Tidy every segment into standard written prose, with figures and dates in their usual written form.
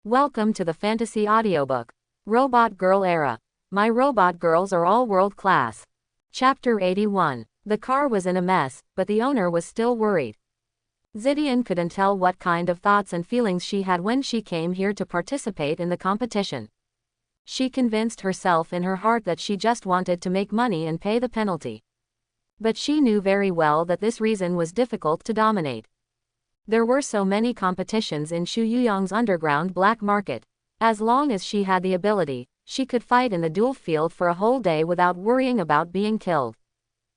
Welcome to the fantasy audiobook. Robot Girl Era. My robot girls are all world class. Chapter 81. The car was in a mess, but the owner was still worried. Zidian couldn't tell what kind of thoughts and feelings she had when she came here to participate in the competition. She convinced herself in her heart that she just wanted to make money and pay the penalty. But she knew very well that this reason was difficult to dominate. There were so many competitions in Shu Yuyong's underground black market. As long as she had the ability, she could fight in the duel field for a whole day without worrying about being killed.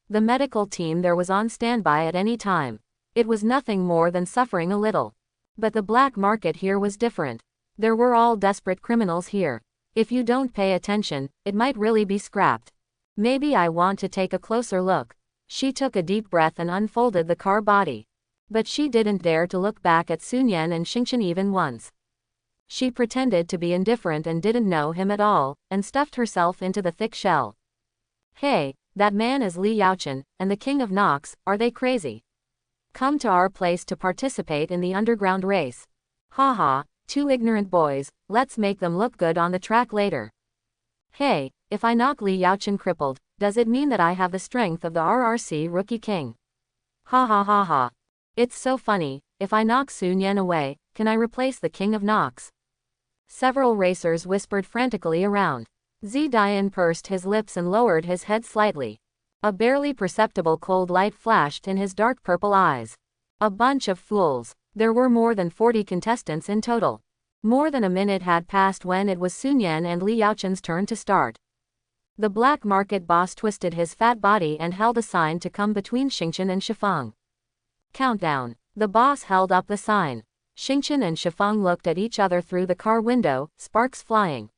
The medical team there was on standby at any time. It was nothing more than suffering a little. But the black market here was different. There were all desperate criminals here. If you don't pay attention, it might really be scrapped. Maybe I want to take a closer look. She took a deep breath and unfolded the car body. But she didn't dare to look back at Sun Yan and Xingchen even once. She pretended to be indifferent and didn't know him at all, and stuffed herself into the thick shell. Hey, that man is Li Yaochen, and the king of Nox, are they crazy? Come to our place to participate in the underground race. Haha, two ignorant boys, let's make them look good on the track later. Hey, if I knock Li Yaochen crippled, does it mean that I have the strength of the RRC rookie king? Ha ha ha ha. It's so funny, if I knock Sun Yan away, can I replace the king of Nox? Several racers whispered frantically around. Zidian pursed his lips and lowered his head slightly. A barely perceptible cold light flashed in his dark purple eyes. A bunch of fools. There were more than 40 contestants in total. More than a minute had passed when it was Sun Yan and Li Yaochen's turn to start. The black market boss twisted his fat body and held a sign to come between Xingchen and Shifeng. Countdown. The boss held up the sign. Xingchen and Shifeng looked at each other through the car window, sparks flying.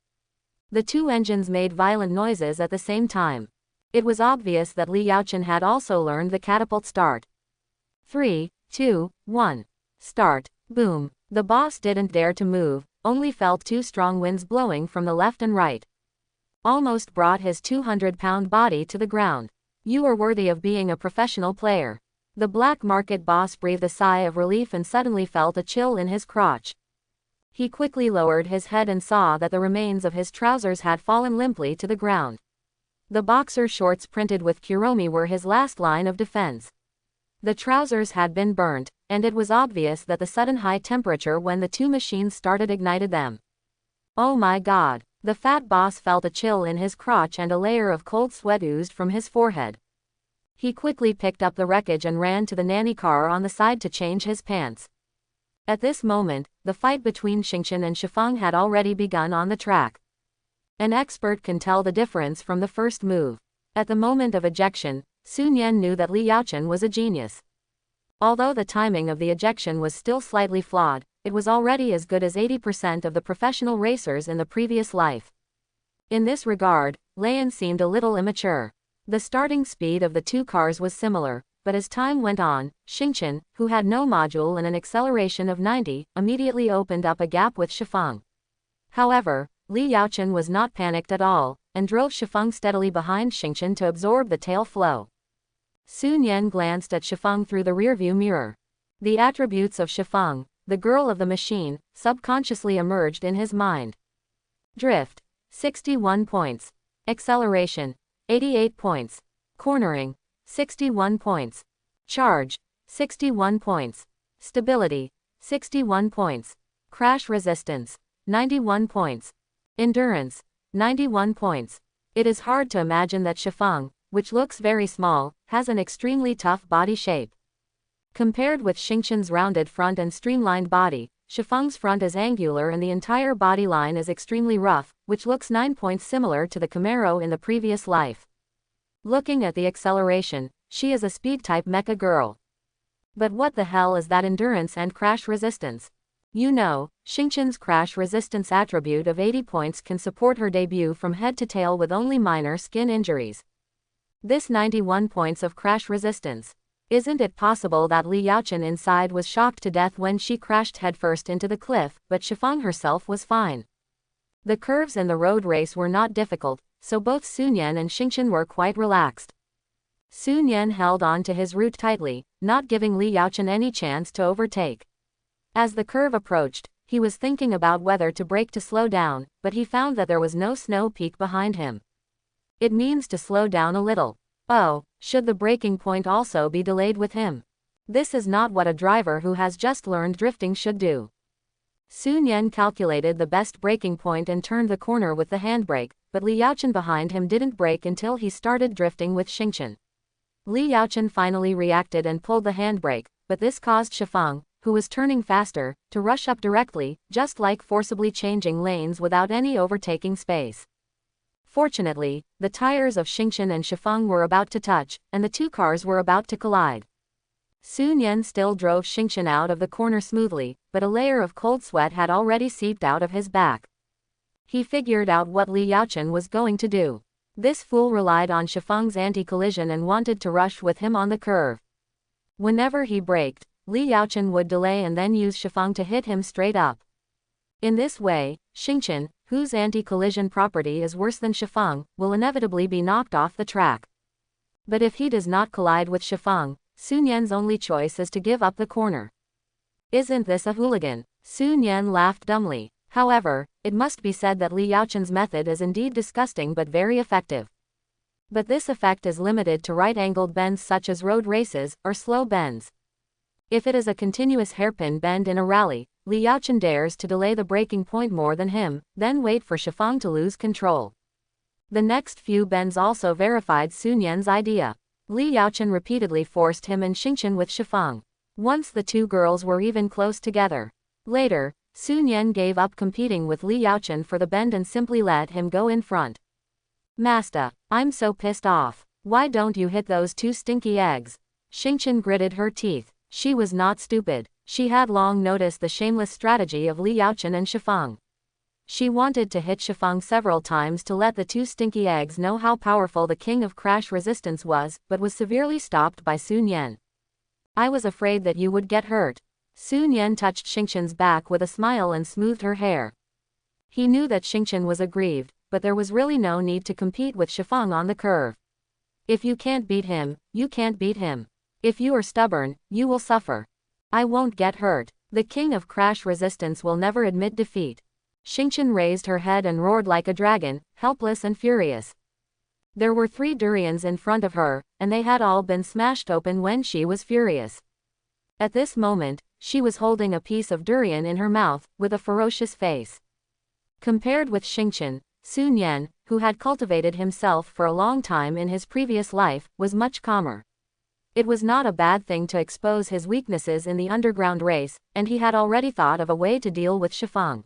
The two engines made violent noises at the same time. It was obvious that Li Yaochen had also learned the catapult start. 3, 2, 1. Start. Boom. The boss didn't dare to move, only felt two strong winds blowing from the left and right. Almost brought his 200-pound body to the ground. You are worthy of being a professional player. The black market boss breathed a sigh of relief and suddenly felt a chill in his crotch. He quickly lowered his head and saw that the remains of his trousers had fallen limply to the ground. The boxer shorts printed with Kuromi were his last line of defense. The trousers had been burnt, and it was obvious that the sudden high temperature when the two machines started ignited them. Oh my god! The fat boss felt a chill in his crotch and a layer of cold sweat oozed from his forehead. He quickly picked up the wreckage and ran to the nanny car on the side to change his pants. At this moment, the fight between Xingchen and Shifeng had already begun on the track. An expert can tell the difference from the first move. At the moment of ejection, Sun Yan knew that Li Yaochen was a genius. Although the timing of the ejection was still slightly flawed, it was already as good as 80% of the professional racers in the previous life. In this regard, Lian seemed a little immature. The starting speed of the two cars was similar, but as time went on, Xingchen, who had no module and an acceleration of 90, immediately opened up a gap with Shifeng. However, Li Yaochen was not panicked at all, and drove Shifeng steadily behind Xingchen to absorb the tail flow. Sun Yan glanced at Shifeng through the rearview mirror. The attributes of Shifeng, the girl of the machine, subconsciously emerged in his mind. Drift, 61 points. Acceleration, 88 points. Cornering, 61 points. Charge, 61 points. Stability, 61 points. Crash resistance, 91 points. Endurance, 91 points. It is hard to imagine that Shifeng, which looks very small, has an extremely tough body shape. Compared with Xingchen's rounded front and streamlined body, Shifeng's front is angular and the entire body line is extremely rough, which looks 9 points similar to the Camaro in the previous life. Looking at the acceleration, she is a speed-type mecha girl. But what the hell is that endurance and crash resistance? You know, Xingchen's crash resistance attribute of 80 points can support her debut from head to tail with only minor skin injuries. This 91 points of crash resistance. Isn't it possible that Li Yaochen inside was shocked to death when she crashed headfirst into the cliff, but Shifeng herself was fine? The curves in the road race were not difficult, so both Sun Yan and Xingchen were quite relaxed. Sun Yan held on to his route tightly, not giving Li Yaochen any chance to overtake. As the curve approached, he was thinking about whether to brake to slow down, but he found that there was no snow peak behind him. It means to slow down a little. Oh, should the braking point also be delayed with him? This is not what a driver who has just learned drifting should do. Sun Yan calculated the best braking point and turned the corner with the handbrake, but Li Yaochen behind him didn't brake until he started drifting with Xingchen. Li Yaochen finally reacted and pulled the handbrake, but this caused Shifeng, who was turning faster, to rush up directly, just like forcibly changing lanes without any overtaking space. Fortunately, the tires of Xingchen and Shifeng were about to touch, and the two cars were about to collide. Sun Yan still drove Xingchen out of the corner smoothly, but a layer of cold sweat had already seeped out of his back. He figured out what Li Yaochen was going to do. This fool relied on Shifeng's anti-collision and wanted to rush with him on the curve. Whenever he braked, Li Yaochen would delay and then use Shifeng to hit him straight up. In this way, Xingchen, whose anti-collision property is worse than Shifeng, will inevitably be knocked off the track. But if he does not collide with Shifeng, Sun Yan's only choice is to give up the corner. Isn't this a hooligan? Sun Yan laughed dumbly. However, it must be said that Li Yaochen's method is indeed disgusting but very effective. But this effect is limited to right-angled bends such as road races, or slow bends. If it is a continuous hairpin bend in a rally, Li Yaochen dares to delay the braking point more than him, then wait for Shifeng to lose control. The next few bends also verified Sun Yan's idea. Li Yaochen repeatedly forced him and Xingchen with Shifeng. Once the two girls were even close together. Later, Sun Yan gave up competing with Li Yaochen for the bend and simply let him go in front. Master, I'm so pissed off. Why don't you hit those two stinky eggs? Xingchen gritted her teeth. She was not stupid. She had long noticed the shameless strategy of Li Yaochen and Shifeng. She wanted to hit Shifeng several times to let the two stinky eggs know how powerful the king of crash resistance was, but was severely stopped by Sun Yan. I was afraid that you would get hurt. Sun Yan touched Xingchen's back with a smile and smoothed her hair. He knew that Xingchen was aggrieved, but there was really no need to compete with Shifeng on the curve. If you can't beat him, you can't beat him. If you are stubborn, you will suffer. I won't get hurt. The king of crash resistance will never admit defeat. Xingchen raised her head and roared like a dragon, helpless and furious. There were 3 durians in front of her, and they had all been smashed open when she was furious. At this moment, she was holding a piece of durian in her mouth, with a ferocious face. Compared with Xingchen, Sun Yan, who had cultivated himself for a long time in his previous life, was much calmer. It was not a bad thing to expose his weaknesses in the underground race, and he had already thought of a way to deal with Shifeng.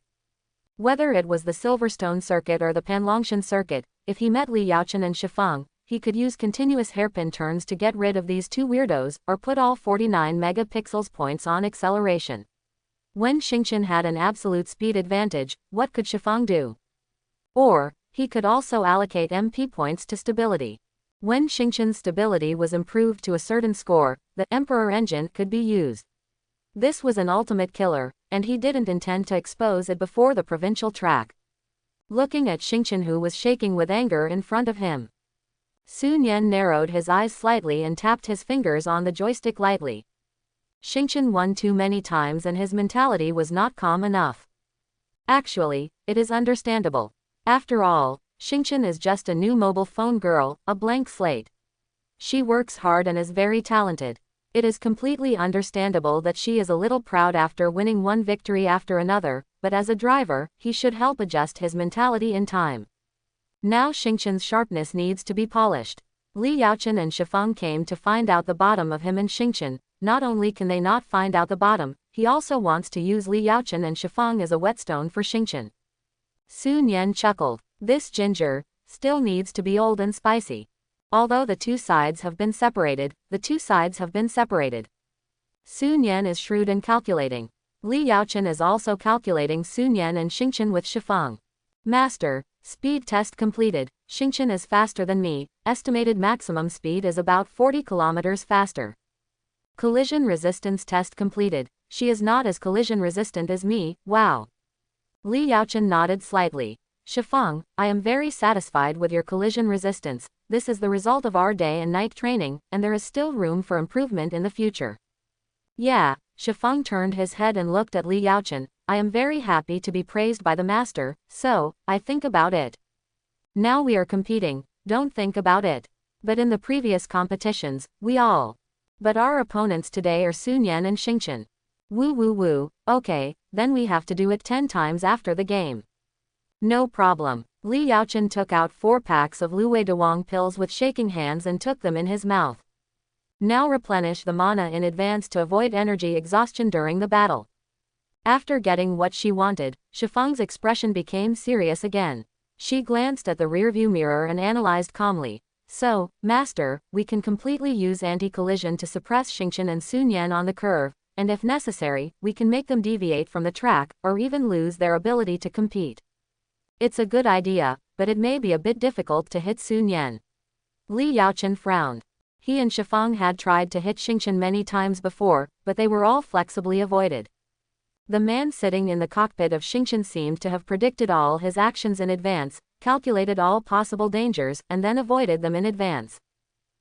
Whether it was the Silverstone circuit or the Panlongshan circuit, if he met Li Yaochen and Shifeng, he could use continuous hairpin turns to get rid of these two weirdos, or put all 49 megapixels points on acceleration. When Xingchen had an absolute speed advantage, what could Shifeng do? Or, he could also allocate MP points to stability. When Xingchen's stability was improved to a certain score, the Emperor engine could be used. This was an ultimate killer, and he didn't intend to expose it before the provincial track. Looking at Xingchen, who was shaking with anger in front of him, Sun Yan narrowed his eyes slightly and tapped his fingers on the joystick lightly. Xingchen won too many times and his mentality was not calm enough. Actually, it is understandable. After all, Xingchen is just a new mobile phone girl, a blank slate. She works hard and is very talented. It is completely understandable that she is a little proud after winning one victory after another, but as a driver, he should help adjust his mentality in time. Now Xingchen's sharpness needs to be polished. Li Yaochen and Shifeng came to find out the bottom of him and Xingchen. Not only can they not find out the bottom, he also wants to use Li Yaochen and Shifeng as a whetstone for Xingchen. Sun Yan chuckled. This ginger still needs to be old and spicy. Although the two sides have been separated, the two sides have been separated. Sun Yan is shrewd and calculating. Li Yaochen is also calculating Sun Yan and Xingchen with Shifeng. Master, speed test completed. Xingchen is faster than me. Estimated maximum speed is about 40 kilometers faster. Collision resistance test completed. She is not as collision resistant as me, wow. Li Yaochen nodded slightly. Shifeng, I am very satisfied with your collision resistance. This is the result of our day and night training, and there is still room for improvement in the future. Yeah, Shifeng turned his head and looked at Li Yaochen, I am very happy to be praised by the master, so, I think about it. Now we are competing, don't think about it. But in the previous competitions, But our opponents today are Sun Yan and Xingqian. Woo woo woo, okay, then we have to do it 10 times after the game. No problem. Li Yaochen took out 4 packs of Luwei Dawang pills with shaking hands and took them in his mouth. Now replenish the mana in advance to avoid energy exhaustion during the battle. After getting what she wanted, Shifeng's expression became serious again. She glanced at the rearview mirror and analyzed calmly. So, Master, we can completely use anti-collision to suppress Xingqian and Sun Yan on the curve, and if necessary, we can make them deviate from the track, or even lose their ability to compete. It's a good idea, but it may be a bit difficult to hit Sun Yan. Li Yaochen frowned. He and Shifeng had tried to hit Xingqian many times before, but they were all flexibly avoided. The man sitting in the cockpit of Xingqian seemed to have predicted all his actions in advance, calculated all possible dangers, and then avoided them in advance.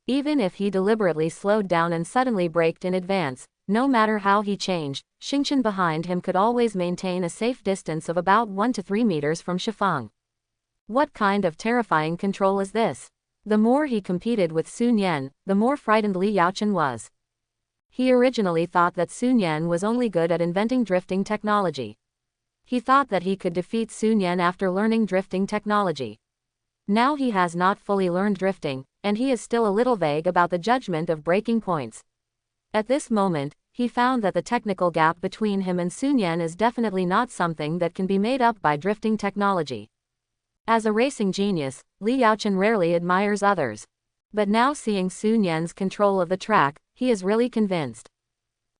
Even if he deliberately slowed down and suddenly braked in advance, no matter how he changed, Xingqian behind him could always maintain a safe distance of about 1 to 3 meters from Shifeng. What kind of terrifying control is this? The more he competed with Sun Yan, the more frightened Li Yaochen was. He originally thought that Sun Yan was only good at inventing drifting technology. He thought that he could defeat Sun Yan after learning drifting technology. Now he has not fully learned drifting, and he is still a little vague about the judgment of breaking points. At this moment, he found that the technical gap between him and Sun Yan is definitely not something that can be made up by drifting technology. As a racing genius, Li Yaochen rarely admires others. But now seeing Sun Yan's control of the track, he is really convinced.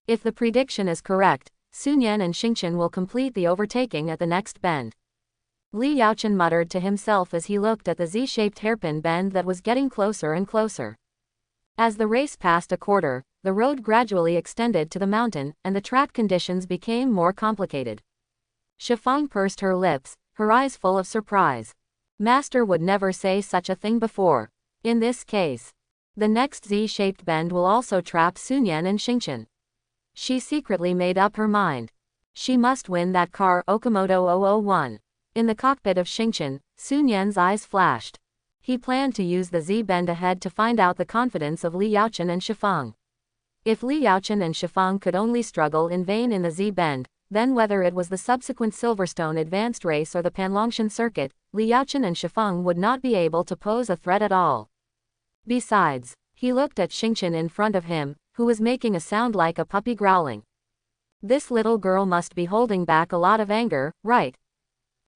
If the prediction is correct, Sun Yan and Xingqian will complete the overtaking at the next bend. Li Yaochen muttered to himself as he looked at the Z-shaped hairpin bend that was getting closer and closer. As the race passed a quarter, the road gradually extended to the mountain, and the track conditions became more complicated. Shifeng pursed her lips, her eyes full of surprise. Master would never say such a thing before. In this case, the next Z-shaped bend will also trap Sun Yan and Xingqian. She secretly made up her mind. She must win that car. Okamoto 001. In the cockpit of Xingqian, Sun Yan's eyes flashed. He planned to use the Z-bend ahead to find out the confidence of Li Yaochen and Shifeng. If Li Yaochen and Shifeng could only struggle in vain in the Z-bend, then whether it was the subsequent Silverstone Advanced Race or the Panlongshan Circuit, Li Yaochen and Shifeng would not be able to pose a threat at all. Besides, he looked at Xingqian in front of him, who was making a sound like a puppy growling. This little girl must be holding back a lot of anger, right?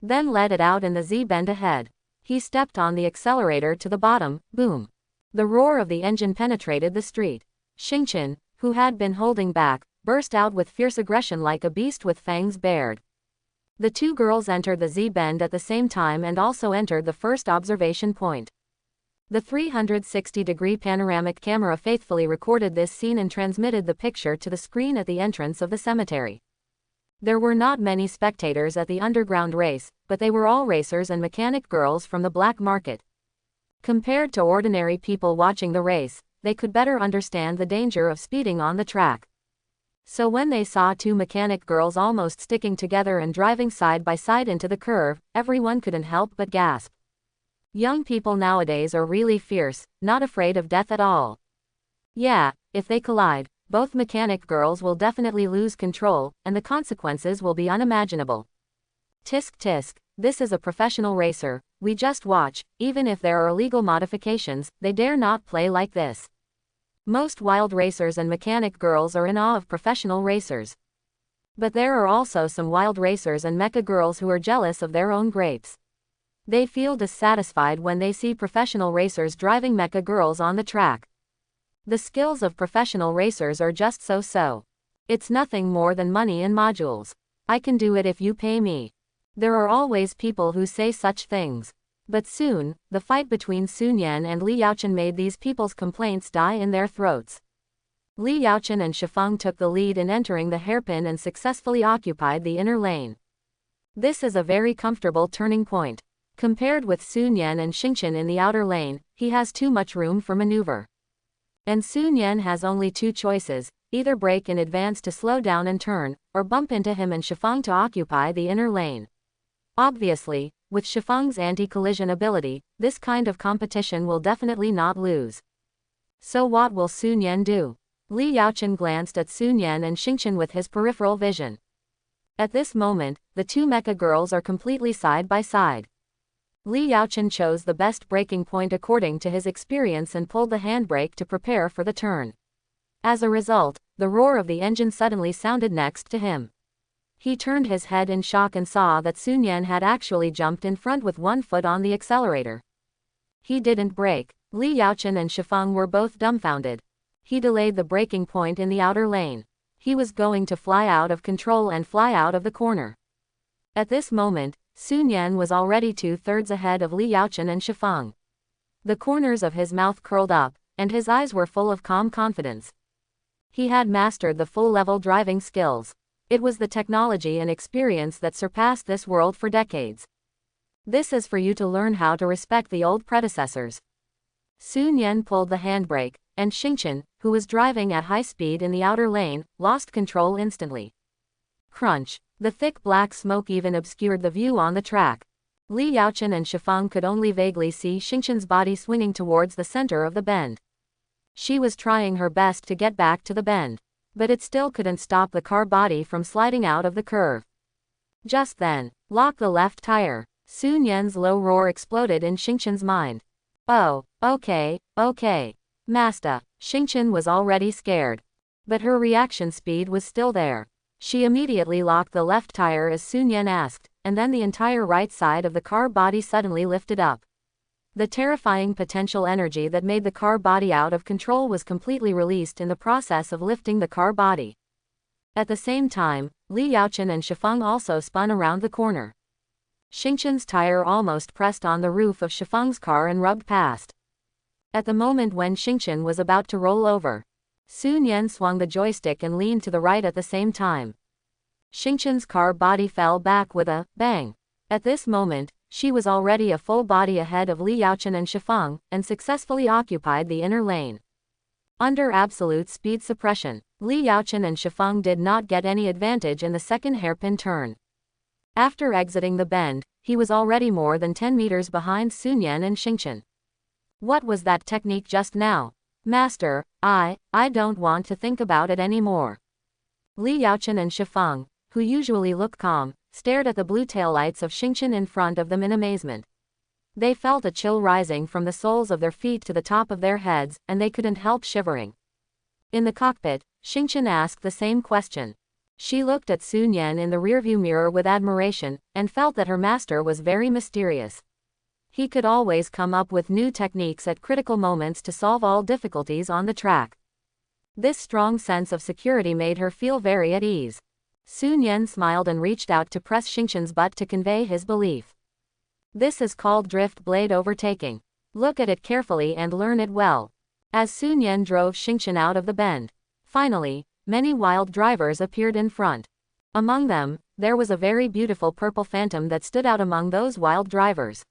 Then let it out in the Z-bend ahead. He stepped on the accelerator to the bottom, boom. The roar of the engine penetrated the street. Xingqian, who had been holding back, burst out with fierce aggression like a beast with fangs bared. The two girls entered the Z-bend at the same time and also entered the first observation point. The 360-degree panoramic camera faithfully recorded this scene and transmitted the picture to the screen at the entrance of the cemetery. There were not many spectators at the underground race, but they were all racers and mechanic girls from the black market. Compared to ordinary people watching the race, they could better understand the danger of speeding on the track. So when they saw two mechanic girls almost sticking together and driving side by side into the curve, everyone couldn't help but gasp. Young people nowadays are really fierce, not afraid of death at all. Yeah, if they collide, both mechanic girls will definitely lose control, and the consequences will be unimaginable. Tisk tisk, this is a professional racer, we just watch. Even if there are illegal modifications, they dare not play like this. Most wild racers and mechanic girls are in awe of professional racers. But there are also some wild racers and mecha girls who are jealous of their own grapes. They feel dissatisfied when they see professional racers driving mecha girls on the track. The skills of professional racers are just so-so. It's nothing more than money and modules. I can do it if you pay me. There are always people who say such things. But soon, the fight between Sun Yan and Li Yaochen made these people's complaints die in their throats. Li Yaochen and Shifeng took the lead in entering the hairpin and successfully occupied the inner lane. This is a very comfortable turning point. Compared with Sun Yan and Xingqian in the outer lane, he has too much room for maneuver. And Sun Yan has only two choices: either brake in advance to slow down and turn, or bump into him and Shifeng to occupy the inner lane. Obviously, with Shifeng's anti-collision ability, this kind of competition will definitely not lose. So what will Sun Yan do? Li Yaochen glanced at Sun Yan and Xingqian with his peripheral vision. At this moment, the two mecha girls are completely side by side. Li Yaochen chose the best braking point according to his experience and pulled the handbrake to prepare for the turn. As a result, the roar of the engine suddenly sounded next to him. He turned his head in shock and saw that Sun Yan had actually jumped in front with one foot on the accelerator. He didn't brake. Li Yaochen and Shifeng were both dumbfounded. He delayed the braking point in the outer lane. He was going to fly out of control and fly out of the corner. At this moment, Sun Yan was already 2/3 ahead of Li Yaochen and Shifeng. The corners of his mouth curled up, and his eyes were full of calm confidence. He had mastered the full-level driving skills. It was the technology and experience that surpassed this world for decades. This is for you to learn how to respect the old predecessors. Sun Yan pulled the handbrake, and Xingqian, who was driving at high speed in the outer lane, lost control instantly. Crunch. The thick black smoke even obscured the view on the track. Li Yaochen and Shifeng could only vaguely see Xingqian's body swinging towards the center of the bend. She was trying her best to get back to the bend, but it still couldn't stop the car body from sliding out of the curve. Just then, lock the left tire. Sun Yan's low roar exploded in Xingqian's mind. Oh, okay. Master. Xingqian was already scared. But her reaction speed was still there. She immediately locked the left tire as Sun Yan asked, and then the entire right side of the car body suddenly lifted up. The terrifying potential energy that made the car body out of control was completely released in the process of lifting the car body. At the same time, Li Yaochen and Shifeng also spun around the corner. Xingqian's tire almost pressed on the roof of Shifeng's car and rubbed past. At the moment when Xingqian was about to roll over, Sun Yan swung the joystick and leaned to the right at the same time. Xingqian's car body fell back with a bang. At this moment, she was already a full body ahead of Li Yaochen and Shifeng, and successfully occupied the inner lane. Under absolute speed suppression, Li Yaochen and Shifeng did not get any advantage in the second hairpin turn. After exiting the bend, he was already more than 10 meters behind Sun Yan and Xingqian. What was that technique just now? Master, I don't want to think about it anymore. Li Yaochen and Shifeng, who usually look calm, stared at the blue taillights of Xingqian in front of them in amazement. They felt a chill rising from the soles of their feet to the top of their heads, and they couldn't help shivering. In the cockpit, Xingqian asked the same question. She looked at Sun Yan in the rearview mirror with admiration, and felt that her master was very mysterious. He could always come up with new techniques at critical moments to solve all difficulties on the track. This strong sense of security made her feel very at ease. Sun Yan smiled and reached out to press Xingqian's butt to convey his belief. This is called drift blade overtaking. Look at it carefully and learn it well. As Sun Yan drove Xingqian out of the bend, finally, many wild drivers appeared in front. Among them, there was a very beautiful purple phantom that stood out among those wild drivers.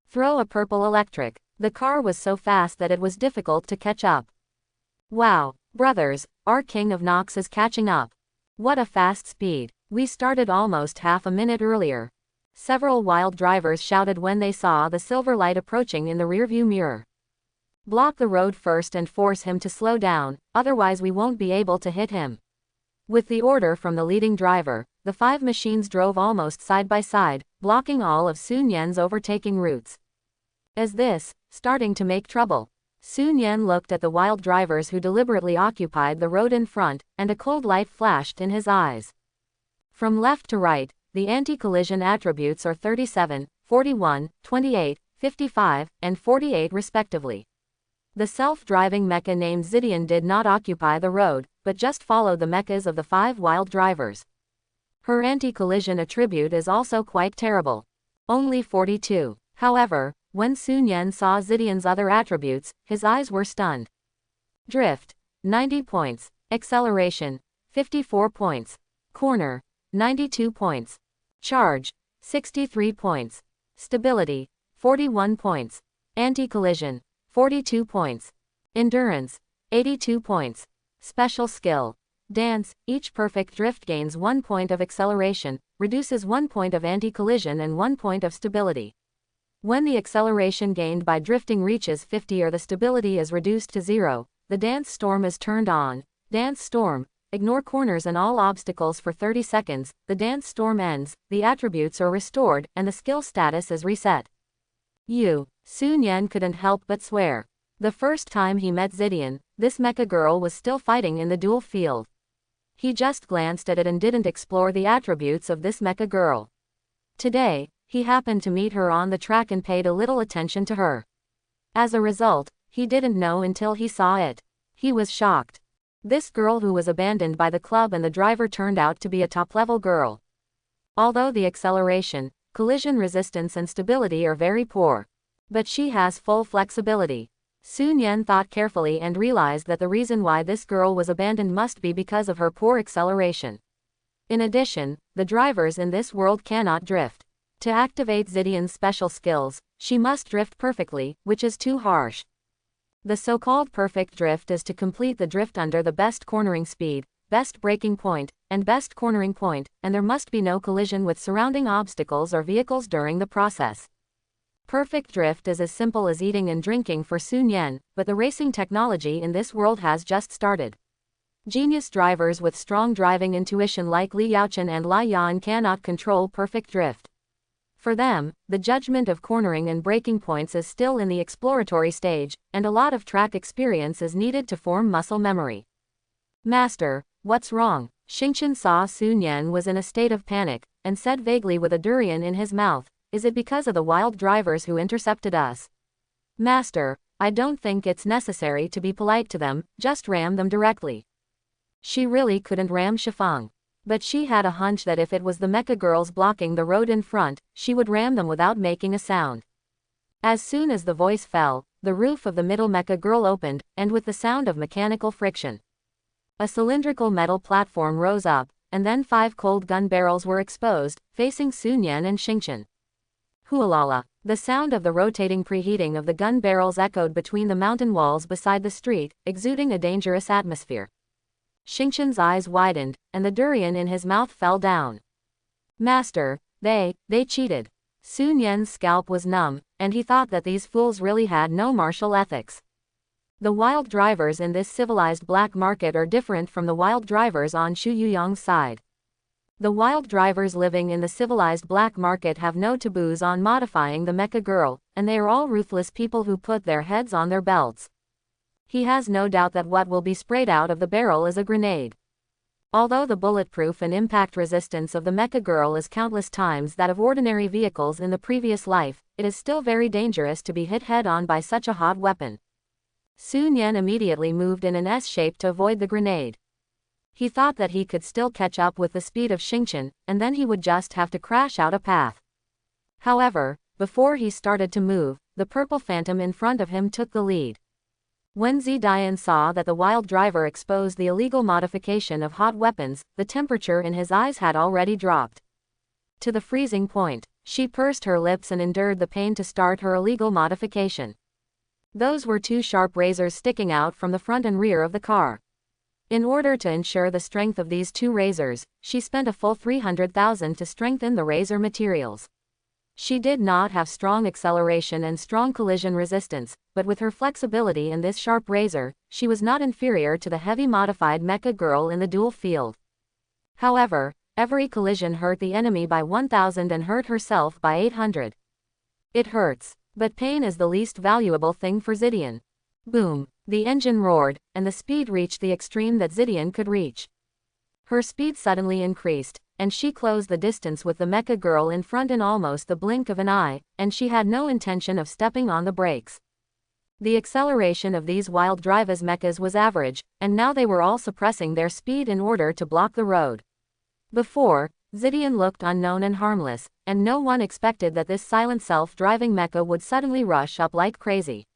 Throw a purple electric. The car was so fast that it was difficult to catch up. Wow, brothers, our king of Nox is catching up. What a fast speed. We started almost half a minute earlier. Several wild drivers shouted when they saw the silver light approaching in the rearview mirror. Block the road first and force him to slow down, otherwise we won't be able to hit him. With the order from the leading driver, the 5 machines drove almost side by side, blocking all of Sun Yan's overtaking routes. Is this starting to make trouble? Sun Yan looked at the wild drivers who deliberately occupied the road in front, and a cold light flashed in his eyes. From left to right, the anti-collision attributes are 37, 41, 28, 55, and 48 respectively. The self-driving mecha named Zidian did not occupy the road, but just followed the mechas of the 5 wild drivers. Her anti-collision attribute is also quite terrible. Only 42. However, when Sun Yan saw Zidian's other attributes, his eyes were stunned. Drift, 90 points. Acceleration, 54 points. Corner, 92 points. Charge, 63 points. Stability, 41 points. Anti-collision, 42 points. Endurance, 82 points. Special skill. Dance. Each perfect drift gains 1 point of acceleration, reduces 1 point of anti-collision and 1 point of stability. When the acceleration gained by drifting reaches 50 or the stability is reduced to 0, the dance storm is turned on. Dance storm. Ignore corners and all obstacles for 30 seconds, the dance storm ends, the attributes are restored, and the skill status is reset. Sun Yan couldn't help but swear. The first time he met Zidian, this mecha girl was still fighting in the duel field. He just glanced at it and didn't explore the attributes of this mecha girl. Today, he happened to meet her on the track and paid a little attention to her. As a result, he didn't know until he saw it. He was shocked. This girl who was abandoned by the club and the driver turned out to be a top-level girl. Although the acceleration, collision resistance and stability are very poor. But she has full flexibility. Sun Yan thought carefully and realized that the reason why this girl was abandoned must be because of her poor acceleration. In addition, the drivers in this world cannot drift. To activate Zidian's special skills, she must drift perfectly, which is too harsh. The so-called perfect drift is to complete the drift under the best cornering speed, best braking point, and best cornering point, and there must be no collision with surrounding obstacles or vehicles during the process. Perfect drift is as simple as eating and drinking for Sun Yan, but the racing technology in this world has just started. Genius drivers with strong driving intuition like Li Yaochen and Lai Yan cannot control perfect drift. For them, the judgment of cornering and braking points is still in the exploratory stage, and a lot of track experience is needed to form muscle memory. Master, what's wrong? Xingqian saw Sun Yan was in a state of panic, and said vaguely with a durian in his mouth, "Is it because of the wild drivers who intercepted us?" Master, I don't think it's necessary to be polite to them, just ram them directly. She really couldn't ram Shifeng. But she had a hunch that if it was the mecha girls blocking the road in front, she would ram them without making a sound. As soon as the voice fell, the roof of the middle mecha girl opened, and with the sound of mechanical friction, a cylindrical metal platform rose up, and then 5 cold gun barrels were exposed, facing Sun Yan and Xingqian. Hualala! The sound of the rotating preheating of the gun barrels echoed between the mountain walls beside the street, exuding a dangerous atmosphere. Xingqian's eyes widened, and the durian in his mouth fell down. Master, they cheated. Sun Yan's scalp was numb, and he thought that these fools really had no martial ethics. The wild drivers in this civilized black market are different from the wild drivers on Shu Yuyong's side. The wild drivers living in the civilized black market have no taboos on modifying the mecha girl, and they are all ruthless people who put their heads on their belts. He has no doubt that what will be sprayed out of the barrel is a grenade. Although the bulletproof and impact resistance of the mecha girl is countless times that of ordinary vehicles in the previous life, it is still very dangerous to be hit head-on by such a hot weapon. Sun Yan immediately moved in an S shape to avoid the grenade. He thought that he could still catch up with the speed of Xingqian, and then he would just have to crash out a path. However, before he started to move, the purple phantom in front of him took the lead. When Zidian saw that the wild driver exposed the illegal modification of hot weapons, the temperature in his eyes had already dropped to the freezing point. She pursed her lips and endured the pain to start her illegal modification. Those were 2 sharp razors sticking out from the front and rear of the car. In order to ensure the strength of these 2 razors, she spent a full 300,000 to strengthen the razor materials. She did not have strong acceleration and strong collision resistance, but with her flexibility in this sharp razor, she was not inferior to the heavy modified mecha girl in the duel field. However, every collision hurt the enemy by 1,000 and hurt herself by 800. It hurts, but pain is the least valuable thing for Zidian. Boom! The engine roared, and the speed reached the extreme that Zidian could reach. Her speed suddenly increased, and she closed the distance with the mecha girl in front in almost the blink of an eye, and she had no intention of stepping on the brakes. The acceleration of these wild drivers mechas was average, and now they were all suppressing their speed in order to block the road. Before, Zidian looked unknown and harmless, and no one expected that this silent self-driving mecha would suddenly rush up like crazy.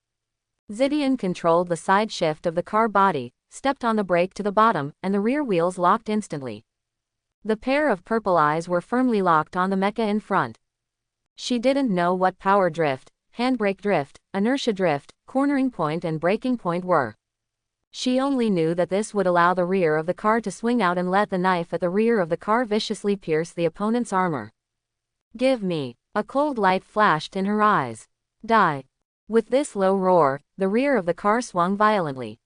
Zidian controlled the side shift of the car body, stepped on the brake to the bottom, and the rear wheels locked instantly. The pair of purple eyes were firmly locked on the mecha in front. She didn't know what power drift, handbrake drift, inertia drift, cornering point and braking point were. She only knew that this would allow the rear of the car to swing out and let the knife at the rear of the car viciously pierce the opponent's armor. Give me. A cold light flashed in her eyes. Die. With this low roar, the rear of the car swung violently.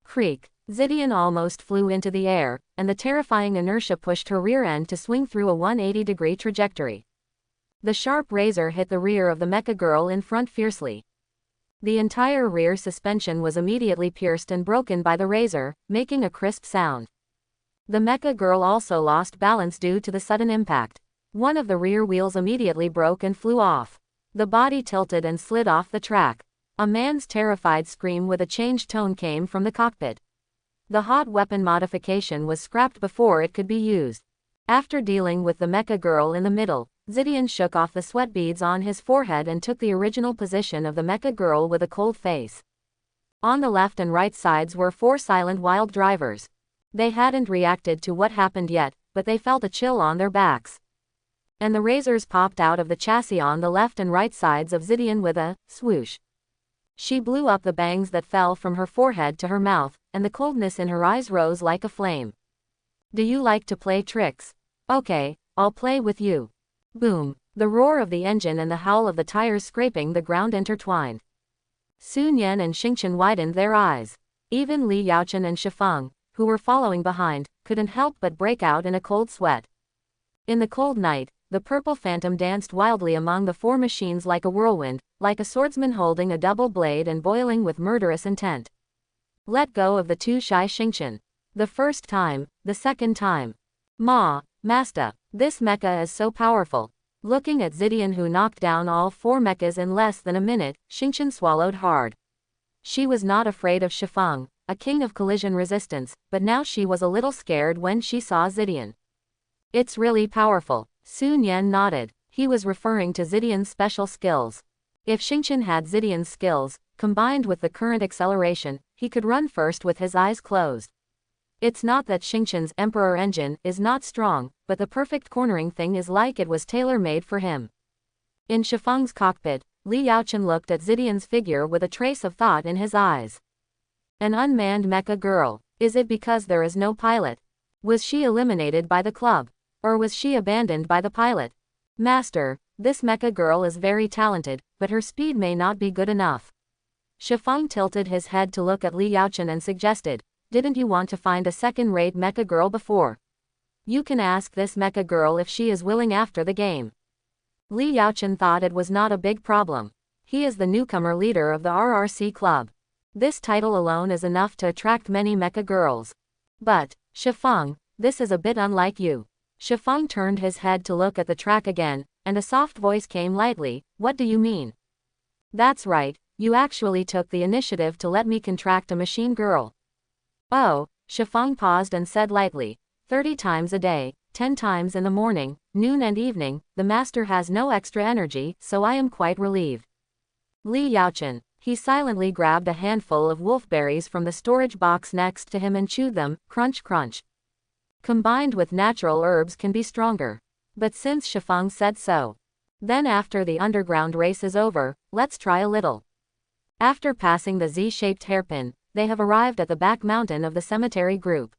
Creak. Zidian almost flew into the air, and the terrifying inertia pushed her rear end to swing through a 180-degree trajectory. The sharp razor hit the rear of the mecha girl in front fiercely. The entire rear suspension was immediately pierced and broken by the razor, making a crisp sound. The mecha girl also lost balance due to the sudden impact. One of the rear wheels immediately broke and flew off. The body tilted and slid off the track. A man's terrified scream with a changed tone came from the cockpit. The hot weapon modification was scrapped before it could be used. After dealing with the mecha girl in the middle, Zidian shook off the sweat beads on his forehead and took the original position of the mecha girl with a cold face. On the left and right sides were 4 silent wild drivers. They hadn't reacted to what happened yet, but they felt a chill on their backs. And the razors popped out of the chassis on the left and right sides of Zidian with a swoosh. She blew up the bangs that fell from her forehead to her mouth, and the coldness in her eyes rose like a flame. Do you like to play tricks? Okay, I'll play with you. Boom. The roar of the engine and the howl of the tires scraping the ground intertwined. Sun Yan and Xingqian widened their eyes. Even Li Yaochen and Shifeng, who were following behind, couldn't help but break out in a cold sweat. In the cold night, the purple phantom danced wildly among the 4 machines like a whirlwind, like a swordsman holding a double blade and boiling with murderous intent. Let go of the too shy Xingqian. The first time, the second time. Master, this mecha is so powerful. Looking at Zidian, who knocked down all 4 mechas in less than a minute, Xingqian swallowed hard. She was not afraid of Shifeng, a king of collision resistance, but now she was a little scared when she saw Zidian. It's really powerful. Sun Yan nodded. He was referring to Zidian's special skills. If Xingqian had Zidian's skills, combined with the current acceleration, he could run first with his eyes closed. It's not that Xingqian's Emperor engine is not strong, but the perfect cornering thing is like it was tailor-made for him. In Shifeng's cockpit, Li Yaochen looked at Zidian's figure with a trace of thought in his eyes. An unmanned mecha girl. Is it because there is no pilot? Was she eliminated by the club? Or was she abandoned by the pilot? Master, this mecha girl is very talented, but her speed may not be good enough. Shifeng tilted his head to look at Li Yaochen and suggested, didn't you want to find a second-rate mecha girl before? You can ask this mecha girl if she is willing after the game. Li Yaochen thought it was not a big problem. He is the newcomer leader of the RRC club. This title alone is enough to attract many mecha girls. But, Shifeng, this is a bit unlike you. Shifeng turned his head to look at the track again, and a soft voice came lightly, what do you mean? That's right, you actually took the initiative to let me contract a machine girl. Oh, Shifeng paused and said lightly, 30 times a day, 10 times in the morning, noon and evening, the master has no extra energy, so I am quite relieved. Li Yaochen. He silently grabbed a handful of wolfberries from the storage box next to him and chewed them, crunch crunch. Combined with natural herbs can be stronger. But since Shifeng said so. Then after the underground race is over, let's try a little. After passing the Z-shaped hairpin, they have arrived at the back mountain of the cemetery group.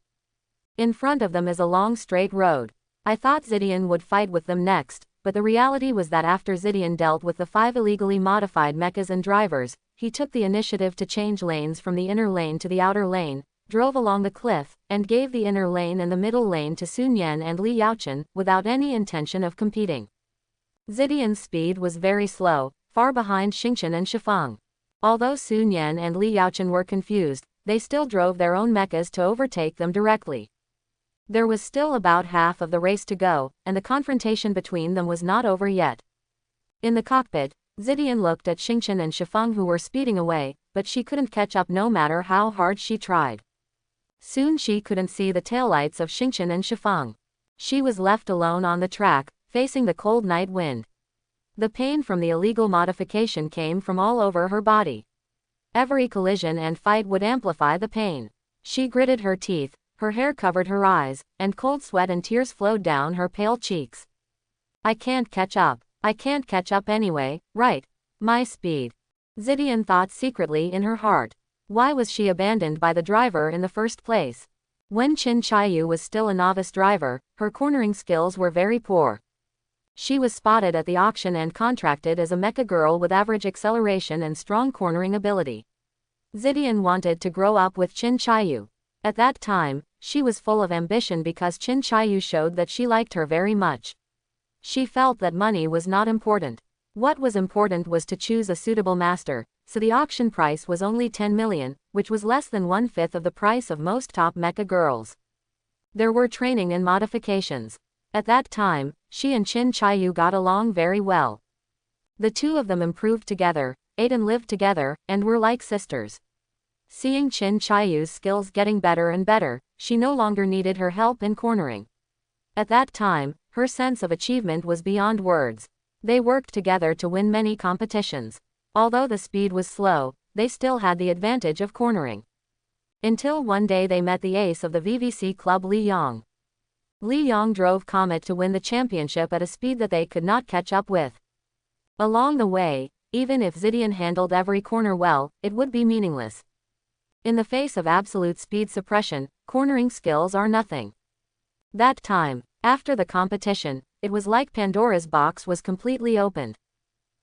In front of them is a long straight road. I thought Zidian would fight with them next, but the reality was that after Zidian dealt with the 5 illegally modified mechas and drivers, he took the initiative to change lanes from the inner lane to the outer lane, drove along the cliff, and gave the inner lane and the middle lane to Sun Yan and Li Yaochen, without any intention of competing. Zidian's speed was very slow, far behind Xingqian and Shifeng. Although Sun Yan and Li Yaochen were confused, they still drove their own mechas to overtake them directly. There was still about half of the race to go, and the confrontation between them was not over yet. In the cockpit, Zidian looked at Xingqian and Shifeng, who were speeding away, but she couldn't catch up no matter how hard she tried. Soon she couldn't see the taillights of Xingqian and Shifeng. She was left alone on the track, facing the cold night wind. The pain from the illegal modification came from all over her body. Every collision and fight would amplify the pain. She gritted her teeth, her hair covered her eyes, and cold sweat and tears flowed down her pale cheeks. I can't catch up. I can't catch up anyway, right? My speed. Zidian thought secretly in her heart. Why was she abandoned by the driver in the first place? When Chin Chayu was still a novice driver, her cornering skills were very poor. She was spotted at the auction and contracted as a mecha girl with average acceleration and strong cornering ability. Zidian wanted to grow up with Chin Chayu. At that time, she was full of ambition because Chin Chayu showed that she liked her very much. She felt that money was not important. What was important was to choose a suitable master, so the auction price was only 10 million, which was less than 1/5 of the price of most top mecha girls. There were training and modifications. At that time, she and Chin Chayu got along very well. The two of them improved together, ate and lived together, and were like sisters. Seeing Chin Chayu's skills getting better and better, she no longer needed her help in cornering. At that time, her sense of achievement was beyond words. They worked together to win many competitions. Although the speed was slow, they still had the advantage of cornering. Until one day they met the ace of the VVC club, Li Yong. Li Yong drove Comet to win the championship at a speed that they could not catch up with. Along the way, even if Zidian handled every corner well, it would be meaningless. In the face of absolute speed suppression, cornering skills are nothing. That time, after the competition, it was like Pandora's box was completely opened.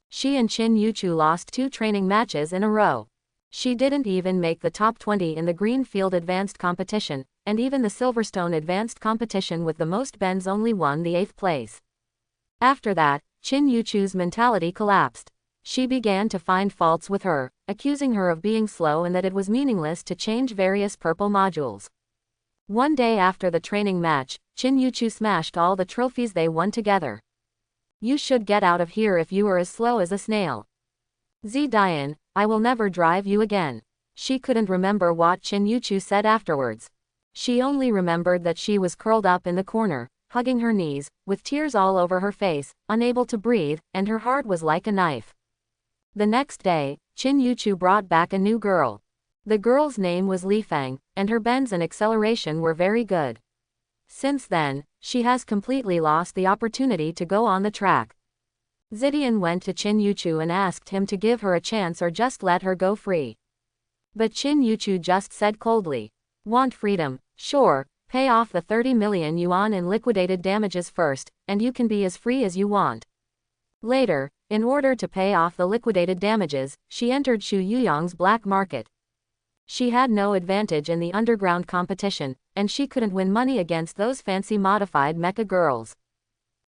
She and Chin Yuchu lost 2 training matches in a row. She didn't even make the top 20 in the Greenfield Advanced competition, and even the Silverstone Advanced competition with the most bends only won the 8th place. After that, Chin Yuchu's mentality collapsed. She began to find faults with her, accusing her of being slow and that it was meaningless to change various purple modules. One day after the training match, Chin Yuchu smashed all the trophies they won together. "You should get out of here if you are as slow as a snail. Zidian, I will never drive you again." She couldn't remember what Chin Yuchu said afterwards. She only remembered that she was curled up in the corner, hugging her knees, with tears all over her face, unable to breathe, and her heart was like a knife. The next day, Chin Yuchu brought back a new girl. The girl's name was Li Fang, and her bends and acceleration were very good. Since then, she has completely lost the opportunity to go on the track. Zidian went to Chin Yuchu and asked him to give her a chance or just let her go free. But Chin Yuchu just said coldly, "Want freedom? Sure, pay off the 30 million yuan in liquidated damages first, and you can be as free as you want." Later, in order to pay off the liquidated damages, she entered Shu Yuyong's black market. She had no advantage in the underground competition, and she couldn't win money against those fancy modified mecha girls.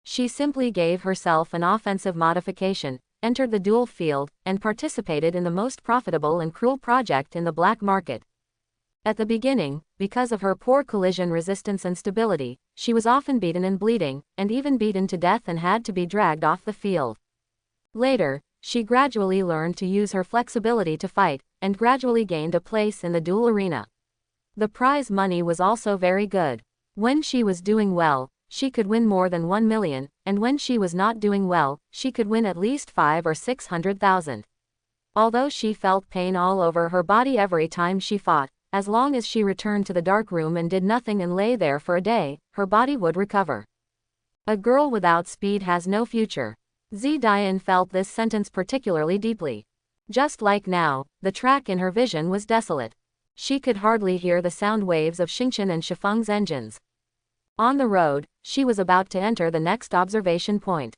She simply gave herself an offensive modification, entered the dual field, and participated in the most profitable and cruel project in the black market. At the beginning, because of her poor collision resistance and stability, she was often beaten and bleeding, and even beaten to death and had to be dragged off the field. Later, she gradually learned to use her flexibility to fight, and gradually gained a place in the duel arena. The prize money was also very good. When she was doing well, she could win more than 1 million, and when she was not doing well, she could win at least 500,000 or 600,000. Although she felt pain all over her body every time she fought, as long as she returned to the dark room and did nothing and lay there for a day, her body would recover. A girl without speed has no future. Zidian felt this sentence particularly deeply. Just like now, the track in her vision was desolate. She could hardly hear the sound waves of Xingqian and Shifeng's engines. On the road, she was about to enter the next observation point.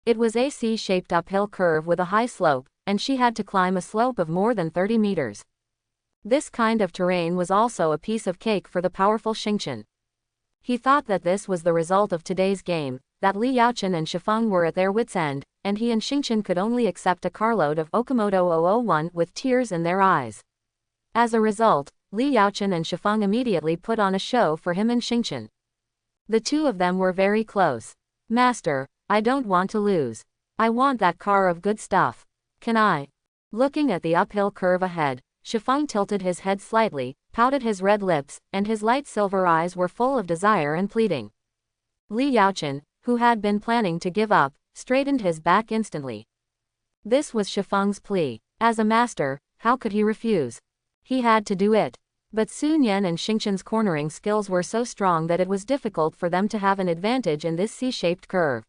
It was a C-shaped uphill curve with a high slope, and she had to climb a slope of more than 30 meters. This kind of terrain was also a piece of cake for the powerful Xingqian. He thought that this was the result of today's game, that Li Yaochen and Shifeng were at their wits' end, and he and Xingqian could only accept a carload of Okamoto 001 with tears in their eyes. As a result, Li Yaochen and Shifeng immediately put on a show for him and Xingqian. The two of them were very close. "Master, I don't want to lose. I want that car of good stuff. Can I?" Looking at the uphill curve ahead, Shifeng tilted his head slightly, pouted his red lips, and his light silver eyes were full of desire and pleading. Li Yaochen, who had been planning to give up, straightened his back instantly. This was Shifeng's plea. As a master, how could he refuse? He had to do it. But Sun Yan and Xingqian's cornering skills were so strong that it was difficult for them to have an advantage in this C-shaped curve.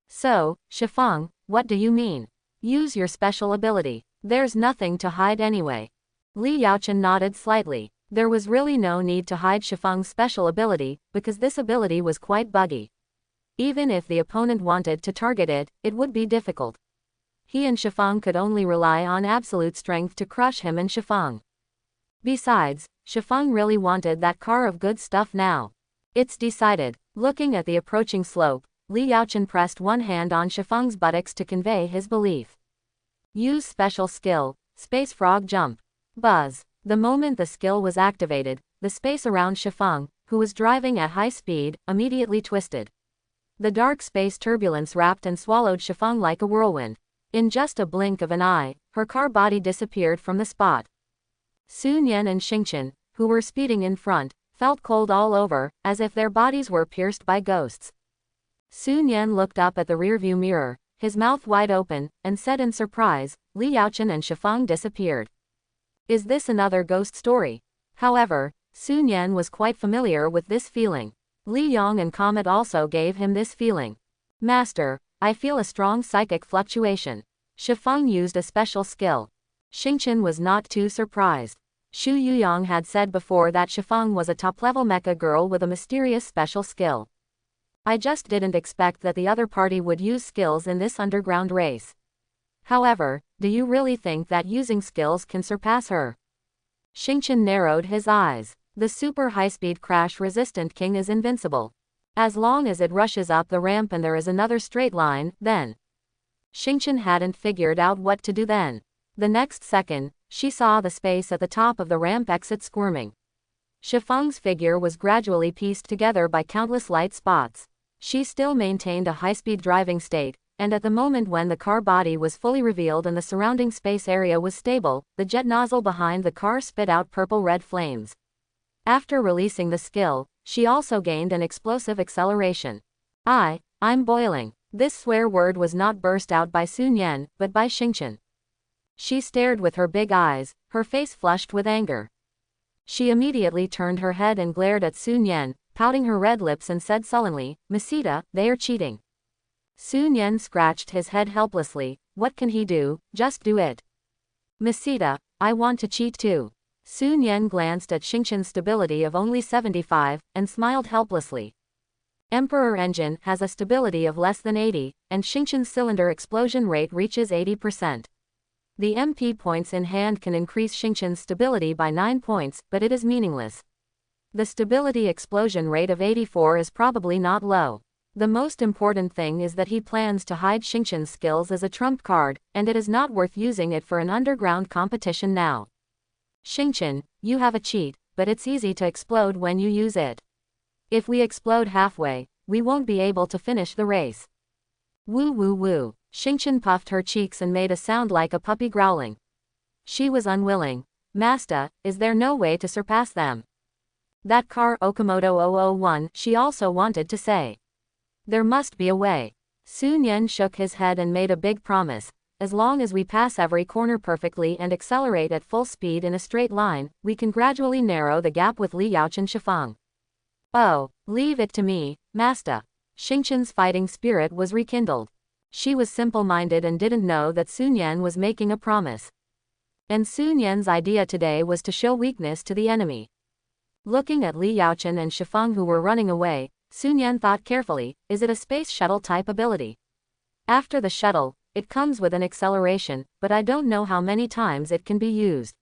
"So, Shifeng, what do you mean? Use your special ability. There's nothing to hide anyway." Li Yaochen nodded slightly. There was really no need to hide Shifeng's special ability, because this ability was quite buggy. Even if the opponent wanted to target it, it would be difficult. He and Shifeng could only rely on absolute strength to crush him and Shifeng. Besides, Shifeng really wanted that car of good stuff now. It's decided. Looking at the approaching slope, Li Yaochen pressed one hand on Shifeng's buttocks to convey his belief. Use special skill, Space Frog Jump. Buzz. The moment the skill was activated, the space around Shifeng, who was driving at high speed, immediately twisted. The dark space turbulence wrapped and swallowed Shifeng like a whirlwind. In just a blink of an eye, her car body disappeared from the spot. Sun Yan and Xingqian, who were speeding in front, felt cold all over, as if their bodies were pierced by ghosts. Sun Yan looked up at the rearview mirror, his mouth wide open, and said in surprise, Li Yaochen and Shifeng disappeared. Is this another ghost story? However, Sun Yan was quite familiar with this feeling. Li Yong and Comet also gave him this feeling. Master, I feel a strong psychic fluctuation. Shifeng used a special skill. Xingqian was not too surprised. Xu Yuyang had said before that Shifeng was a top-level mecha girl with a mysterious special skill. I just didn't expect that the other party would use skills in this underground race. However, do you really think that using skills can surpass her? Xingqian narrowed his eyes. The super high-speed crash-resistant king is invincible. As long as it rushes up the ramp and there is another straight line, then. Xingqian hadn't figured out what to do then. The next second, she saw the space at the top of the ramp exit squirming. Shifeng's figure was gradually pieced together by countless light spots. She still maintained a high-speed driving state, and at the moment when the car body was fully revealed and the surrounding space area was stable, the jet nozzle behind the car spit out purple-red flames. After releasing the skill, she also gained an explosive acceleration. I'm boiling. This swear word was not burst out by Sun Yan, but by Xingqian. She stared with her big eyes, her face flushed with anger. She immediately turned her head and glared at Sun Yan, pouting her red lips and said sullenly, Masita, they are cheating. Sun Yan scratched his head helplessly. What can he do? Just do it. Masita, I want to cheat too. Sun Yan glanced at Xingqian's stability of only 75, and smiled helplessly. Emperor Engine has a stability of less than 80, and Xingqian's cylinder explosion rate reaches 80%. The MP points in hand can increase Xingqian's stability by 9 points, but it is meaningless. The stability explosion rate of 84 is probably not low. The most important thing is that he plans to hide Xingqian's skills as a trump card, and it is not worth using it for an underground competition now. Xingqian, you have a cheat, but it's easy to explode when you use it. If we explode halfway, we won't be able to finish the race. Woo woo woo. Xingqian puffed her cheeks and made a sound like a puppy growling. She was unwilling. Master, is there no way to surpass them? That car Okamoto 001, she also wanted to say. There must be a way. Sun Yan shook his head and made a big promise. As long as we pass every corner perfectly and accelerate at full speed in a straight line, we can gradually narrow the gap with Li Yaochen Shifeng. Oh, leave it to me, Master. Xingqian's fighting spirit was rekindled. She was simple-minded and didn't know that Sun Yan was making a promise. And Sun Yan's idea today was to show weakness to the enemy. Looking at Li Yaochen and Shifeng who were running away, Sun Yan thought carefully, is it a space shuttle type ability? After the shuttle, it comes with an acceleration, but I don't know how many times it can be used.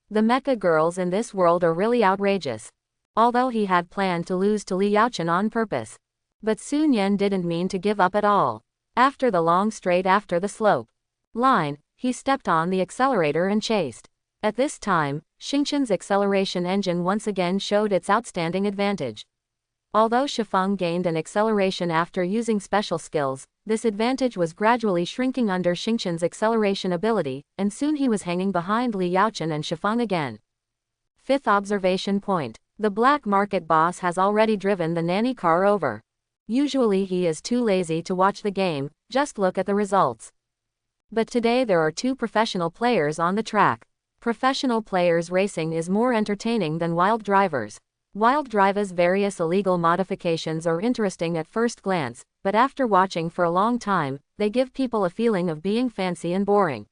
The mecha girls in this world are really outrageous. Although he had planned to lose to Li Yaochen on purpose. But Sun Yan didn't mean to give up at all. After the long straight after the slope line, he stepped on the accelerator and chased. At this time, Xingqian's acceleration engine once again showed its outstanding advantage. Although Shifeng gained an acceleration after using special skills, this advantage was gradually shrinking under Xingqian's acceleration ability, and soon he was hanging behind Li Yaochen and Shifeng again. Fifth observation point. The black market boss has already driven the nanny car over. Usually he is too lazy to watch the game, just look at the results. But today there are two professional players on the track. Professional players racing is more entertaining than wild drivers. Wild drivers' various illegal modifications are interesting at first glance, but after watching for a long time, they give people a feeling of being fancy and boring.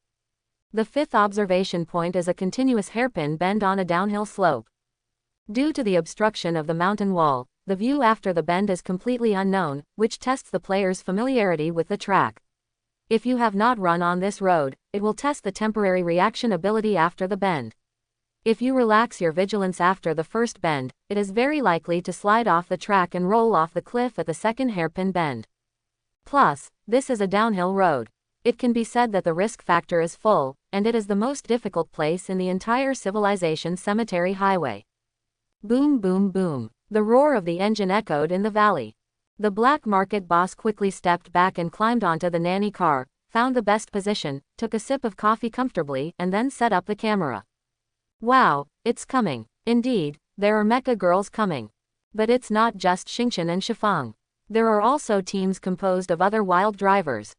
The fifth observation point is a continuous hairpin bend on a downhill slope. Due to the obstruction of the mountain wall, the view after the bend is completely unknown, which tests the player's familiarity with the track. If you have not run on this road, it will test the temporary reaction ability after the bend. If you relax your vigilance after the first bend, it is very likely to slide off the track and roll off the cliff at the second hairpin bend. Plus, this is a downhill road. It can be said that the risk factor is full, and it is the most difficult place in the entire civilization cemetery highway. Boom boom boom. The roar of the engine echoed in the valley. The black market boss quickly stepped back and climbed onto the nanny car, found the best position, took a sip of coffee comfortably, and then set up the camera. Wow, it's coming. Indeed, there are mecha girls coming. But it's not just Xingqian and Shifeng. There are also teams composed of other wild drivers.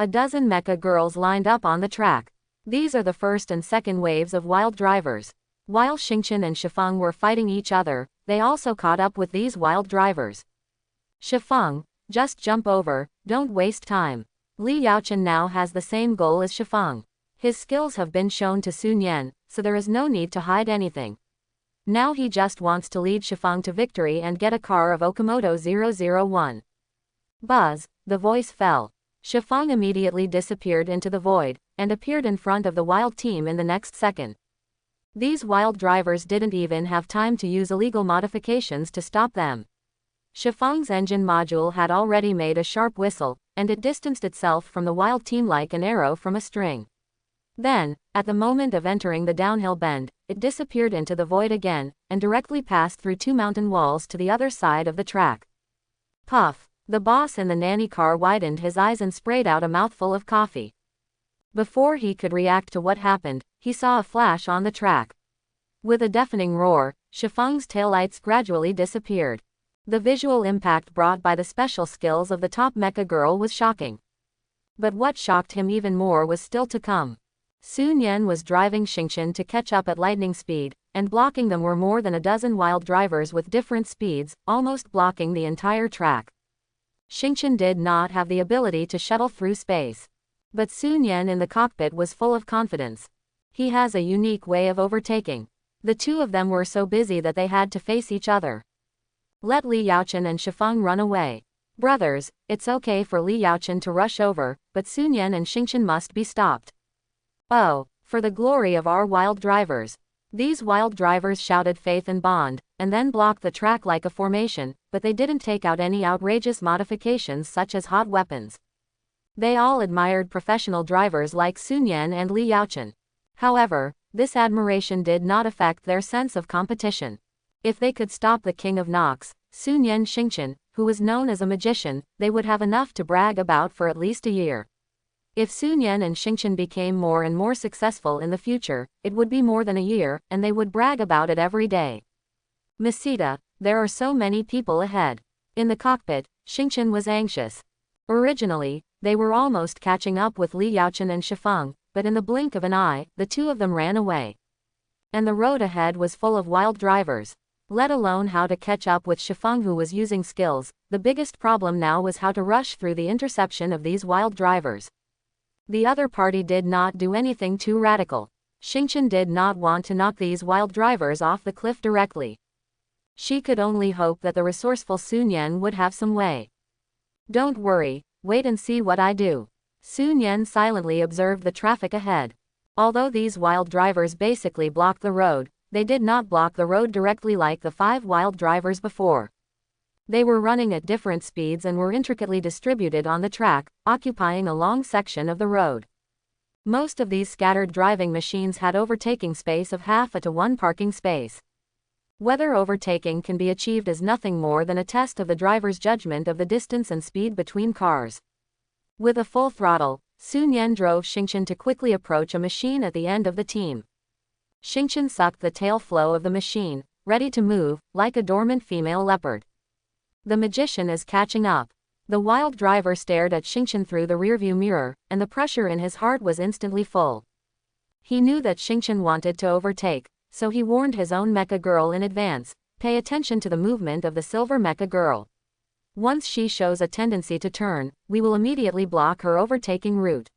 A dozen mecha girls lined up on the track. These are the first and second waves of wild drivers. While Xingqian and Shifeng were fighting each other, they also caught up with these wild drivers. Shifeng, just jump over, don't waste time. Li Yaochen now has the same goal as Shifeng. His skills have been shown to Sun Yan, so there is no need to hide anything. Now he just wants to lead Shifeng to victory and get a car of Okamoto 001. Buzz, the voice fell. Shifeng immediately disappeared into the void, and appeared in front of the wild team in the next second. These wild drivers didn't even have time to use illegal modifications to stop them. Shifeng's engine module had already made a sharp whistle, and it distanced itself from the wild team like an arrow from a string. Then, at the moment of entering the downhill bend, it disappeared into the void again, and directly passed through two mountain walls to the other side of the track. Puff! The boss in the nanny car widened his eyes and sprayed out a mouthful of coffee. Before he could react to what happened, he saw a flash on the track. With a deafening roar, Shifeng's taillights gradually disappeared. The visual impact brought by the special skills of the top mecha girl was shocking. But what shocked him even more was still to come. Sun Yan was driving Xingqian to catch up at lightning speed, and blocking them were more than a dozen wild drivers with different speeds, almost blocking the entire track. Xingqian did not have the ability to shuttle through space. But Sun Yan in the cockpit was full of confidence. He has a unique way of overtaking. The two of them were so busy that they had to face each other. Let Li Yaochen and Shifeng run away. Brothers, it's okay for Li Yaochen to rush over, but Sun Yan and Xingqian must be stopped. Oh, for the glory of our wild drivers. These wild drivers shouted faith and bond, and then blocked the track like a formation, but they didn't take out any outrageous modifications such as hot weapons. They all admired professional drivers like Sun Yan and Li Yaochen. However, this admiration did not affect their sense of competition. If they could stop the King of Nox, Sun Yan Xingqian, who was known as a magician, they would have enough to brag about for at least a year. If Sun Yan and Xingqian became more and more successful in the future, it would be more than a year, and they would brag about it every day. Mesita, there are so many people ahead. In the cockpit, Xingqian was anxious. Originally, they were almost catching up with Li Yaochen and Shifeng, but in the blink of an eye, the two of them ran away. And the road ahead was full of wild drivers. Let alone how to catch up with Shifeng, who was using skills. The biggest problem now was how to rush through the interception of these wild drivers. The other party did not do anything too radical. Xingqian did not want to knock these wild drivers off the cliff directly. She could only hope that the resourceful Sun Yan would have some way. Don't worry, wait and see what I do. Sun Yan silently observed the traffic ahead. Although these wild drivers basically blocked the road, they did not block the road directly like the 5 wild drivers before. They were running at different speeds and were intricately distributed on the track, occupying a long section of the road. Most of these scattered driving machines had overtaking space of half to 1 parking space. Whether overtaking can be achieved is nothing more than a test of the driver's judgment of the distance and speed between cars. With a full throttle, Sun Yan drove Xingqian to quickly approach a machine at the end of the team. Xingqian sucked the tail flow of the machine, ready to move, like a dormant female leopard. The magician is catching up. The wild driver stared at Xingqian through the rearview mirror, and the pressure in his heart was instantly full. He knew that Xingqian wanted to overtake, so he warned his own mecha girl in advance, pay attention to the movement of the silver mecha girl. Once she shows a tendency to turn, we will immediately block her overtaking route.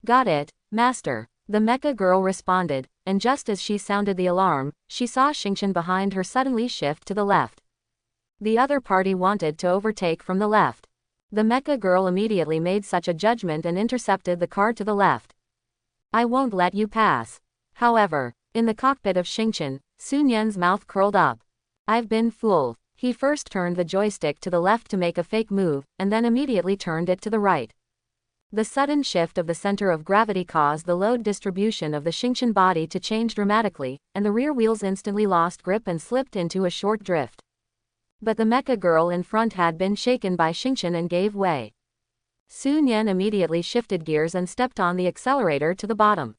Got it, master. The mecha girl responded, and just as she sounded the alarm, she saw Xingqian behind her suddenly shift to the left. The other party wanted to overtake from the left. The mecha girl immediately made such a judgment and intercepted the car to the left. I won't let you pass. However, in the cockpit of Xingqian, Sun Yan's mouth curled up. I've been fooled. He first turned the joystick to the left to make a fake move, and then immediately turned it to the right. The sudden shift of the center of gravity caused the load distribution of the Xingqian body to change dramatically, and the rear wheels instantly lost grip and slipped into a short drift. But the mecha girl in front had been shaken by Xingqian and gave way. Sun Yan immediately shifted gears and stepped on the accelerator to the bottom.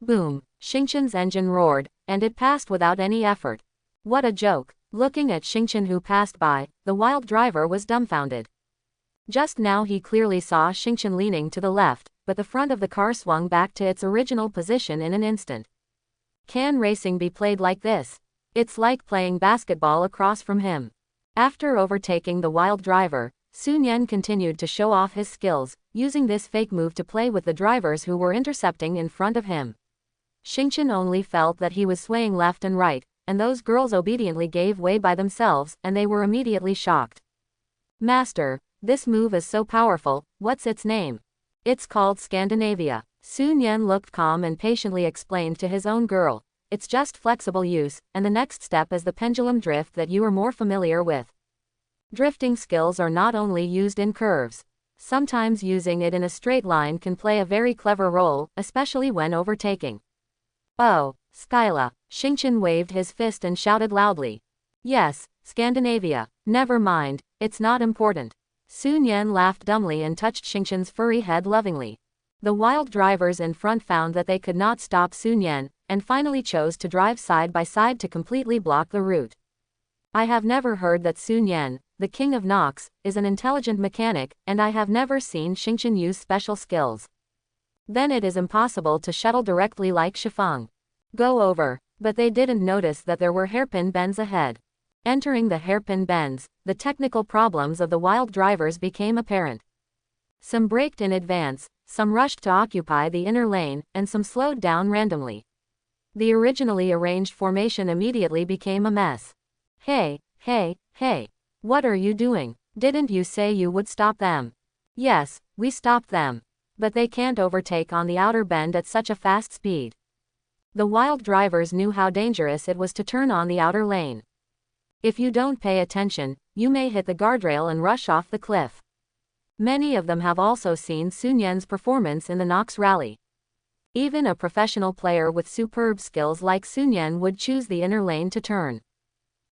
Boom! Xingqian's engine roared, and it passed without any effort. What a joke! Looking at Xingqian who passed by, the wild driver was dumbfounded. Just now he clearly saw Xingqian leaning to the left, but the front of the car swung back to its original position in an instant. Can racing be played like this? It's like playing basketball across from him. After overtaking the wild driver, Sun Yan continued to show off his skills, using this fake move to play with the drivers who were intercepting in front of him. Xingqian only felt that he was swaying left and right, and those girls obediently gave way by themselves, and they were immediately shocked. Master, this move is so powerful, what's its name? It's called Scandinavia. Sun Yan looked calm and patiently explained to his own girl, it's just flexible use, and the next step is the pendulum drift that you are more familiar with. Drifting skills are not only used in curves. Sometimes using it in a straight line can play a very clever role, especially when overtaking. Oh, Skyla! Xingqian waved his fist and shouted loudly. Yes, Scandinavia. Never mind, it's not important. Sun Yan laughed dumbly and touched Xingqian's furry head lovingly. The wild drivers in front found that they could not stop Sun Yan, and finally chose to drive side by side to completely block the route. I have never heard that Sun Yan, the king of Nox, is an intelligent mechanic, and I have never seen Xingqian use special skills. Then it is impossible to shuttle directly like Shifeng. Go over. But they didn't notice that there were hairpin bends ahead. Entering the hairpin bends, the technical problems of the wild drivers became apparent. Some braked in advance, some rushed to occupy the inner lane, and some slowed down randomly. The originally arranged formation immediately became a mess. Hey, hey, hey! What are you doing? Didn't you say you would stop them? Yes, we stopped them. But they can't overtake on the outer bend at such a fast speed. The wild drivers knew how dangerous it was to turn on the outer lane. If you don't pay attention, you may hit the guardrail and rush off the cliff. Many of them have also seen Sun Yan's performance in the Nox Rally. Even a professional player with superb skills like Sun Yan would choose the inner lane to turn.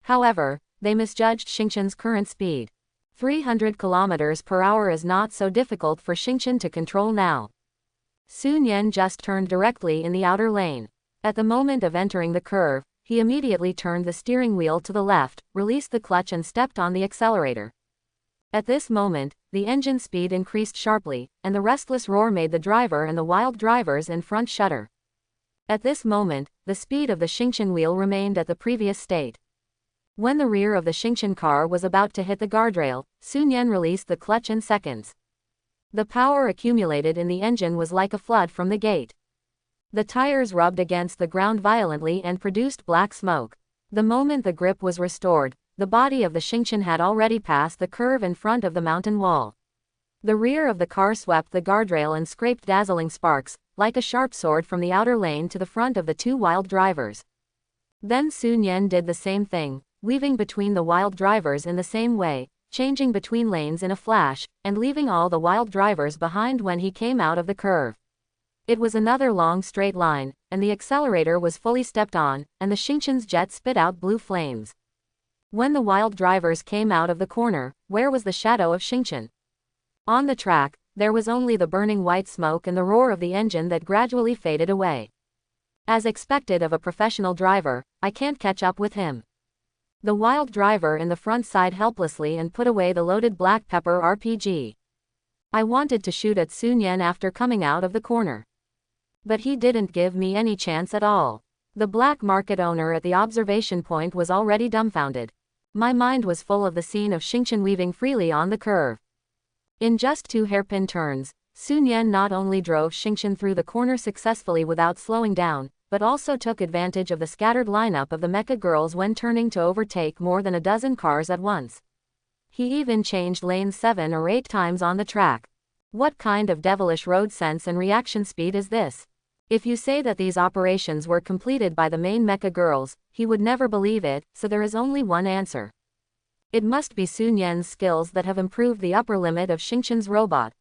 However, they misjudged Xingqian's current speed. 300 km per hour is not so difficult for Xingqian to control now. Sun Yan just turned directly in the outer lane. At the moment of entering the curve, he immediately turned the steering wheel to the left, released the clutch and stepped on the accelerator. At this moment, the engine speed increased sharply, and the restless roar made the driver and the wild drivers in front shudder. At this moment, the speed of the Xingqian wheel remained at the previous state. When the rear of the Xingqian car was about to hit the guardrail, Sun Yan released the clutch in seconds. The power accumulated in the engine was like a flood from the gate. The tires rubbed against the ground violently and produced black smoke. The moment the grip was restored, the body of the Xingqian had already passed the curve in front of the mountain wall. The rear of the car swept the guardrail and scraped dazzling sparks, like a sharp sword from the outer lane to the front of the two wild drivers. Then Sun Yan did the same thing, weaving between the wild drivers in the same way, changing between lanes in a flash, and leaving all the wild drivers behind when he came out of the curve. It was another long straight line, and the accelerator was fully stepped on, and the Xingqian's jet spit out blue flames. When the wild drivers came out of the corner, where was the shadow of Xingqian? On the track, there was only the burning white smoke and the roar of the engine that gradually faded away. As expected of a professional driver, I can't catch up with him. The wild driver in the front sighed helplessly and put away the loaded black pepper RPG. I wanted to shoot at Sun Yan after coming out of the corner. But he didn't give me any chance at all. The black market owner at the observation point was already dumbfounded. My mind was full of the scene of Xingqian weaving freely on the curve. In just 2 hairpin turns, Sun Yan not only drove Xingqian through the corner successfully without slowing down, but also took advantage of the scattered lineup of the mecha girls when turning to overtake more than a dozen cars at once. He even changed lanes 7 or 8 times on the track. What kind of devilish road sense and reaction speed is this? If you say that these operations were completed by the main mecha girls, he would never believe it, so there is only one answer. It must be Sun Yan's skills that have improved the upper limit of Xingqian's robot.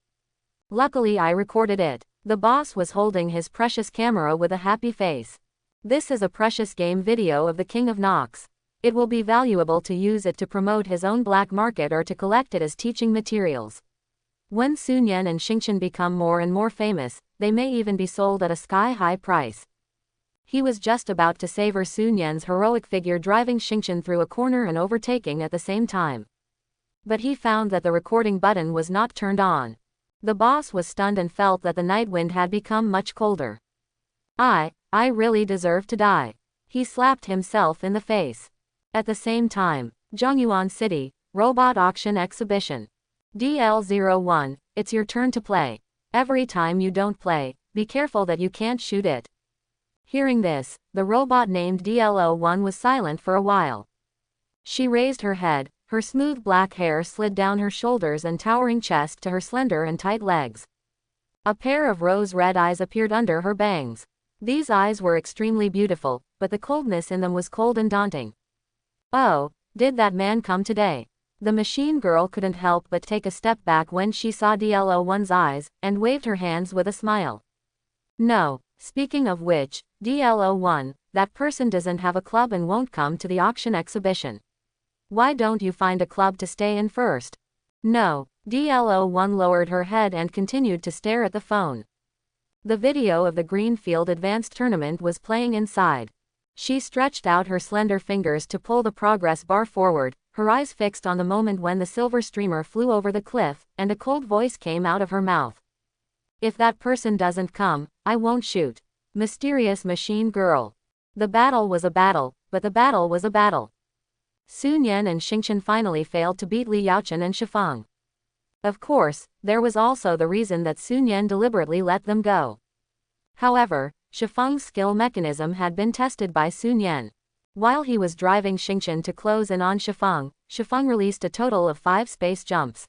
Luckily I recorded it. The boss was holding his precious camera with a happy face. This is a precious game video of the King of Nox. It will be valuable to use it to promote his own black market or to collect it as teaching materials. When Sun Yan and Xingqian become more and more famous, they may even be sold at a sky-high price. He was just about to savor Sun Yan's heroic figure driving Xingqian through a corner and overtaking at the same time. But he found that the recording button was not turned on. The boss was stunned and felt that the night wind had become much colder. I really deserve to die. He slapped himself in the face. At the same time, Zhongyuan City, Robot Auction Exhibition. DL01, it's your turn to play. Every time you don't play, be careful that you can't shoot it. Hearing this, the robot named DL01 was silent for a while. She raised her head, her smooth black hair slid down her shoulders and towering chest to her slender and tight legs. A pair of rose-red eyes appeared under her bangs. These eyes were extremely beautiful, but the coldness in them was cold and daunting. Oh, did that man come today? The machine girl couldn't help but take a step back when she saw DL01's eyes, and waved her hands with a smile. No, speaking of which, DL01, that person doesn't have a club and won't come to the auction exhibition. Why don't you find a club to stay in first? No, DL01 lowered her head and continued to stare at the phone. The video of the Greenfield Advanced Tournament was playing inside. She stretched out her slender fingers to pull the progress bar forward, her eyes fixed on the moment when the silver streamer flew over the cliff, and a cold voice came out of her mouth. If that person doesn't come, I won't shoot. Mysterious machine girl. The battle was a battle, but the battle was a battle. Sun Yan and Xingqian finally failed to beat Li Yaochen and Shifeng. Of course, there was also the reason that Sun Yan deliberately let them go. However, Shifeng's skill mechanism had been tested by Sun Yan. While he was driving Xingqian to close in on Shifeng, Shifeng released a total of 5 space jumps.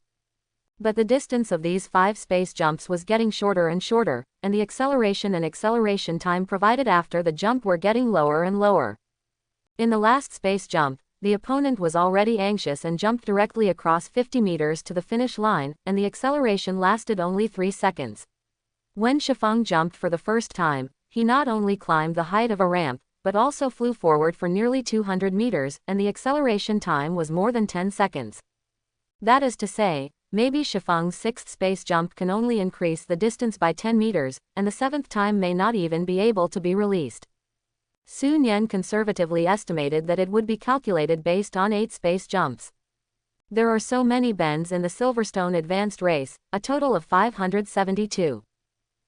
But the distance of these 5 space jumps was getting shorter and shorter, and the acceleration and acceleration time provided after the jump were getting lower and lower. In the last space jump, the opponent was already anxious and jumped directly across 50 meters to the finish line, and the acceleration lasted only 3 seconds. When Shifeng jumped for the first time, he not only climbed the height of a ramp, but also flew forward for nearly 200 meters, and the acceleration time was more than 10 seconds. That is to say, maybe Shifeng's 6th space jump can only increase the distance by 10 meters, and the 7th time may not even be able to be released. Sun Yan conservatively estimated that it would be calculated based on 8 space jumps. There are so many bends in the Silverstone Advanced Race, a total of 572.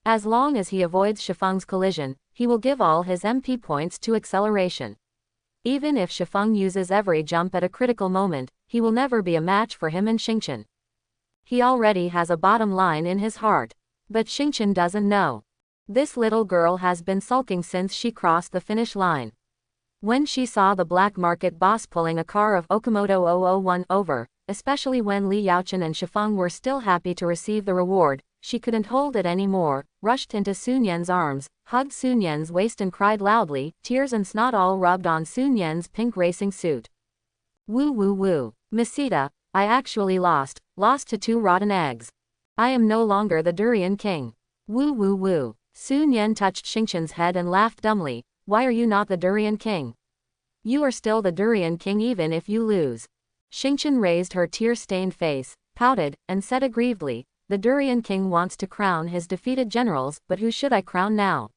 As long as he avoids Shifeng's collision, he will give all his MP points to acceleration. Even if Shifeng uses every jump at a critical moment, he will never be a match for him and Xingqian. He already has a bottom line in his heart. But Xingqian doesn't know. This little girl has been sulking since she crossed the finish line. When she saw the black market boss pulling a car of Okamoto 001 over, especially when Li Yaochen and Shifeng were still happy to receive the reward, she couldn't hold it anymore, rushed into Sun Yan's arms, hugged Sun Yan's waist and cried loudly, tears and snot all rubbed on Sun Yan's pink racing suit. Woo woo woo. Misita, I actually lost to 2 rotten eggs. I am no longer the Durian King. Woo woo woo. Sun Yan touched Xingqian's head and laughed dumbly. Why are you not the Durian King? You are still the Durian King even if you lose. Xingqian raised her tear-stained face, pouted, and said aggrievedly, the Durian King wants to crown his defeated generals, but who should I crown now?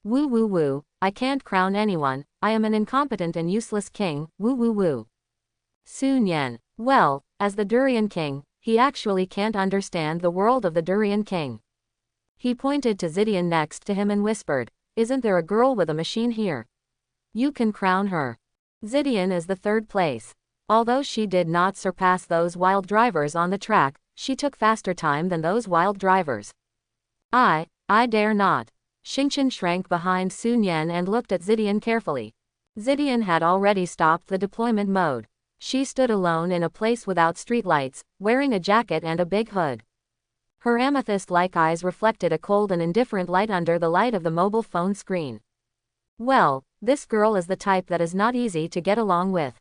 Woo woo woo, I can't crown anyone, I am an incompetent and useless king, woo woo woo. Sun Yan, well, as the Durian King, he actually can't understand the world of the Durian King. He pointed to Zidian next to him and whispered, isn't there a girl with a machine here? You can crown her. Zidian is the 3rd place. Although she did not surpass those wild drivers on the track, she took faster time than those wild drivers. I dare not. Xingqian shrank behind Sun Yan and looked at Zidian carefully. Zidian had already stopped the deployment mode. She stood alone in a place without streetlights, wearing a jacket and a big hood. Her amethyst-like eyes reflected a cold and indifferent light under the light of the mobile phone screen. Well, this girl is the type that is not easy to get along with.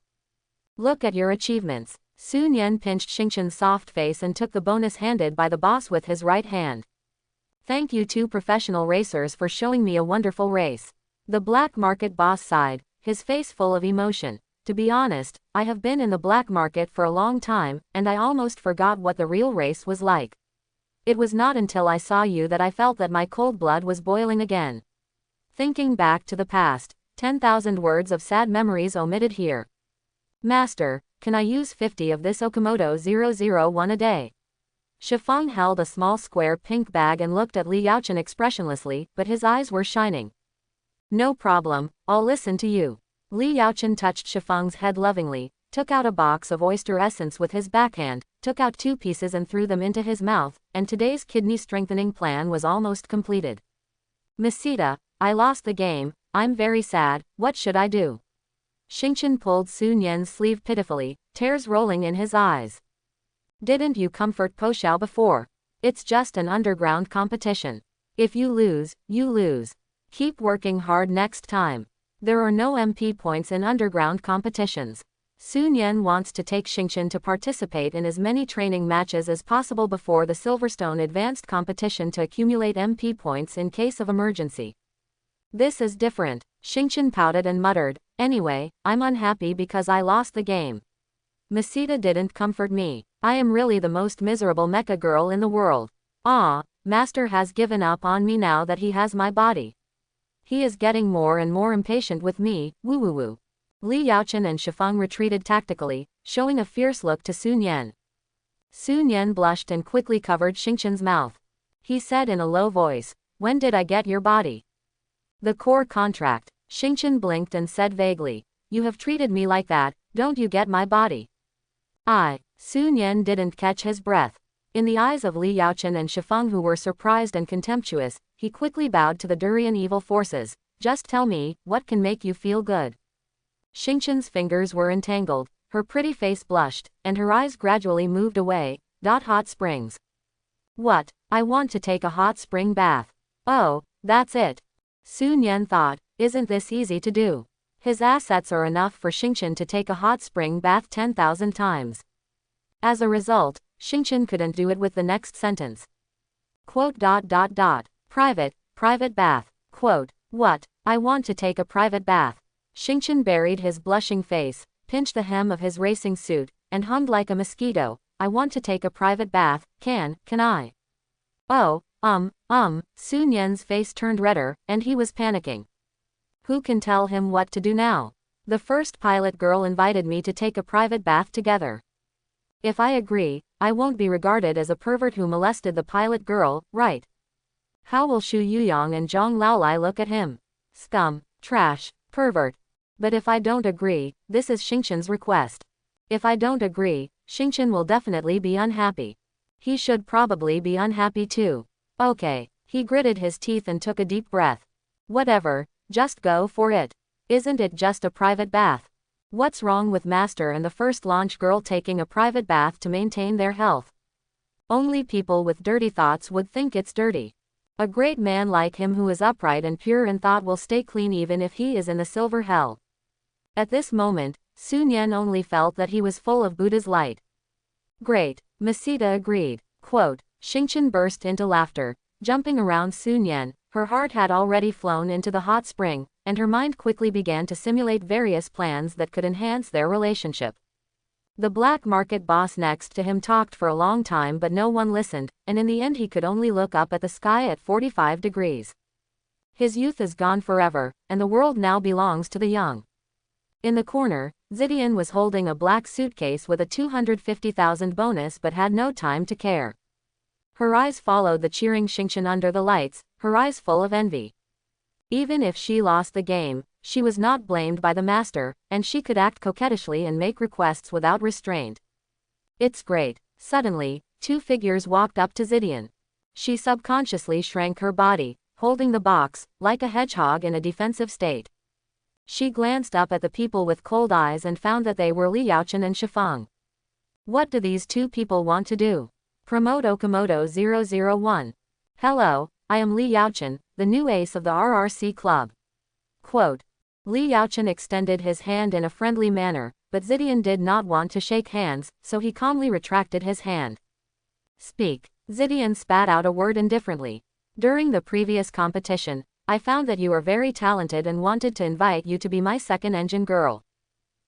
Look at your achievements. Sun Yan pinched Xingqian's soft face and took the bonus handed by the boss with his right hand. Thank you two professional racers for showing me a wonderful race. The black market boss sighed, his face full of emotion. To be honest, I have been in the black market for a long time, and I almost forgot what the real race was like. It was not until I saw you that I felt that my cold blood was boiling again. Thinking back to the past, 10,000 words of sad memories omitted here. Master, can I use 50 of this Okamoto 001 a day? Shifeng held a small square pink bag and looked at Li Yaochen expressionlessly, but his eyes were shining. No problem, I'll listen to you. Li Yaochen touched Shifeng's head lovingly, took out a box of oyster essence with his backhand, took out 2 pieces and threw them into his mouth, and today's kidney strengthening plan was almost completed. Mesita, I lost the game, I'm very sad, what should I do? Xingqian pulled Sun Yan's sleeve pitifully, tears rolling in his eyes. Didn't you comfort Po Xiao before? It's just an underground competition. If you lose, you lose. Keep working hard next time. There are no MP points in underground competitions. Sun Yan wants to take Xingqian to participate in as many training matches as possible before the Silverstone Advanced competition to accumulate MP points in case of emergency. This is different. Xingqian pouted and muttered, anyway, I'm unhappy because I lost the game. Mesita didn't comfort me. I am really the most miserable mecha girl in the world. Master has given up on me now that he has my body. He is getting more and more impatient with me, woo woo woo. Li Yaochen and Shifeng retreated tactically, showing a fierce look to Sun Yan. Sun Yan blushed and quickly covered Xingqian's mouth. He said in a low voice, when did I get your body? The core contract. Xingqian blinked and said vaguely, you have treated me like that, don't you get my body? Sun Yan didn't catch his breath. In the eyes of Li Yaochen and Shifeng who were surprised and contemptuous, he quickly bowed to the Durian evil forces. Just tell me, what can make you feel good? Xingqian's fingers were entangled, her pretty face blushed, and her eyes gradually moved away. Hot springs. What? I want to take a hot spring bath. Oh, that's it. Sun Yan thought, isn't this easy to do? His assets are enough for Xingqian to take a hot spring bath 10,000 times. As a result, Xingqian couldn't do it with the next sentence. Private bath. What? I want to take a private bath. Xingqian buried his blushing face, pinched the hem of his racing suit, and hummed like a mosquito. I want to take a private bath, can I? Sun Yan's face turned redder, and he was panicking. Who can tell him what to do now? The first pilot girl invited me to take a private bath together. If I agree, I won't be regarded as a pervert who molested the pilot girl, right? How will Xu Yuyang and Zhang Laolai look at him? Scum, trash, pervert. But if I don't agree, this is Xingqian's request. If I don't agree, Xingqian will definitely be unhappy. He should probably be unhappy too. Okay, he gritted his teeth and took a deep breath. Whatever, just go for it. Isn't it just a private bath? What's wrong with Master and the first launch girl taking a private bath to maintain their health? Only people with dirty thoughts would think it's dirty. A great man like him who is upright and pure in thought will stay clean even if he is in the silver hell. At this moment, Sun Yan only felt that he was full of Buddha's light. Great, Mesita agreed. Xingqian burst into laughter, jumping around Sun Yan. Her heart had already flown into the hot spring, and her mind quickly began to simulate various plans that could enhance their relationship. The black market boss next to him talked for a long time but no one listened, and in the end he could only look up at the sky at 45 degrees. His youth is gone forever, and the world now belongs to the young. In the corner, Zidian was holding a black suitcase with a 250,000 bonus but had no time to care. Her eyes followed the cheering Xingqian under the lights, her eyes full of envy. Even if she lost the game, she was not blamed by the master, and she could act coquettishly and make requests without restraint. It's great. Suddenly, 2 figures walked up to Zidian. She subconsciously shrank her body, holding the box, like a hedgehog in a defensive state. She glanced up at the people with cold eyes and found that they were Li Yaochen and Shifeng. What do these two people want to do? Promote Okamoto 001. Hello, I am Li Yaochen, the new ace of the RRC club. Quote. Li Yaochen extended his hand in a friendly manner, but Zidian did not want to shake hands, so he calmly retracted his hand. Speak. Zidian spat out a word indifferently. During the previous competition, I found that you are very talented and wanted to invite you to be my second engine girl.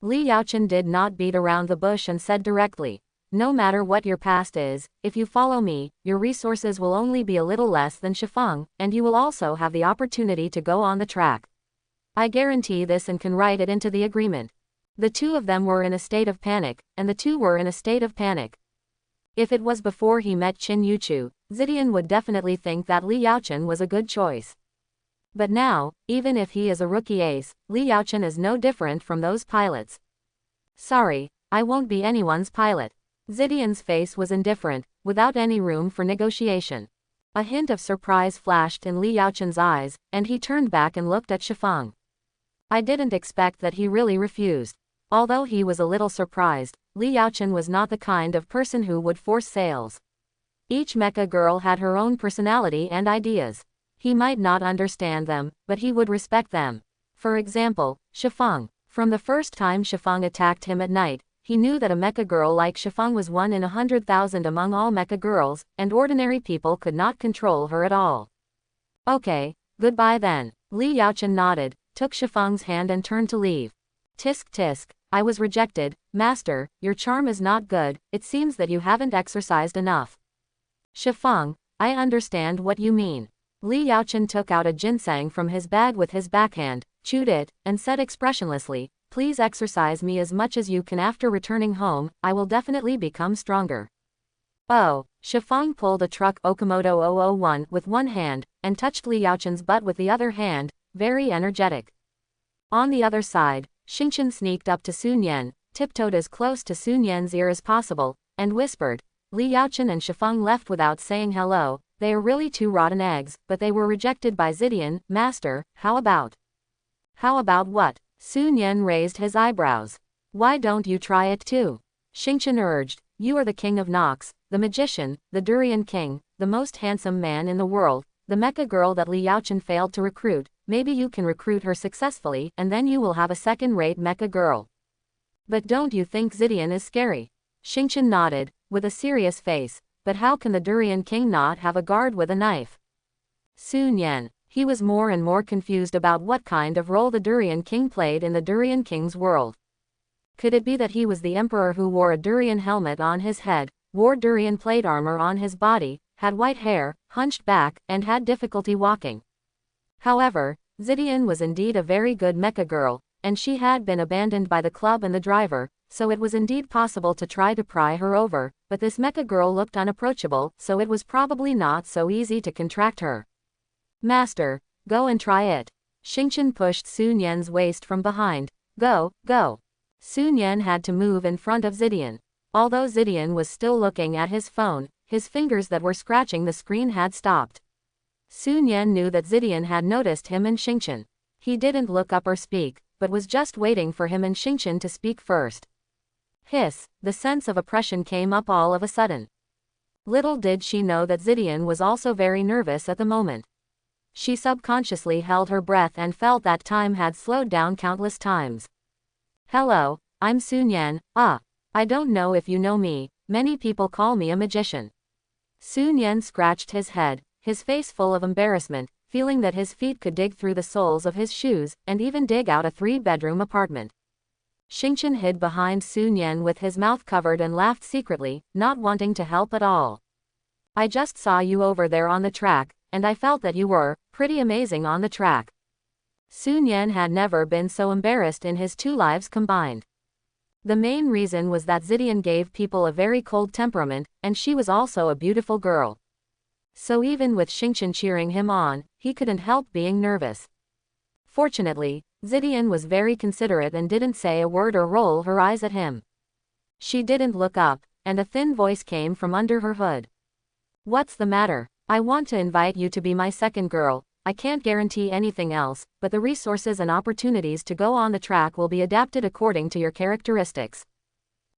Li Yaochen did not beat around the bush and said directly, no matter what your past is, if you follow me, your resources will only be a little less than Shifeng, and you will also have the opportunity to go on the track. I guarantee this and can write it into the agreement. The two of them were in a state of panic, and the two were in a state of panic. If it was before he met Qin Yuchu, Zidian would definitely think that Li Yaochen was a good choice. But now, even if he is a rookie ace, Li Yaochen is no different from those pilots. Sorry, I won't be anyone's pilot. Zidian's face was indifferent, without any room for negotiation. A hint of surprise flashed in Li Yaochen's eyes, and he turned back and looked at Shifeng. I didn't expect that he really refused. Although he was a little surprised, Li Yaochen was not the kind of person who would force sales. Each mecha girl had her own personality and ideas. He might not understand them, but he would respect them. For example, Shifeng. From the first time Shifeng attacked him at night, he knew that a mecha girl like Shifeng was 1 in 100,000 among all mecha girls, and ordinary people could not control her at all. Okay, goodbye then. Li Yaochen nodded, took Shifeng's hand and turned to leave. Tisk tisk, I was rejected, master, your charm is not good, it seems that you haven't exercised enough. Shifeng, I understand what you mean. Li Yaochen took out a ginseng from his bag with his backhand, chewed it, and said expressionlessly, please exercise me as much as you can. After returning home, I will definitely become stronger. Oh, Shifeng pulled a truck Okamoto 001 with one hand, and touched Li Yaochen's butt with the other hand, very energetic. On the other side, Xingqian sneaked up to Sun Yan, tiptoed as close to Sun Yan's ear as possible, and whispered. Li Yaochen and Shifeng left without saying hello. They are really two rotten eggs, but they were rejected by Zidian. Master, how about? How about what? Sun Yan raised his eyebrows. Why don't you try it too? Xingqian urged. You are the king of Nox, the magician, the durian king, the most handsome man in the world, the mecha girl that Li Yaochen failed to recruit. Maybe you can recruit her successfully, and then you will have a second-rate mecha girl. But don't you think Zidian is scary? Xingqian nodded, with a serious face. But how can the Durian King not have a guard with a knife? Sun Yan. He was more and more confused about what kind of role the Durian King played in the Durian King's world. Could it be that he was the emperor who wore a durian helmet on his head, wore durian plate armor on his body, had white hair, hunched back, and had difficulty walking? However, Zidian was indeed a very good mecha girl, and she had been abandoned by the club and the driver, so it was indeed possible to try to pry her over, but this mecha girl looked unapproachable, so it was probably not so easy to contract her. Master, go and try it. Xingqian pushed Sun Yan's waist from behind. Go, go. Sun Yan had to move in front of Zidian. Although Zidian was still looking at his phone, his fingers that were scratching the screen had stopped. Sun Yan knew that Zidian had noticed him and Xingqian. He didn't look up or speak, but was just waiting for him and Xingqian to speak first. Hiss, the sense of oppression came up all of a sudden. Little did she know that Zidian was also very nervous at the moment. She subconsciously held her breath and felt that time had slowed down countless times. Hello, I'm Sun Yan. I don't know if you know me, many people call me a magician. Sun Yan scratched his head, his face full of embarrassment, feeling that his feet could dig through the soles of his shoes, and even dig out a 3-bedroom apartment. Xingqian hid behind Sun Yan with his mouth covered and laughed secretly, not wanting to help at all. I just saw you over there on the track, and I felt that you were pretty amazing on the track. Sun Yan had never been so embarrassed in his 2 lives combined. The main reason was that Zidian gave people a very cold temperament, and she was also a beautiful girl. So even with Xingqian cheering him on, he couldn't help being nervous. Fortunately, Zidian was very considerate and didn't say a word or roll her eyes at him. She didn't look up, and a thin voice came from under her hood. What's the matter? I want to invite you to be my second girl. I can't guarantee anything else, but the resources and opportunities to go on the track will be adapted according to your characteristics.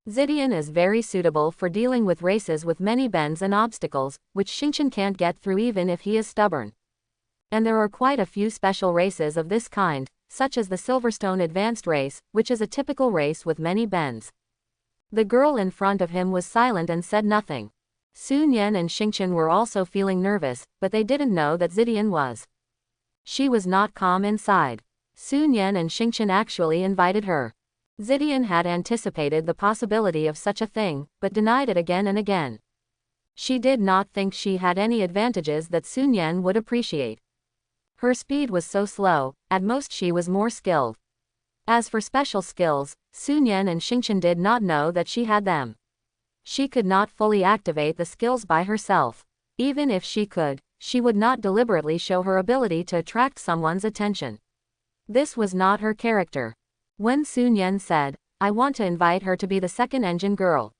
Zidian is very suitable for dealing with races with many bends and obstacles, which Xingqian can't get through even if he is stubborn. And there are quite a few special races of this kind, such as the Silverstone Advanced Race, which is a typical race with many bends. The girl in front of him was silent and said nothing. Sun Yan and Xingqian were also feeling nervous, but they didn't know that Zidian was. She was not calm inside. Sun Yan and Xingqian actually invited her. Zidian had anticipated the possibility of such a thing, but denied it again and again. She did not think she had any advantages that Sun Yan would appreciate. Her speed was so slow, at most she was more skilled. As for special skills, Sun Yan and Xingqian did not know that she had them. She could not fully activate the skills by herself. Even if she could, she would not deliberately show her ability to attract someone's attention. This was not her character. When Sun Yan said, "I want to invite her to be the second engine girl,"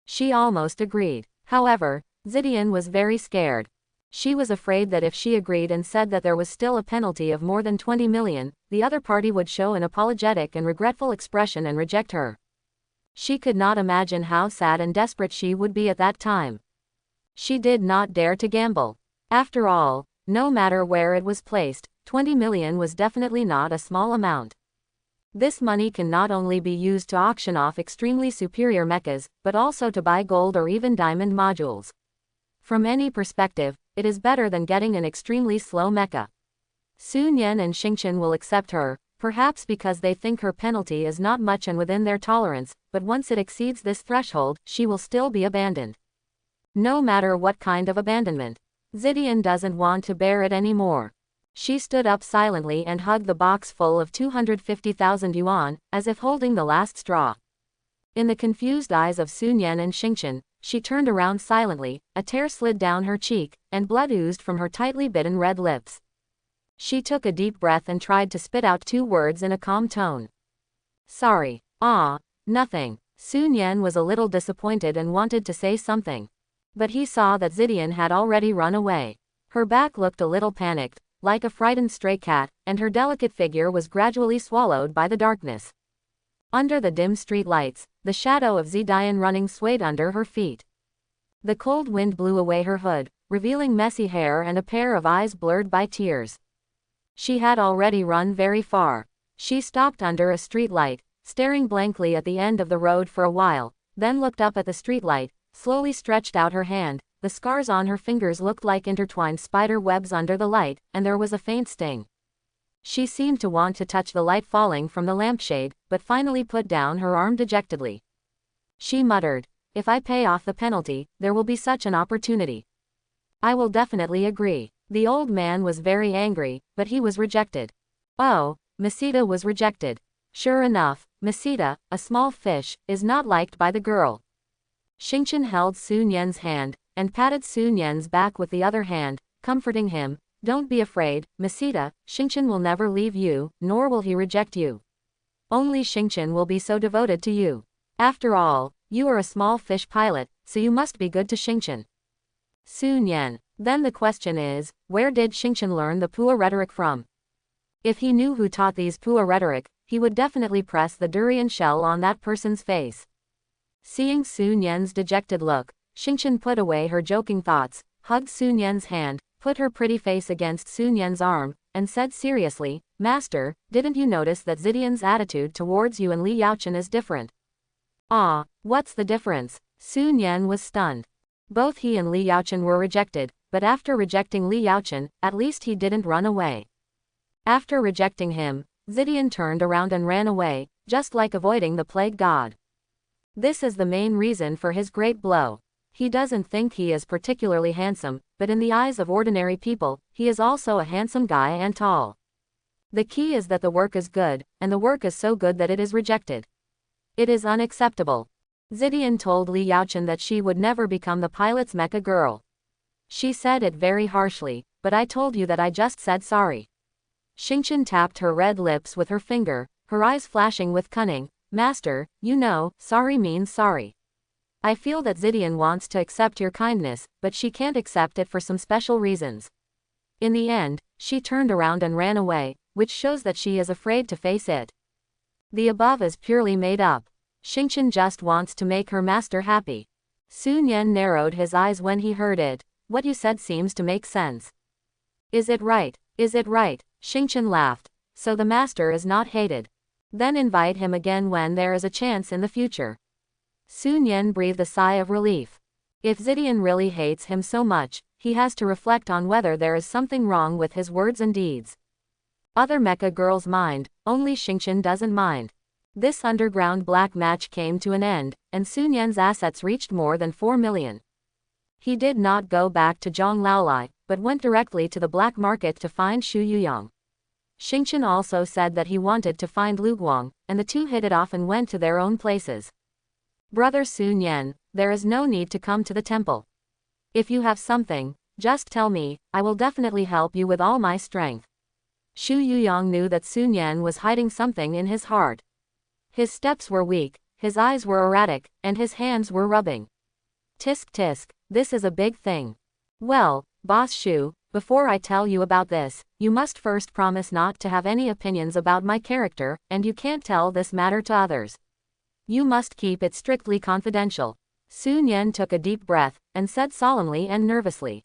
she almost agreed. However, Zidian was very scared. She was afraid that if she agreed and said that there was still a penalty of more than 20 million, the other party would show an apologetic and regretful expression and reject her. She could not imagine how sad and desperate she would be at that time. She did not dare to gamble. After all, no matter where it was placed, 20 million was definitely not a small amount. This money can not only be used to auction off extremely superior mechas, but also to buy gold or even diamond modules. From any perspective, it is better than getting an extremely slow mecha. Sun Yan and Xingqian will accept her, perhaps because they think her penalty is not much and within their tolerance, but once it exceeds this threshold, she will still be abandoned. No matter what kind of abandonment. Zidian doesn't want to bear it anymore. She stood up silently and hugged the box full of 250,000 yuan, as if holding the last straw. In the confused eyes of Sun Yan and Xingqian, she turned around silently, a tear slid down her cheek, and blood oozed from her tightly bitten red lips. She took a deep breath and tried to spit out 2 words in a calm tone. "Sorry." "Ah, nothing." Sun Yan was a little disappointed and wanted to say something. But he saw that Zidian had already run away. Her back looked a little panicked, like a frightened stray cat, and her delicate figure was gradually swallowed by the darkness. Under the dim street lights, the shadow of Zidian running swayed under her feet. The cold wind blew away her hood, revealing messy hair and a pair of eyes blurred by tears. She had already run very far. She stopped under a street light, staring blankly at the end of the road for a while, then looked up at the street light, slowly stretched out her hand. The scars on her fingers looked like intertwined spider webs under the light, and there was a faint sting. She seemed to want to touch the light falling from the lampshade, but finally put down her arm dejectedly. She muttered, "If I pay off the penalty, there will be such an opportunity. I will definitely agree." The old man was very angry, but he was rejected. Oh, Masita was rejected. Sure enough, Masita, a small fish, is not liked by the girl. Xingqian held Sun Yan's hand, and patted Sun Yan's back with the other hand, comforting him. "Don't be afraid, Masita, Xingqian will never leave you, nor will he reject you. Only Xingqian will be so devoted to you. After all, you are a small fish pilot, so you must be good to Xingqian." Sun Yan. Then the question is, where did Xingqian learn the Pua rhetoric from? If he knew who taught these Pua rhetoric, he would definitely press the durian shell on that person's face. Seeing Sun Yan's dejected look, Xingqian put away her joking thoughts, hugged Sun Yan's hand, put her pretty face against Sun Yan's arm, and said seriously, "Master, didn't you notice that Zidian's attitude towards you and Li Yaochen is different?" "Ah, what's the difference?" Sun Yan was stunned. Both he and Li Yaochen were rejected, but after rejecting Li Yaochen, at least he didn't run away. After rejecting him, Zidian turned around and ran away, just like avoiding the plague god. This is the main reason for his great blow. He doesn't think he is particularly handsome, but in the eyes of ordinary people, he is also a handsome guy and tall. The key is that the work is good, and the work is so good that it is rejected. It is unacceptable. Zidian told Li Yaochen that she would never become the pilot's mecha girl. She said it very harshly, "But I told you that I just said sorry." Xingqian tapped her red lips with her finger, her eyes flashing with cunning. "Master, you know, sorry means sorry. I feel that Zidian wants to accept your kindness, but she can't accept it for some special reasons. In the end, she turned around and ran away, which shows that she is afraid to face it. The above is purely made up. Xingqian just wants to make her master happy. Sun Yan narrowed his eyes when he heard it. What you said seems to make sense. Is it right? Is it right? Xingqian laughed. So the master is not hated. Then invite him again when there is a chance in the future. Sun Yan breathed a sigh of relief. If Zidian really hates him so much, he has to reflect on whether there is something wrong with his words and deeds. Other mecha girls mind, only Xingqian doesn't mind. This underground black match came to an end, and Sun Yan's assets reached more than 4 million. He did not go back to Zhonglaolai, but went directly to the black market to find Xu Yuyang. Xingqian also said that he wanted to find Lu Guang, and the two hit it off and went to their own places. Brother Sun Yan, there is no need to come to the temple. If you have something, just tell me, I will definitely help you with all my strength. Xu Yuyang knew that Sun Yan was hiding something in his heart. His steps were weak, his eyes were erratic, and his hands were rubbing. Tisk tisk, this is a big thing. Well, Boss Xu, before I tell you about this, you must first promise not to have any opinions about my character, and you can't tell this matter to others. You must keep it strictly confidential. Sun Yan took a deep breath, and said solemnly and nervously.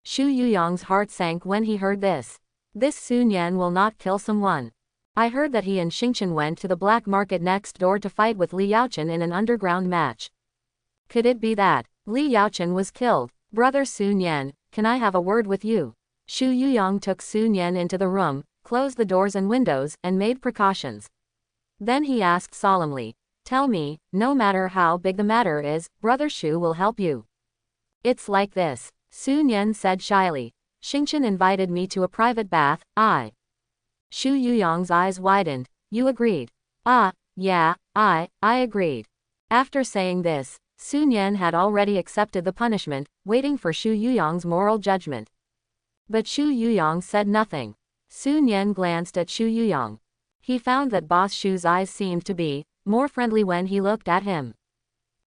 Xu Yuyang's heart sank when he heard this. This Sun Yan will not kill someone. I heard that he and Xingqian went to the black market next door to fight with Li Yaochen in an underground match. Could it be that Li Yaochen was killed? Brother Sun Yan, can I have a word with you? Xu Yuyang took Sun Yan into the room, closed the doors and windows, and made precautions. Then he asked solemnly, tell me, no matter how big the matter is, Brother Xu will help you. It's like this, Sun Yan said shyly. Xingqian invited me to a private bath, Xu Yuyang's eyes widened. You agreed? Yeah, I agreed. After saying this, Sun Yan had already accepted the punishment, waiting for Xu Yuyang's moral judgment. But Xu Yuyang said nothing. Sun Yan glanced at Xu Yuyang. He found that Boss Xu's eyes seemed to be more friendly when he looked at him.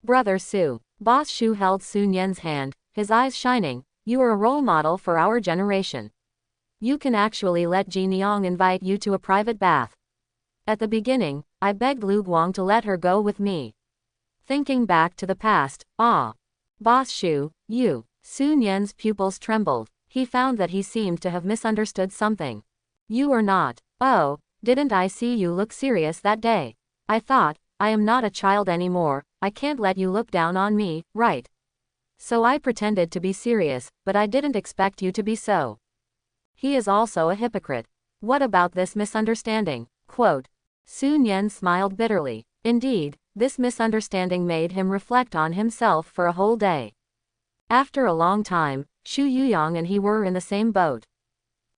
Brother Su. Boss Xu held Sun Yan's hand, his eyes shining. You are a role model for our generation. You can actually let Jinyang invite you to a private bath. At the beginning, I begged Lu Guang to let her go with me. Thinking back to the past, Boss Xu, you. Sun Yan's pupils trembled. He found that he seemed to have misunderstood something. You are not. Oh, didn't I see you look serious that day? I thought, I am not a child anymore, I can't let you look down on me, right? So I pretended to be serious, but I didn't expect you to be so. He is also a hypocrite. What about this misunderstanding? Quote. Sun Yan smiled bitterly. Indeed, this misunderstanding made him reflect on himself for a whole day. After a long time, Xu Yuyang and he were in the same boat.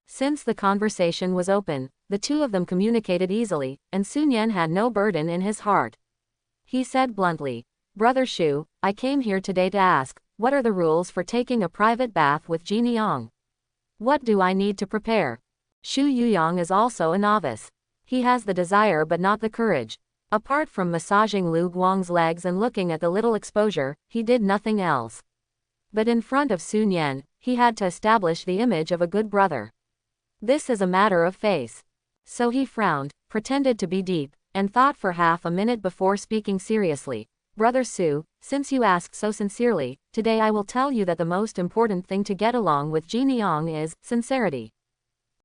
Since the conversation was open, the two of them communicated easily, and Sun Yan had no burden in his heart. He said bluntly, Brother Xu, I came here today to ask, what are the rules for taking a private bath with Jinyang? What do I need to prepare? Xu Yuyang is also a novice. He has the desire but not the courage. Apart from massaging Lu Guang's legs and looking at the little exposure, he did nothing else. But in front of Sun Yan, he had to establish the image of a good brother. This is a matter of face. So he frowned, pretended to be deep, and thought for half a minute before speaking seriously. Brother Su, since you ask so sincerely, today I will tell you that the most important thing to get along with Jinyang is sincerity.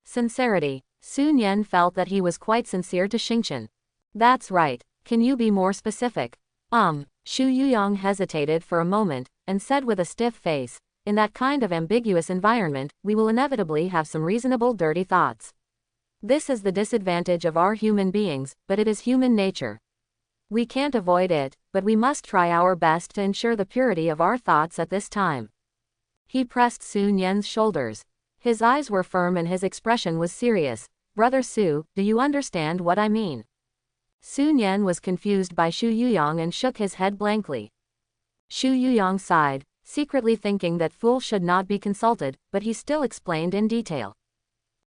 Sincerity. Sun Yan felt that he was quite sincere to Xingqian. That's right. Can you be more specific? Xu Yuyang hesitated for a moment, and said with a stiff face, in that kind of ambiguous environment, we will inevitably have some reasonable dirty thoughts. This is the disadvantage of our human beings, but it is human nature. We can't avoid it, but we must try our best to ensure the purity of our thoughts at this time. He pressed Sun Yan's shoulders. His eyes were firm and his expression was serious. Brother Su, do you understand what I mean? Sun Yan was confused by Xu Yuyang and shook his head blankly. Xu Yuyang sighed, secretly thinking that fool should not be consulted, but he still explained in detail.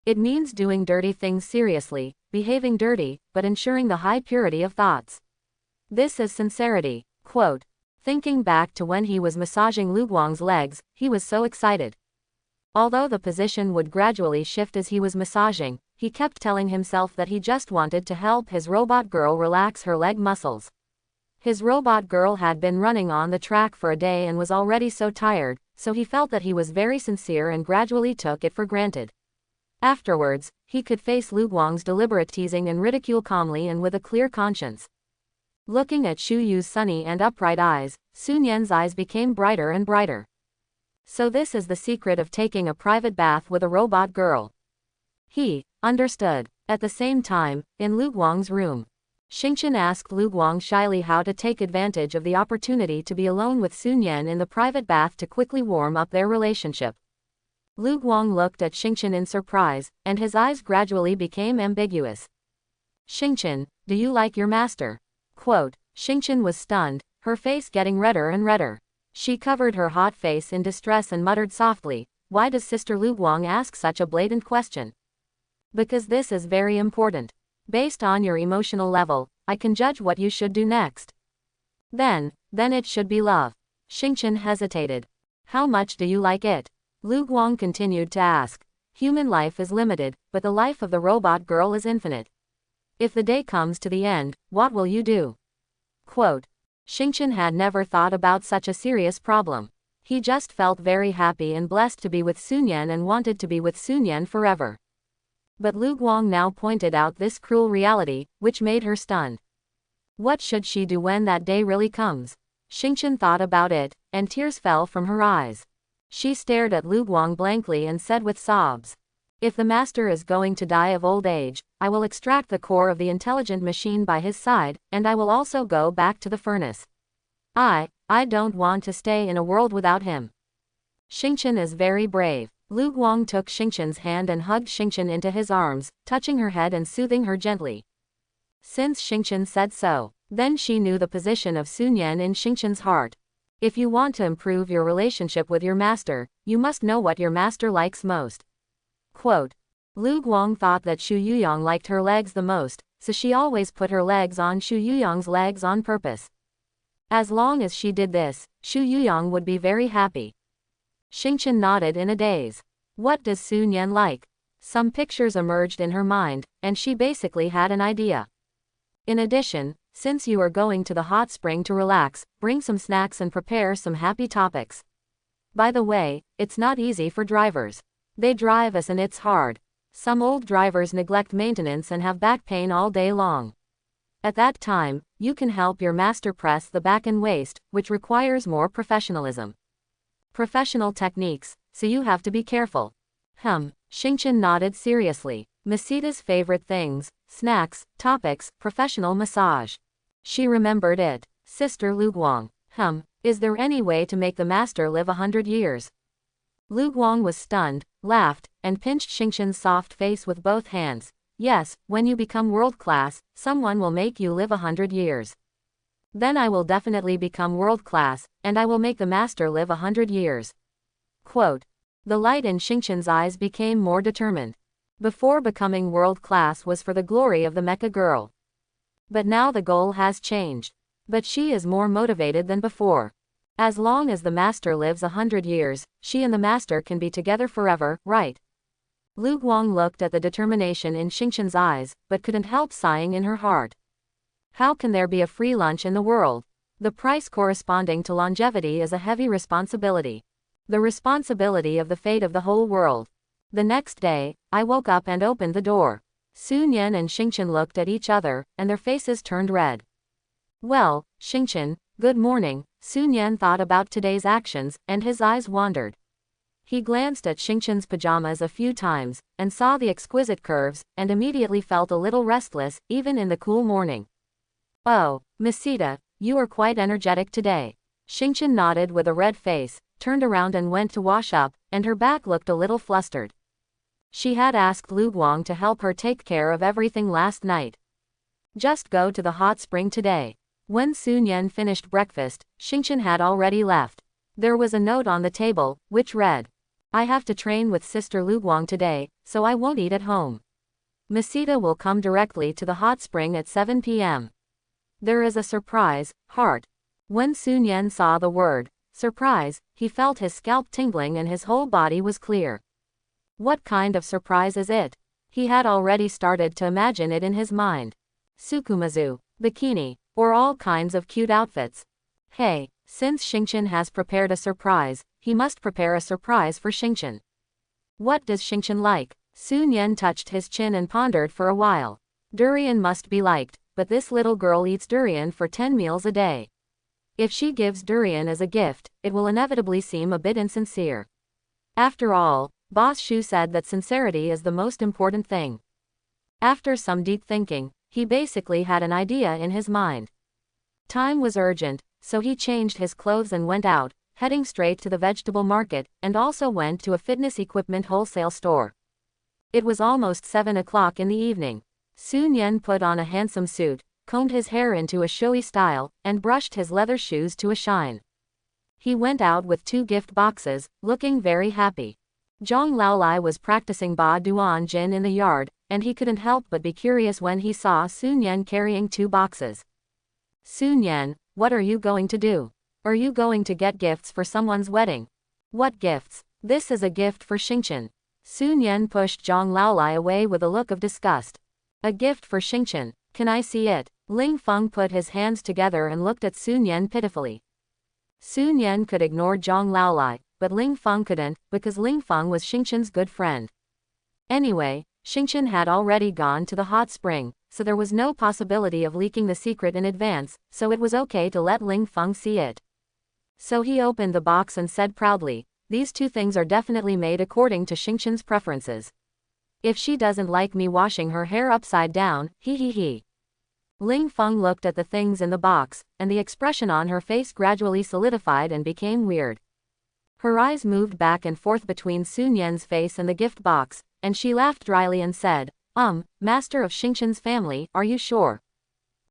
It means doing dirty things seriously, behaving dirty, but ensuring the high purity of thoughts. This is sincerity. Quote. Thinking back to when he was massaging Lu Guang's legs, he was so excited. Although the position would gradually shift as he was massaging, he kept telling himself that he just wanted to help his robot girl relax her leg muscles. His robot girl had been running on the track for a day and was already so tired, so he felt that he was very sincere and gradually took it for granted. Afterwards, he could face Lu Guang's deliberate teasing and ridicule calmly and with a clear conscience. Looking at Xu Yu's sunny and upright eyes, Sun Yan's eyes became brighter and brighter. So this is the secret of taking a private bath with a robot girl. He understood. At the same time, in Lu Guang's room, Xingqian asked Lu Guang shyly how to take advantage of the opportunity to be alone with Sun Yan in the private bath to quickly warm up their relationship. Lu Guang looked at Xingqian in surprise, and his eyes gradually became ambiguous. "Xingqian, do you like your master?" Quote. Xingqian was stunned, her face getting redder and redder. She covered her hot face in distress and muttered softly, "Why does Sister Lu Guang ask such a blatant question?" "Because this is very important. Based on your emotional level, I can judge what you should do next." Then it should be love." Xingqian hesitated. "How much do you like it?" Lu Guang continued to ask. "Human life is limited, but the life of the robot girl is infinite. If the day comes to the end, what will you do?" Quote. Xingqian had never thought about such a serious problem. He just felt very happy and blessed to be with Sun Yan and wanted to be with Sun Yan forever. But Lu Guang now pointed out this cruel reality, which made her stunned. What should she do when that day really comes? Xingqian thought about it, and tears fell from her eyes. She stared at Lu Guang blankly and said with sobs, "If the master is going to die of old age, I will extract the core of the intelligent machine by his side, and I will also go back to the furnace. I don't want to stay in a world without him." Xingqian is very brave. Lu Guang took Xingqian's hand and hugged Xingqian into his arms, touching her head and soothing her gently. Since Xingqian said so, then she knew the position of Sun Yan in Xingqian's heart. If you want to improve your relationship with your master, you must know what your master likes most. Quote. Lu Guang thought that Xu Yuyang liked her legs the most, so she always put her legs on Xu Yuyang's legs on purpose. As long as she did this, Xu Yuyang would be very happy. Xingqian nodded in a daze. What does Sun Yan like? Some pictures emerged in her mind, and she basically had an idea. In addition, since you are going to the hot spring to relax, bring some snacks and prepare some happy topics. By the way, it's not easy for drivers. They drive us and it's hard. Some old drivers neglect maintenance and have back pain all day long. At that time, you can help your master press the back and waist, which requires more professionalism. Professional techniques, so you have to be careful. Xingqian nodded seriously. Masita's favorite things, snacks, topics, professional massage. She remembered it. Sister Lu Guang. Is there any way to make the master live 100 years? Lu Guang was stunned, laughed, and pinched Xingqian's soft face with both hands. Yes, when you become world-class, someone will make you live 100 years. Then I will definitely become world-class, and I will make the master live 100 years. Quote. The light in Xingqian's eyes became more determined. Before becoming world-class was for the glory of the mecha girl. But now the goal has changed. But she is more motivated than before. As long as the master lives 100 years, she and the master can be together forever, right? Lu Guang looked at the determination in Xingqian's eyes, but couldn't help sighing in her heart. How can there be a free lunch in the world? The price corresponding to longevity is a heavy responsibility. The responsibility of the fate of the whole world. The next day, I woke up and opened the door. Sun Yan and Xingqian looked at each other, and their faces turned red. Well, Xingqian, good morning. Sun Yan thought about today's actions, and his eyes wandered. He glanced at Xingqian's pajamas a few times, and saw the exquisite curves, and immediately felt a little restless, even in the cool morning. Oh, Masita, you are quite energetic today. Xingqian nodded with a red face, turned around and went to wash up, and her back looked a little flustered. She had asked Lu Guang to help her take care of everything last night. Just go to the hot spring today. When Sun Yan finished breakfast, Xingqian had already left. There was a note on the table, which read, I have to train with Sister Lu Guang today, so I won't eat at home. Masita will come directly to the hot spring at 7 p.m. There is a surprise, heart. When Sun Yan saw the word surprise, he felt his scalp tingling and his whole body was clear. What kind of surprise is it? He had already started to imagine it in his mind. Sukumazu, bikini, or all kinds of cute outfits. Hey, since Xingqian has prepared a surprise, he must prepare a surprise for Xingqian. What does Xingqian like? Sun Yan touched his chin and pondered for a while. Durian must be liked, but this little girl eats durian for 10 meals a day. If she gives durian as a gift, it will inevitably seem a bit insincere. After all, Boss Shu said that sincerity is the most important thing. After some deep thinking, he basically had an idea in his mind. Time was urgent, so he changed his clothes and went out, heading straight to the vegetable market, and also went to a fitness equipment wholesale store. It was almost 7 o'clock in the evening. Sun Yan put on a handsome suit, combed his hair into a showy style, and brushed his leather shoes to a shine. He went out with 2 gift boxes, looking very happy. Zhang Laolai was practicing Ba Duan Jin in the yard, and he couldn't help but be curious when he saw Sun Yan carrying 2 boxes. Sun Yan, what are you going to do? Are you going to get gifts for someone's wedding? What gifts? This is a gift for Xingqian. Sun Yan pushed Zhang Laolai away with a look of disgust. A gift for Xingqian, can I see it? Ling Feng put his hands together and looked at Sun Yan pitifully. Sun Yan could ignore Zhang Laolai, but Ling Feng couldn't, because Ling Feng was Xingqian's good friend. Anyway, Xingqian had already gone to the hot spring, so there was no possibility of leaking the secret in advance, so it was okay to let Ling Feng see it. So he opened the box and said proudly, these 2 things are definitely made according to Xingqian's preferences. If she doesn't like me washing her hair upside down, he. Ling Feng looked at the things in the box, and the expression on her face gradually solidified and became weird. Her eyes moved back and forth between Sun Yan's face and the gift box, and she laughed dryly and said, Master of Xingqian's family, are you sure?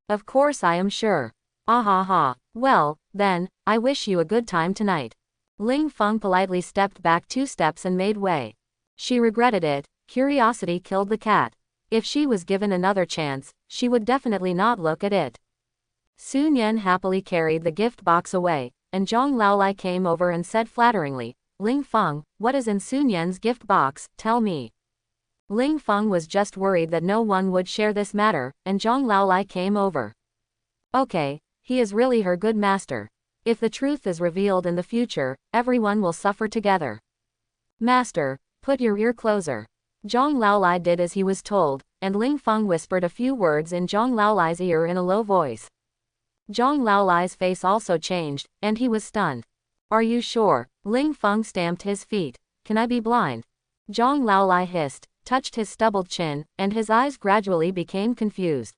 Of course I am sure. Ah ha ha. Well, then, I wish you a good time tonight. Ling Feng politely stepped back 2 steps and made way. She regretted it. Curiosity killed the cat. If she was given another chance, she would definitely not look at it. Sun Yan happily carried the gift box away, and Zhang Laolai came over and said flatteringly, Ling Feng, what is in Sun Yan's gift box, tell me. Ling Feng was just worried that no one would share this matter, and Zhang Laolai came over. Okay, he is really her good master. If the truth is revealed in the future, everyone will suffer together. Master, put your ear closer. Zhang Laolai did as he was told, and Ling Feng whispered a few words in Zhang Laolai's ear in a low voice. Zhang Laolai's face also changed, and he was stunned. Are you sure? Ling Feng stamped his feet. Can I be blind? Zhang Laolai hissed, touched his stubbled chin, and his eyes gradually became confused.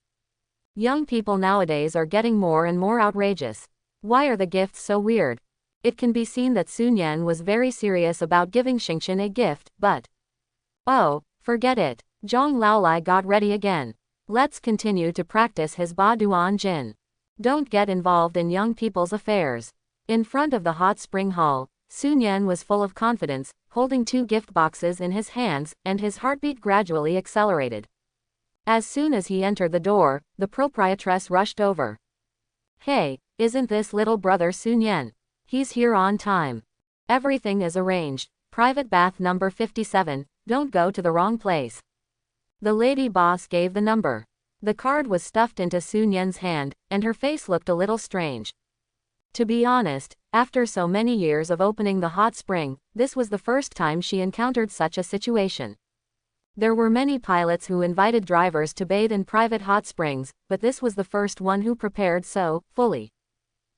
Young people nowadays are getting more and more outrageous. Why are the gifts so weird? It can be seen that Sun Yan was very serious about giving Xingqian a gift, but... Oh, forget it. Zhang Laolai got ready again. Let's continue to practice his Ba Duan Jin. Don't get involved in young people's affairs. In front of the hot spring hall, Sun Yan was full of confidence, holding 2 gift boxes in his hands, and his heartbeat gradually accelerated. As soon as he entered the door, the proprietress rushed over. Hey, isn't this little brother Sun Yan? He's here on time. Everything is arranged. Private bath number 57, don't go to the wrong place. The lady boss gave the number. The card was stuffed into Sun Yan's hand, and her face looked a little strange. To be honest, after so many years of opening the hot spring, this was the first time she encountered such a situation. There were many pilots who invited drivers to bathe in private hot springs, but this was the first one who prepared so fully.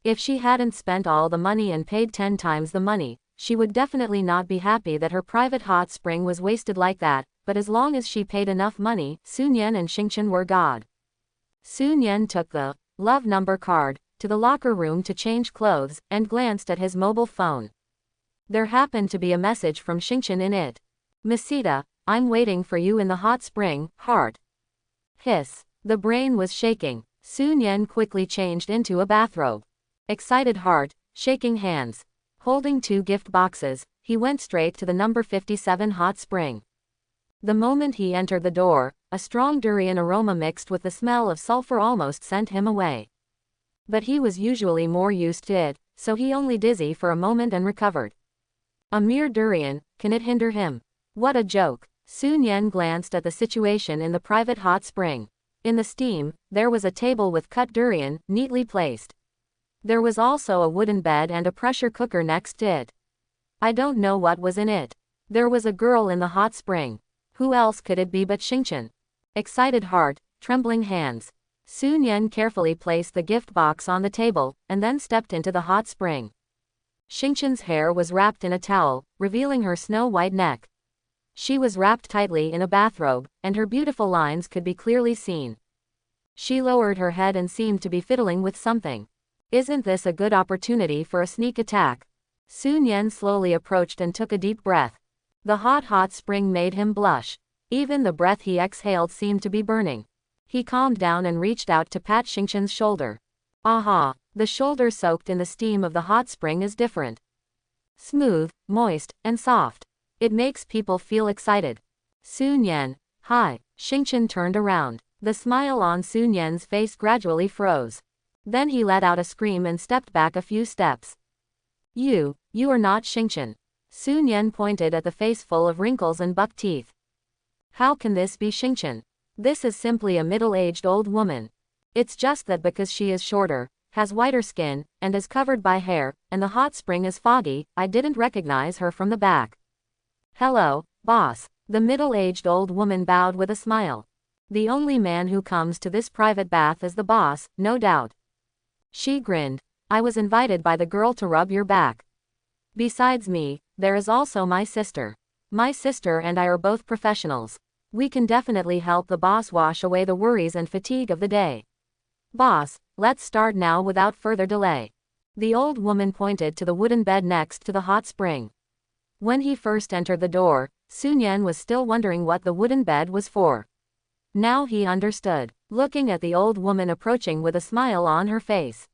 If she hadn't spent all the money and paid 10 times the money, she would definitely not be happy that her private hot spring was wasted like that, but as long as she paid enough money, Sun Yan and Xingqian were God. Sun Yan took the love number card to the locker room to change clothes, and glanced at his mobile phone. There happened to be a message from Xingqian in it. Masita, I'm waiting for you in the hot spring, heart. Hiss. The brain was shaking. Sun Yan quickly changed into a bathrobe. Excited heart, shaking hands. Holding 2 gift boxes, he went straight to the number 57 hot spring. The moment he entered the door, a strong durian aroma mixed with the smell of sulfur almost sent him away. But he was usually more used to it, so he only dizzy for a moment and recovered. A mere durian, can it hinder him? What a joke. Sun Yen glanced at the situation in the private hot spring. In the steam, there was a table with cut durian, neatly placed. There was also a wooden bed and a pressure cooker next to it. I don't know what was in it. There was a girl in the hot spring. Who else could it be but Xingqian? Excited heart, trembling hands. Sun Yen carefully placed the gift box on the table, and then stepped into the hot spring. Xingqian's hair was wrapped in a towel, revealing her snow-white neck. She was wrapped tightly in a bathrobe, and her beautiful lines could be clearly seen. She lowered her head and seemed to be fiddling with something. Isn't this a good opportunity for a sneak attack? Sun Yen slowly approached and took a deep breath. The hot spring made him blush. Even the breath he exhaled seemed to be burning. He calmed down and reached out to pat Xingqian's shoulder. Aha! The shoulder soaked in the steam of the hot spring is different. Smooth, moist, and soft. It makes people feel excited. Sun Yen, hi. Xingqian turned around. The smile on Sun Yen's face gradually froze. Then he let out a scream and stepped back a few steps. You are not Xingqian. Sun Yen pointed at the face full of wrinkles and buck teeth. How can this be Xingqian? This is simply a middle-aged old woman. It's just that because she is shorter, has whiter skin, and is covered by hair, and the hot spring is foggy, I didn't recognize her from the back. Hello, boss. The middle-aged old woman bowed with a smile. The only man who comes to this private bath is the boss, no doubt. She grinned. I was invited by the girl to rub your back. Besides me, there is also my sister. My sister and I are both professionals. We can definitely help the boss wash away the worries and fatigue of the day. Boss, let's start now without further delay. The old woman pointed to the wooden bed next to the hot spring. When he first entered the door, Sun Yen was still wondering what the wooden bed was for. Now he understood, looking at the old woman approaching with a smile on her face.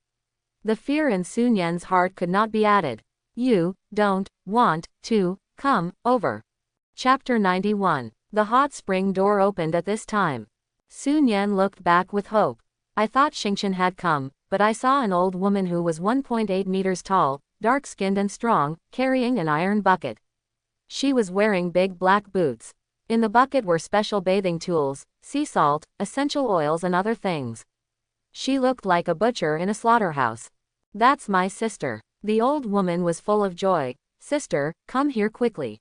The fear in Sun Yen's heart could not be added. You don't want to come over. Chapter 91. The hot spring door opened at this time. Sun Yen looked back with hope. I thought Xingqian had come, but I saw an old woman who was 1.8 meters tall, dark-skinned and strong, carrying an iron bucket. She was wearing big black boots. In the bucket were special bathing tools, sea salt, essential oils and other things. She looked like a butcher in a slaughterhouse. That's my sister. The old woman was full of joy. Sister, come here quickly.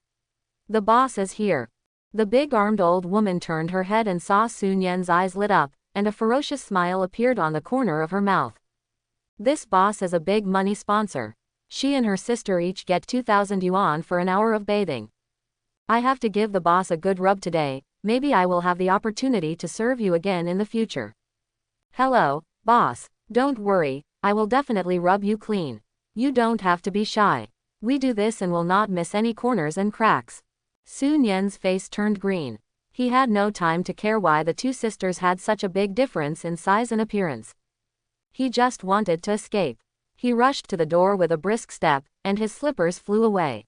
The boss is here. The big-armed old woman turned her head and saw Sun Yen's eyes lit up, and a ferocious smile appeared on the corner of her mouth. This boss is a big money sponsor. She and her sister each get 2,000 yuan for an hour of bathing. I have to give the boss a good rub today. Maybe I will have the opportunity to serve you again in the future. Hello, boss. Don't worry, I will definitely rub you clean. You don't have to be shy. We do this and will not miss any corners and cracks. Sun Yen's face turned green. He had no time to care why the two sisters had such a big difference in size and appearance. He just wanted to escape. He rushed to the door with a brisk step, and his slippers flew away.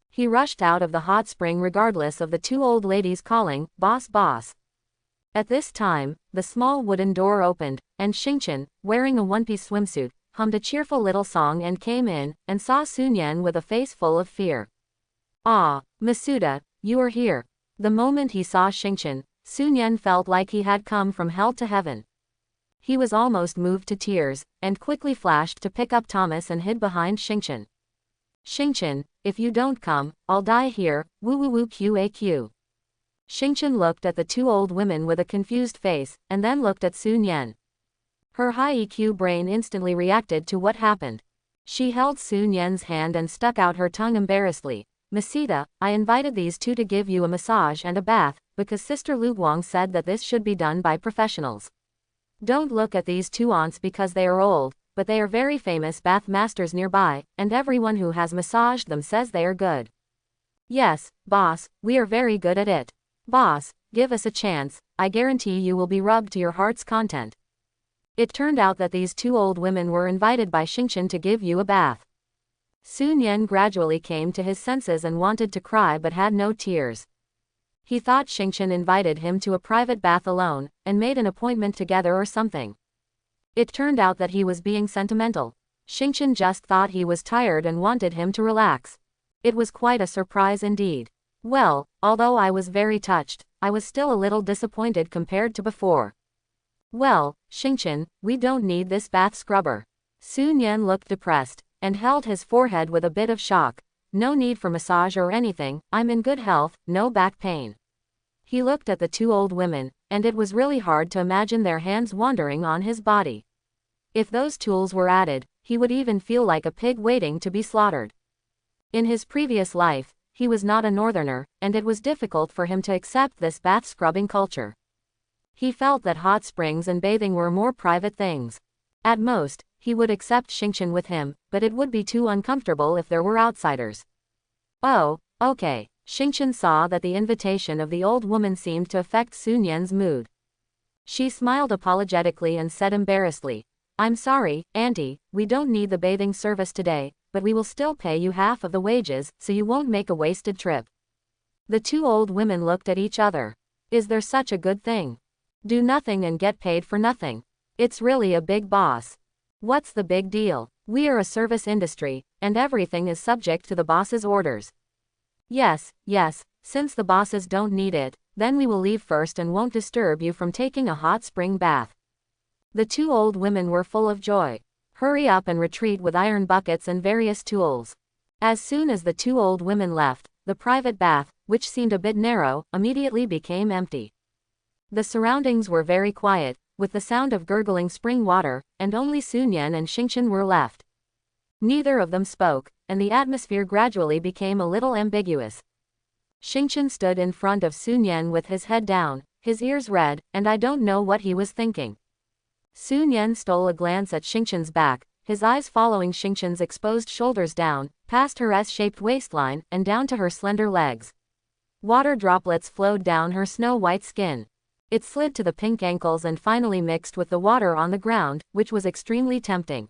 He rushed out of the hot spring regardless of the two old ladies calling, "Boss, boss." At this time, the small wooden door opened, and Xingqian, wearing a one-piece swimsuit, hummed a cheerful little song and came in, and saw Sun Yen with a face full of fear. Ah, Masuda, you are here. The moment he saw Xingqian, Sun Yen felt like he had come from hell to heaven. He was almost moved to tears, and quickly flashed to pick up Thomas and hid behind Xingqian. Xingqian, if you don't come, I'll die here, woo woo woo qaq. Xingqian looked at the two old women with a confused face, and then looked at Sun Yen. Her high EQ brain instantly reacted to what happened. She held Sun Yen's hand and stuck out her tongue embarrassedly. Masita, I invited these two to give you a massage and a bath, because Sister Lu Guang said that this should be done by professionals. Don't look at these two aunts because they are old, but they are very famous bath masters nearby, and everyone who has massaged them says they are good. Yes, boss, we are very good at it. Boss, give us a chance, I guarantee you will be rubbed to your heart's content. It turned out that these two old women were invited by Xingqian to give you a bath. Sun Yen gradually came to his senses and wanted to cry but had no tears. He thought Xingqian invited him to a private bath alone, and made an appointment together or something. It turned out that he was being sentimental. Xingqian just thought he was tired and wanted him to relax. It was quite a surprise indeed. Well, although I was very touched, I was still a little disappointed compared to before. Well, Xingqian, we don't need this bath scrubber. Sun Yan looked depressed, and held his forehead with a bit of shock. No need for massage or anything, I'm in good health, no back pain. He looked at the two old women, and it was really hard to imagine their hands wandering on his body. If those tools were added, he would even feel like a pig waiting to be slaughtered. In his previous life, he was not a northerner, and it was difficult for him to accept this bath scrubbing culture. He felt that hot springs and bathing were more private things. At most, he would accept Xingqian with him, but it would be too uncomfortable if there were outsiders. Oh, okay. Xingqian saw that the invitation of the old woman seemed to affect Sun Yan's mood. She smiled apologetically and said embarrassedly, I'm sorry, Auntie, we don't need the bathing service today, but we will still pay you half of the wages, so you won't make a wasted trip. The two old women looked at each other. Is there such a good thing? Do nothing and get paid for nothing. It's really a big boss. What's the big deal? We are a service industry, and everything is subject to the boss's orders. Yes, since the bosses don't need it, then we will leave first and won't disturb you from taking a hot spring bath. The two old women were full of joy. Hurry up and retreat with iron buckets and various tools. As soon as the two old women left, the private bath, which seemed a bit narrow, immediately became empty. The surroundings were very quiet, with the sound of gurgling spring water, and only Sun Yan and Xingqian were left. Neither of them spoke, and the atmosphere gradually became a little ambiguous. Xingqian stood in front of Sun Yan with his head down, his ears red, and I don't know what he was thinking. Sun Yan stole a glance at Xingqian's back, his eyes following Xingqian's exposed shoulders down, past her S-shaped waistline, and down to her slender legs. Water droplets flowed down her snow-white skin. It slid to the pink ankles and finally mixed with the water on the ground, which was extremely tempting.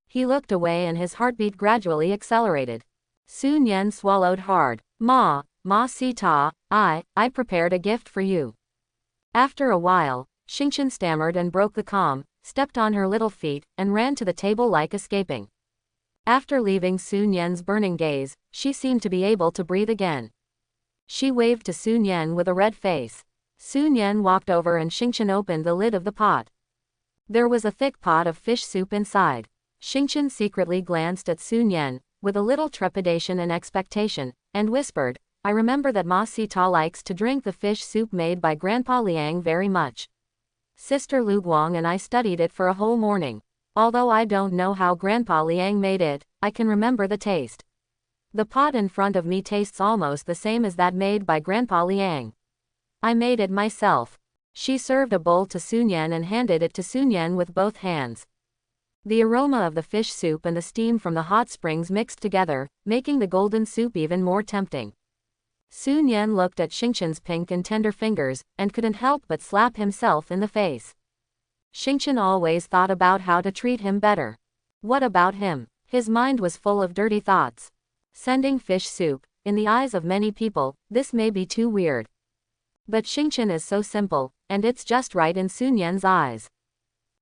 He looked away and his heartbeat gradually accelerated. Sun Yan swallowed hard. Ma Sita, I prepared a gift for you. After a while, Xingqian stammered and broke the calm, stepped on her little feet, and ran to the table like escaping. After leaving Sun Yan's burning gaze, she seemed to be able to breathe again. She waved to Sun Yan with a red face. Sun Yan walked over and Xingqian opened the lid of the pot. There was a thick pot of fish soup inside. Xingqian secretly glanced at Sun Yan, with a little trepidation and expectation, and whispered, I remember that Ma Sita likes to drink the fish soup made by Grandpa Liang very much. Sister Lu Guang and I studied it for a whole morning. Although I don't know how Grandpa Liang made it, I can remember the taste. The pot in front of me tastes almost the same as that made by Grandpa Liang. I made it myself. She served a bowl to Sun Yan and handed it to Sun Yan with both hands. The aroma of the fish soup and the steam from the hot springs mixed together, making the golden soup even more tempting. Sun Yan looked at Xingqian's pink and tender fingers, and couldn't help but slap himself in the face. Xingqian always thought about how to treat him better. What about him? His mind was full of dirty thoughts. Sending fish soup, in the eyes of many people, this may be too weird. But Xingqian is so simple, and it's just right in Sun Yan's eyes.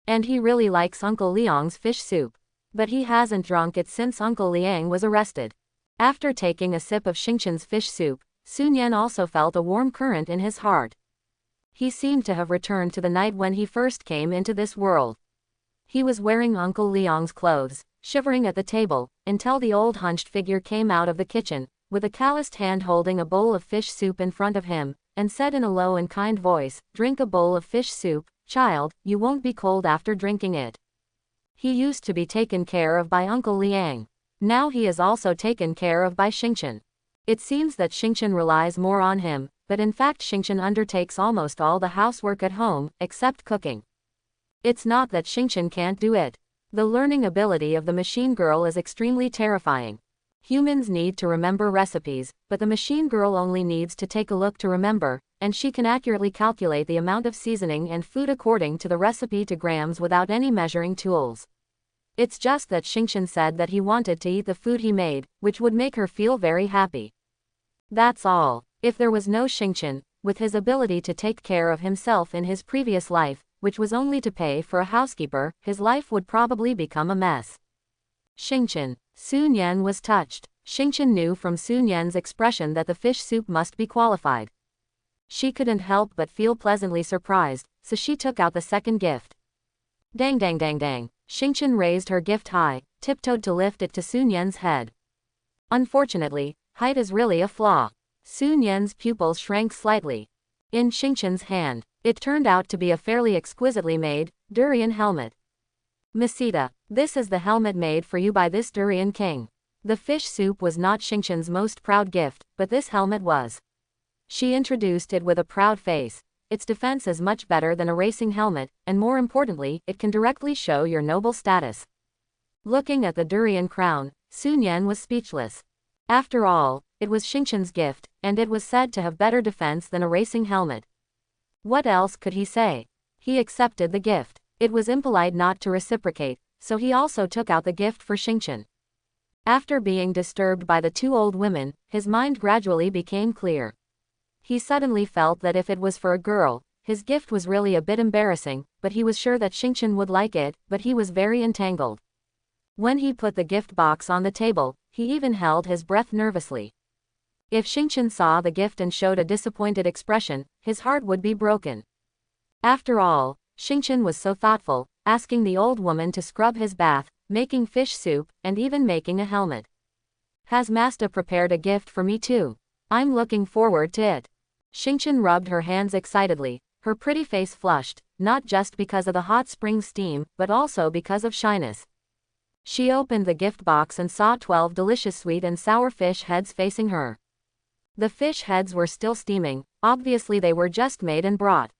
And he really likes Uncle Liang's fish soup. But he hasn't drunk it since Uncle Liang was arrested. After taking a sip of Xingqian's fish soup, Sun Yan also felt a warm current in his heart. He seemed to have returned to the night when he first came into this world. He was wearing Uncle Liang's clothes, shivering at the table, until the old hunched figure came out of the kitchen, with a calloused hand holding a bowl of fish soup in front of him, and said in a low and kind voice, Drink a bowl of fish soup, child, you won't be cold after drinking it. He used to be taken care of by Uncle Liang. Now he is also taken care of by Xingqian. It seems that Xingqian relies more on him, but in fact Xingqian undertakes almost all the housework at home, except cooking. It's not that Xingqian can't do it. The learning ability of the machine girl is extremely terrifying. Humans need to remember recipes, but the machine girl only needs to take a look to remember, and she can accurately calculate the amount of seasoning and food according to the recipe to grams without any measuring tools. It's just that Xingqian said that he wanted to eat the food he made, which would make her feel very happy. That's all. If there was no Xingqian, with his ability to take care of himself in his previous life, which was only to pay for a housekeeper, his life would probably become a mess. Xingqian. Sun Yan was touched. Xingqian knew from Sun Yan's expression that the fish soup must be qualified. She couldn't help but feel pleasantly surprised, so she took out the second gift. Dang dang dang dang. Xingqian raised her gift high, tiptoed to lift it to Sun Yan's head. Unfortunately, height is really a flaw. Sun Yan's pupils shrank slightly. In Xingqian's hand, it turned out to be a fairly exquisitely made, durian helmet. Masita, this is the helmet made for you by this durian king. The fish soup was not Xingqian's most proud gift, but this helmet was. She introduced it with a proud face. Its defense is much better than a racing helmet, and more importantly, it can directly show your noble status. Looking at the durian crown, Sun Yan was speechless. After all, it was Xingqian's gift, and it was said to have better defense than a racing helmet. What else could he say? He accepted the gift. It was impolite not to reciprocate, so he also took out the gift for Xingqian. After being disturbed by the two old women, his mind gradually became clear. He suddenly felt that if it was for a girl, his gift was really a bit embarrassing, but he was sure that Xingqian would like it, but he was very entangled. When he put the gift box on the table, he even held his breath nervously. If Xingqian saw the gift and showed a disappointed expression, his heart would be broken. After all, Xingqian was so thoughtful, asking the old woman to scrub his bath, making fish soup, and even making a helmet. Has Masta prepared a gift for me too? I'm looking forward to it. Xingqian rubbed her hands excitedly, her pretty face flushed, not just because of the hot spring steam, but also because of shyness. She opened the gift box and saw 12 delicious sweet and sour fish heads facing her. The fish heads were still steaming, obviously they were just made and brought.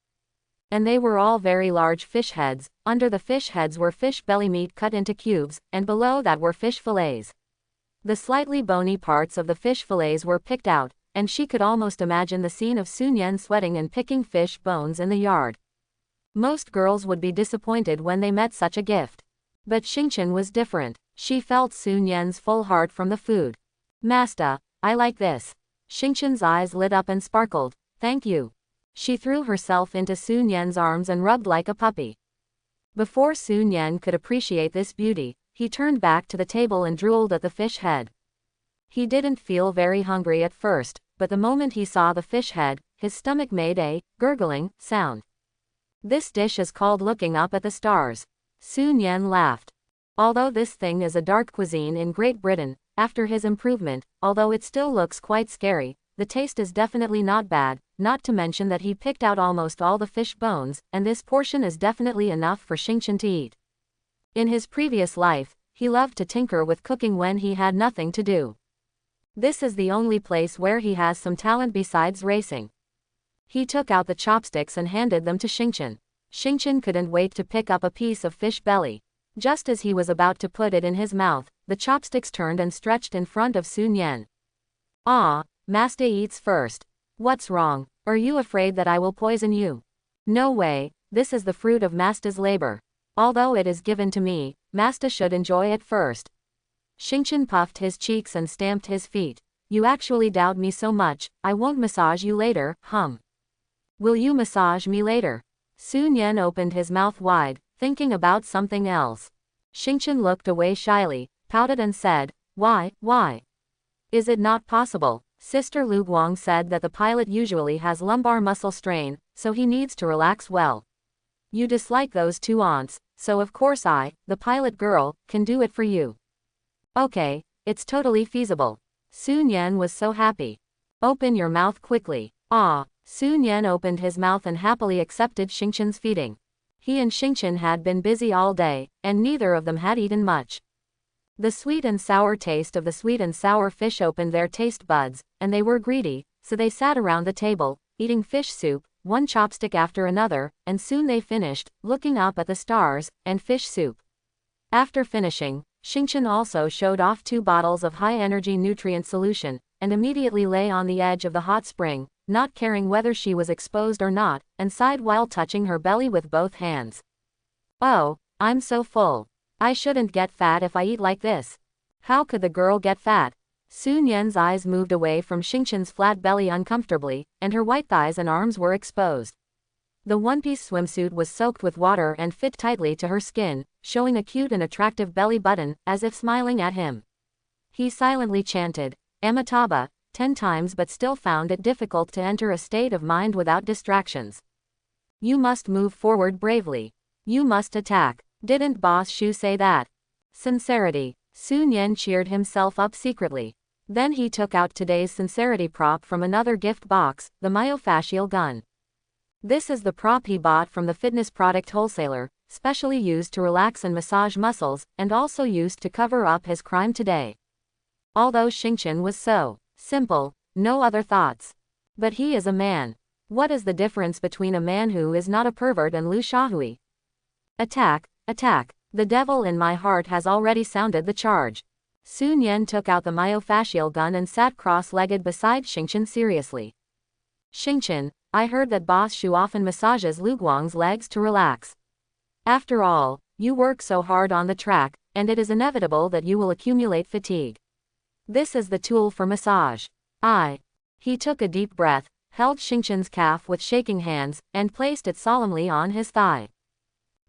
And they were all very large fish heads. Under the fish heads were fish belly meat cut into cubes, and below that were fish fillets. The slightly bony parts of the fish fillets were picked out, and she could almost imagine the scene of Sun Yan sweating and picking fish bones in the yard. Most girls would be disappointed when they met such a gift. But Xingqian was different. She felt Sun Yan's full heart from the food. Masta, I like this. Xingqian's eyes lit up and sparkled. Thank you. She threw herself into Sun Yan's arms and rubbed like a puppy. Before Sun Yan could appreciate this beauty, he turned back to the table and drooled at the fish head. He didn't feel very hungry at first, but the moment he saw the fish head, his stomach made a gurgling sound. This dish is called looking up at the stars. Sun Yan laughed. Although this thing is a dark cuisine in Great Britain, after his improvement, although it still looks quite scary, the taste is definitely not bad, not to mention that he picked out almost all the fish bones, and this portion is definitely enough for Xingqian to eat. In his previous life, he loved to tinker with cooking when he had nothing to do. This is the only place where he has some talent besides racing. He took out the chopsticks and handed them to Xingqian. Xingqian couldn't wait to pick up a piece of fish belly. Just as he was about to put it in his mouth, the chopsticks turned and stretched in front of Sun Yan. Ah, Masta eats first. What's wrong? Are you afraid that I will poison you? No way, this is the fruit of Masta's labor. Although it is given to me, Masta should enjoy it first. Xingqian puffed his cheeks and stamped his feet. You actually doubt me so much, I won't massage you later, Will you massage me later? Sun Yan opened his mouth wide, thinking about something else. Xingqian looked away shyly, pouted and said, Why? Is it not possible? Sister Lu Guang said that the pilot usually has lumbar muscle strain, so he needs to relax well. You dislike those two aunts, so of course I, the pilot girl, can do it for you. Okay, it's totally feasible. Sun Yan was so happy. Open your mouth quickly. Ah, Sun Yan opened his mouth and happily accepted Xingqian's feeding. He and Xingqian had been busy all day, and neither of them had eaten much. The sweet and sour taste of the sweet and sour fish opened their taste buds, and they were greedy, so they sat around the table, eating fish soup, one chopstick after another, and soon they finished, looking up at the stars, and fish soup. After finishing, Xingqian also showed off 2 bottles of high-energy nutrient solution, and immediately lay on the edge of the hot spring, not caring whether she was exposed or not, and sighed while touching her belly with both hands. Oh, I'm so full. I shouldn't get fat if I eat like this. How could the girl get fat? Sun Yan's eyes moved away from Xingqian's flat belly uncomfortably, and her white thighs and arms were exposed. The one-piece swimsuit was soaked with water and fit tightly to her skin, showing a cute and attractive belly button, as if smiling at him. He silently chanted, Amitabha, 10 times but still found it difficult to enter a state of mind without distractions. You must move forward bravely. You must attack. Didn't Boss Shu say that? Sincerity. Sun Yan cheered himself up secretly. Then he took out today's sincerity prop from another gift box, the myofascial gun. This is the prop he bought from the fitness product wholesaler, specially used to relax and massage muscles, and also used to cover up his crime today. Although Xingqian was so simple, no other thoughts. But he is a man. What is the difference between a man who is not a pervert and Lu Shahui? Attack, attack. The devil in my heart has already sounded the charge. Sun Yan took out the myofascial gun and sat cross-legged beside Xingqian seriously. Xingqian, I heard that Boss Shu often massages Lu Guang's legs to relax. After all, you work so hard on the track, and it is inevitable that you will accumulate fatigue. This is the tool for massage. He took a deep breath, held Xingqian's calf with shaking hands, and placed it solemnly on his thigh.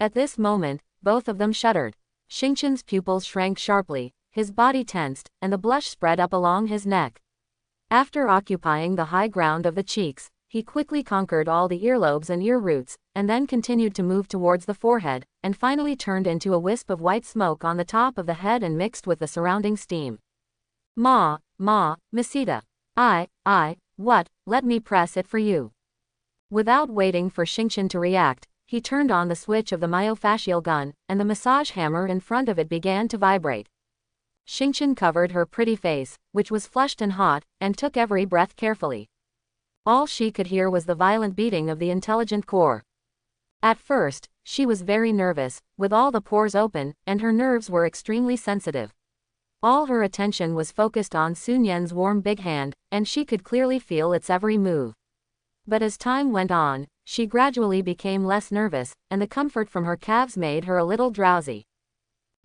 At this moment, both of them shuddered. Xingqian's pupils shrank sharply, his body tensed, and the blush spread up along his neck. After occupying the high ground of the cheeks, he quickly conquered all the earlobes and ear roots, and then continued to move towards the forehead, and finally turned into a wisp of white smoke on the top of the head and mixed with the surrounding steam. Masita. What, let me press it for you. Without waiting for Xingqian to react, he turned on the switch of the myofascial gun, and the massage hammer in front of it began to vibrate. Xingqian covered her pretty face, which was flushed and hot, and took every breath carefully. All she could hear was the violent beating of the intelligent core. At first, she was very nervous, with all the pores open, and her nerves were extremely sensitive. All her attention was focused on Sun Yan's warm big hand, and she could clearly feel its every move. But as time went on, she gradually became less nervous, and the comfort from her calves made her a little drowsy.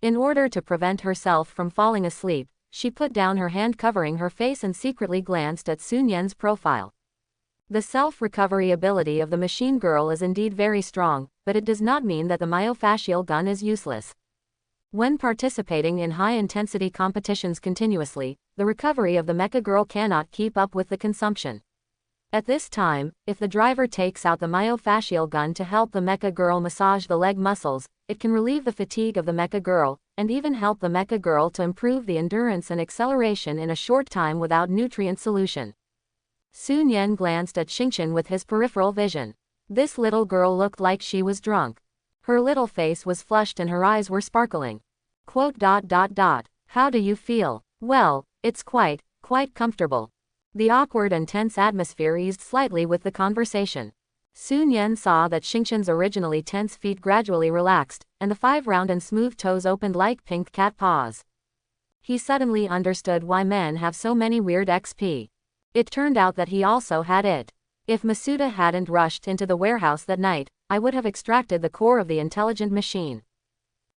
In order to prevent herself from falling asleep, she put down her hand covering her face and secretly glanced at Sun Yan's profile. The self-recovery ability of the machine girl is indeed very strong, but it does not mean that the myofascial gun is useless. When participating in high-intensity competitions continuously, the recovery of the mecha girl cannot keep up with the consumption. At this time, if the driver takes out the myofascial gun to help the mecha girl massage the leg muscles, it can relieve the fatigue of the mecha girl, and even help the mecha girl to improve the endurance and acceleration in a short time without nutrient solution. Sun Yan glanced at Xingqian with his peripheral vision. This little girl looked like she was drunk. Her little face was flushed and her eyes were sparkling. How do you feel? Well, it's quite comfortable. The awkward and tense atmosphere eased slightly with the conversation. Sun Yan saw that Xingqian's originally tense feet gradually relaxed, and the 5 round and smooth toes opened like pink cat paws. He suddenly understood why men have so many weird XP. It turned out that he also had it. If Masuda hadn't rushed into the warehouse that night, I would have extracted the core of the intelligent machine.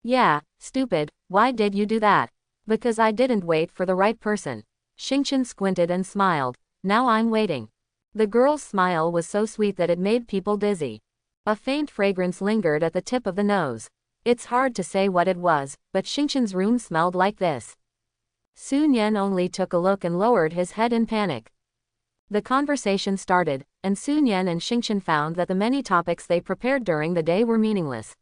Yeah, stupid, why did you do that? Because I didn't wait for the right person. Xingqian squinted and smiled. Now I'm waiting. The girl's smile was so sweet that it made people dizzy. A faint fragrance lingered at the tip of the nose. It's hard to say what it was, but Xingqian's room smelled like this. Sun Yan only took a look and lowered his head in panic. The conversation started, and Sun Yan and Xingqian found that the many topics they prepared during the day were meaningless.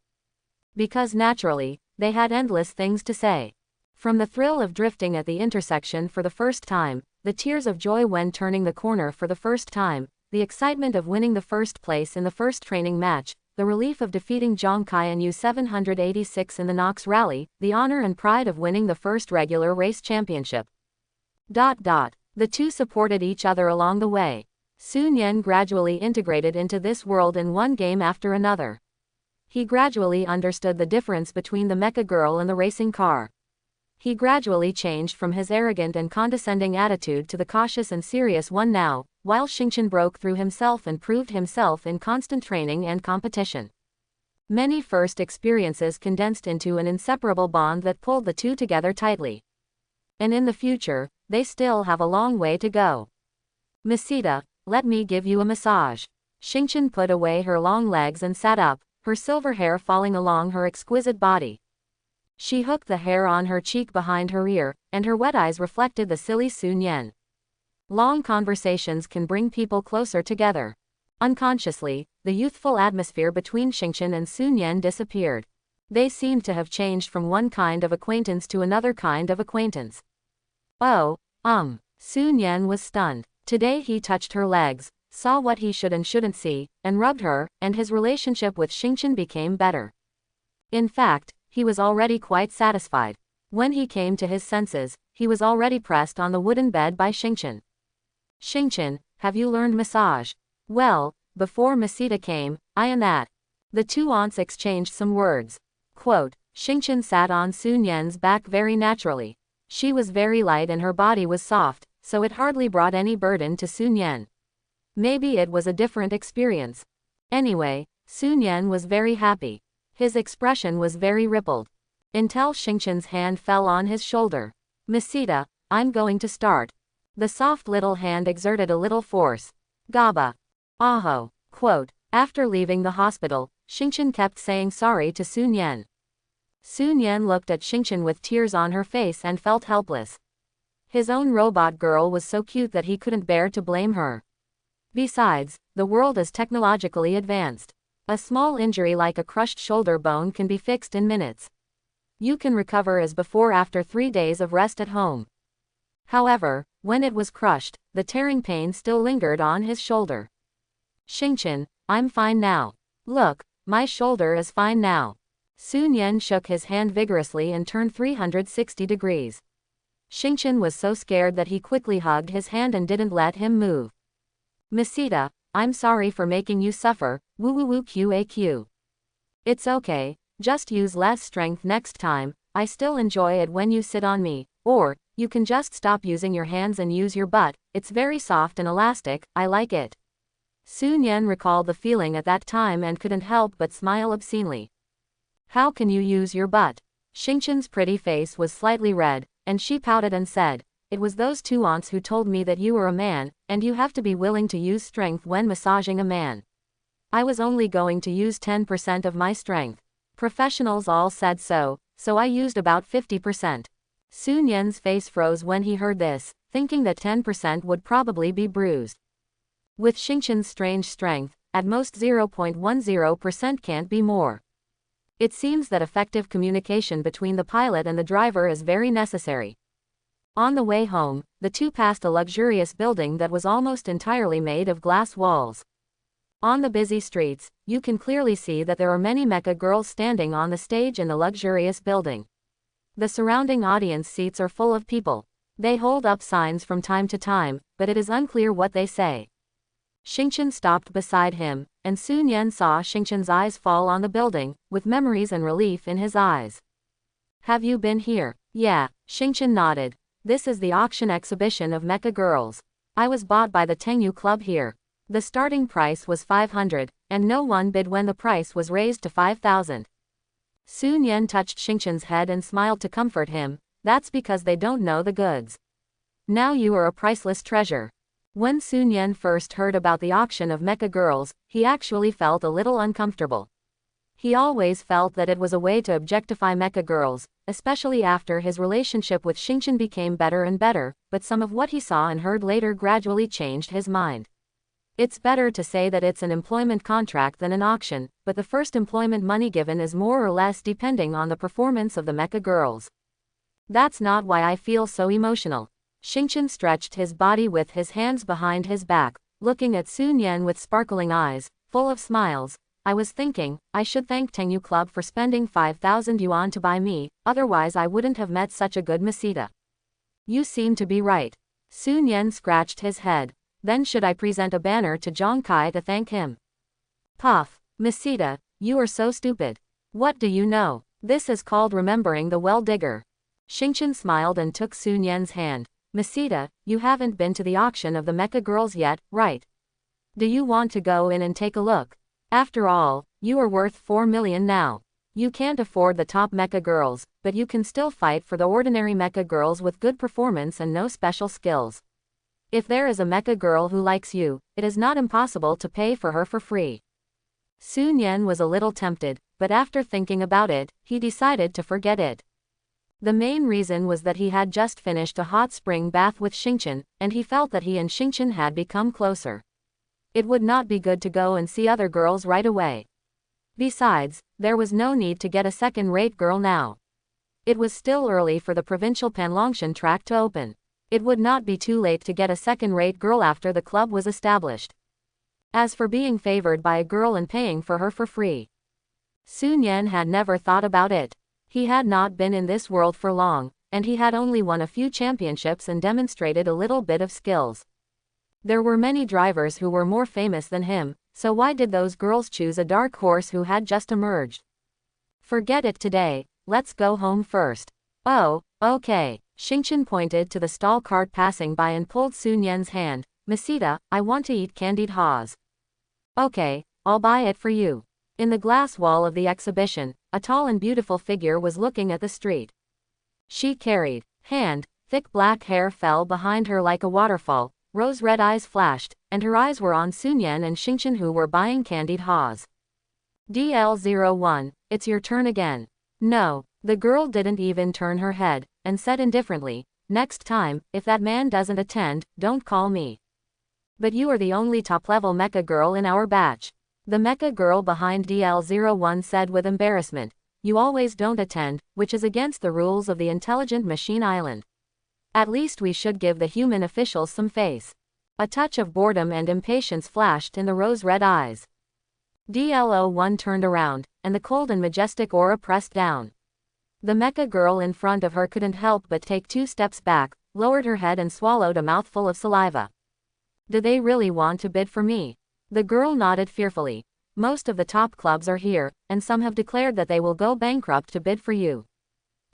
Because naturally, they had endless things to say. From the thrill of drifting at the intersection for the first time, the tears of joy when turning the corner for the first time, the excitement of winning the first place in the first training match, the relief of defeating Zhang Kai and U786 in the Knox Rally, the honor and pride of winning the first regular race championship. The two supported each other along the way. Sun Yan gradually integrated into this world in one game after another. He gradually understood the difference between the mecha girl and the racing car. He gradually changed from his arrogant and condescending attitude to the cautious and serious one now, while Xingqian broke through himself and proved himself in constant training and competition. Many first experiences condensed into an inseparable bond that pulled the two together tightly. And in the future, they still have a long way to go. Masita, let me give you a massage. Xingqian put away her long legs and sat up, her silver hair falling along her exquisite body. She hooked the hair on her cheek behind her ear, and her wet eyes reflected the silly Sun Yan. Long conversations can bring people closer together. Unconsciously, the youthful atmosphere between Xingqian and Sun Yan disappeared. They seemed to have changed from one kind of acquaintance to another kind of acquaintance. Oh, Sun Yan was stunned. Today he touched her legs, saw what he should and shouldn't see, and rubbed her, and his relationship with Xingqian became better. In fact, he was already quite satisfied. When he came to his senses, he was already pressed on the wooden bed by Xingqian. Xingqian, have you learned massage? Well, before Masita came, I and that. The two aunts exchanged some words. Quote, Xingqian sat on Sun Yan's back very naturally. She was very light and her body was soft, so it hardly brought any burden to Sun Yan. Maybe it was a different experience. Anyway, Sun Yan was very happy. His expression was very rippled. Until Xingqian's hand fell on his shoulder. Masita, I'm going to start. The soft little hand exerted a little force. Gaba. Aho. Quote, after leaving the hospital, Xingqian kept saying sorry to Sun Yan. Sun Yan looked at Xingqian with tears on her face and felt helpless. His own robot girl was so cute that he couldn't bear to blame her. Besides, the world is technologically advanced. A small injury like a crushed shoulder bone can be fixed in minutes. You can recover as before after 3 days of rest at home. However, when it was crushed, the tearing pain still lingered on his shoulder. Xingqian, I'm fine now. Look, my shoulder is fine now. Sun Yan shook his hand vigorously and turned 360 degrees. Xingqian was so scared that he quickly hugged his hand and didn't let him move. Masita, I'm sorry for making you suffer, woo woo woo qaq. It's okay, just use less strength next time, I still enjoy it when you sit on me, or, you can just stop using your hands and use your butt, it's very soft and elastic, I like it. Sun Yan recalled the feeling at that time and couldn't help but smile obscenely. How can you use your butt? Xingqian's pretty face was slightly red, and she pouted and said, it was those two aunts who told me that you were a man, and you have to be willing to use strength when massaging a man. I was only going to use 10% of my strength. Professionals all said so, so I used about 50%. Sun Yan's face froze when he heard this, thinking that 10% would probably be bruised. With Xingqian's strange strength, at most 0.10% can't be more. It seems that effective communication between the pilot and the driver is very necessary. On the way home, the two passed a luxurious building that was almost entirely made of glass walls. On the busy streets, you can clearly see that there are many mecha girls standing on the stage in the luxurious building. The surrounding audience seats are full of people. They hold up signs from time to time, but it is unclear what they say. Xingqian stopped beside him, and Sun Yan saw Xingqian's eyes fall on the building, with memories and relief in his eyes. Have you been here? Yeah, Xingqian nodded. This is the auction exhibition of mecha girls. I was bought by the Tengyu Club here. The starting price was 500, and no one bid when the price was raised to 5,000. Sun Yan touched Xingqian's head and smiled to comfort him, that's because they don't know the goods. Now you are a priceless treasure. When Sun Yan first heard about the auction of mecha girls, he actually felt a little uncomfortable. He always felt that it was a way to objectify mecha girls, especially after his relationship with Xingqian became better and better, but some of what he saw and heard later gradually changed his mind. It's better to say that it's an employment contract than an auction, but the first employment money given is more or less depending on the performance of the mecha girls. That's not why I feel so emotional. Xingqian stretched his body with his hands behind his back, looking at Sun Yan with sparkling eyes, full of smiles. I was thinking, I should thank Tengyu Club for spending 5,000 yuan to buy me, otherwise I wouldn't have met such a good Masita. You seem to be right. Sun Yan scratched his head. Then should I present a banner to Zhang Kai to thank him? Puff. Masita, you are so stupid. What do you know? This is called remembering the well digger. Xingqian smiled and took Sun Yan's hand. Masita, you haven't been to the auction of the mecha girls yet, right? Do you want to go in and take a look? After all, you are worth 4 million now. You can't afford the top mecha girls, but you can still fight for the ordinary mecha girls with good performance and no special skills. If there is a mecha girl who likes you, it is not impossible to pay for her for free. Sun Yan was a little tempted, but after thinking about it, he decided to forget it. The main reason was that he had just finished a hot spring bath with Xingqian, and he felt that he and Xingqian had become closer. It would not be good to go and see other girls right away. Besides, there was no need to get a second-rate girl now. It was still early for the provincial Panlongshan track to open. It would not be too late to get a second-rate girl after the club was established. As for being favored by a girl and paying for her for free, Sun Yan had never thought about it. He had not been in this world for long, and he had only won a few championships and demonstrated a little bit of skills. There were many drivers who were more famous than him, so why did those girls choose a dark horse who had just emerged? Forget it today, let's go home first. Oh, okay. Xingqian pointed to the stall cart passing by and pulled Sun Yan's hand. Masita, I want to eat candied haws. Okay, I'll buy it for you. In the glass wall of the exhibition, a tall and beautiful figure was looking at the street. She carried hand, thick black hair fell behind her like a waterfall, rose-red eyes flashed, and her eyes were on Sun Yan and Xingqian who were buying candied haws. DL01, it's your turn again. No, the girl didn't even turn her head, and said indifferently, next time, if that man doesn't attend, don't call me. But you are the only top-level mecha girl in our batch. The mecha girl behind DL01 said with embarrassment, you always don't attend, which is against the rules of the Intelligent Machine Island. At least we should give the human officials some face. A touch of boredom and impatience flashed in the rose-red eyes. DL01 turned around, and the cold and majestic aura pressed down. The mecha girl in front of her couldn't help but take 2 steps back, lowered her head and swallowed a mouthful of saliva. Do they really want to bid for me? The girl nodded fearfully. Most of the top clubs are here, and some have declared that they will go bankrupt to bid for you.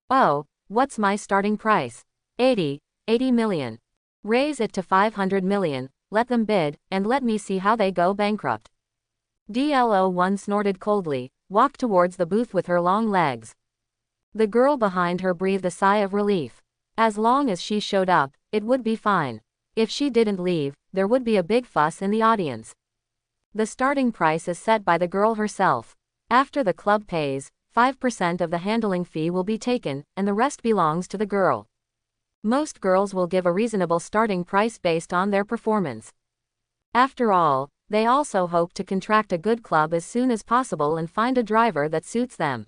Oh, what's my starting price? 80 million. Raise it to 500 million, let them bid, and let me see how they go bankrupt. DL01 snorted coldly, walked towards the booth with her long legs. The girl behind her breathed a sigh of relief. As long as she showed up, it would be fine. If she didn't leave, there would be a big fuss in the audience. The starting price is set by the girl herself. After the club pays, 5% of the handling fee will be taken, and the rest belongs to the girl. Most girls will give a reasonable starting price based on their performance. After all, they also hope to contract a good club as soon as possible and find a driver that suits them.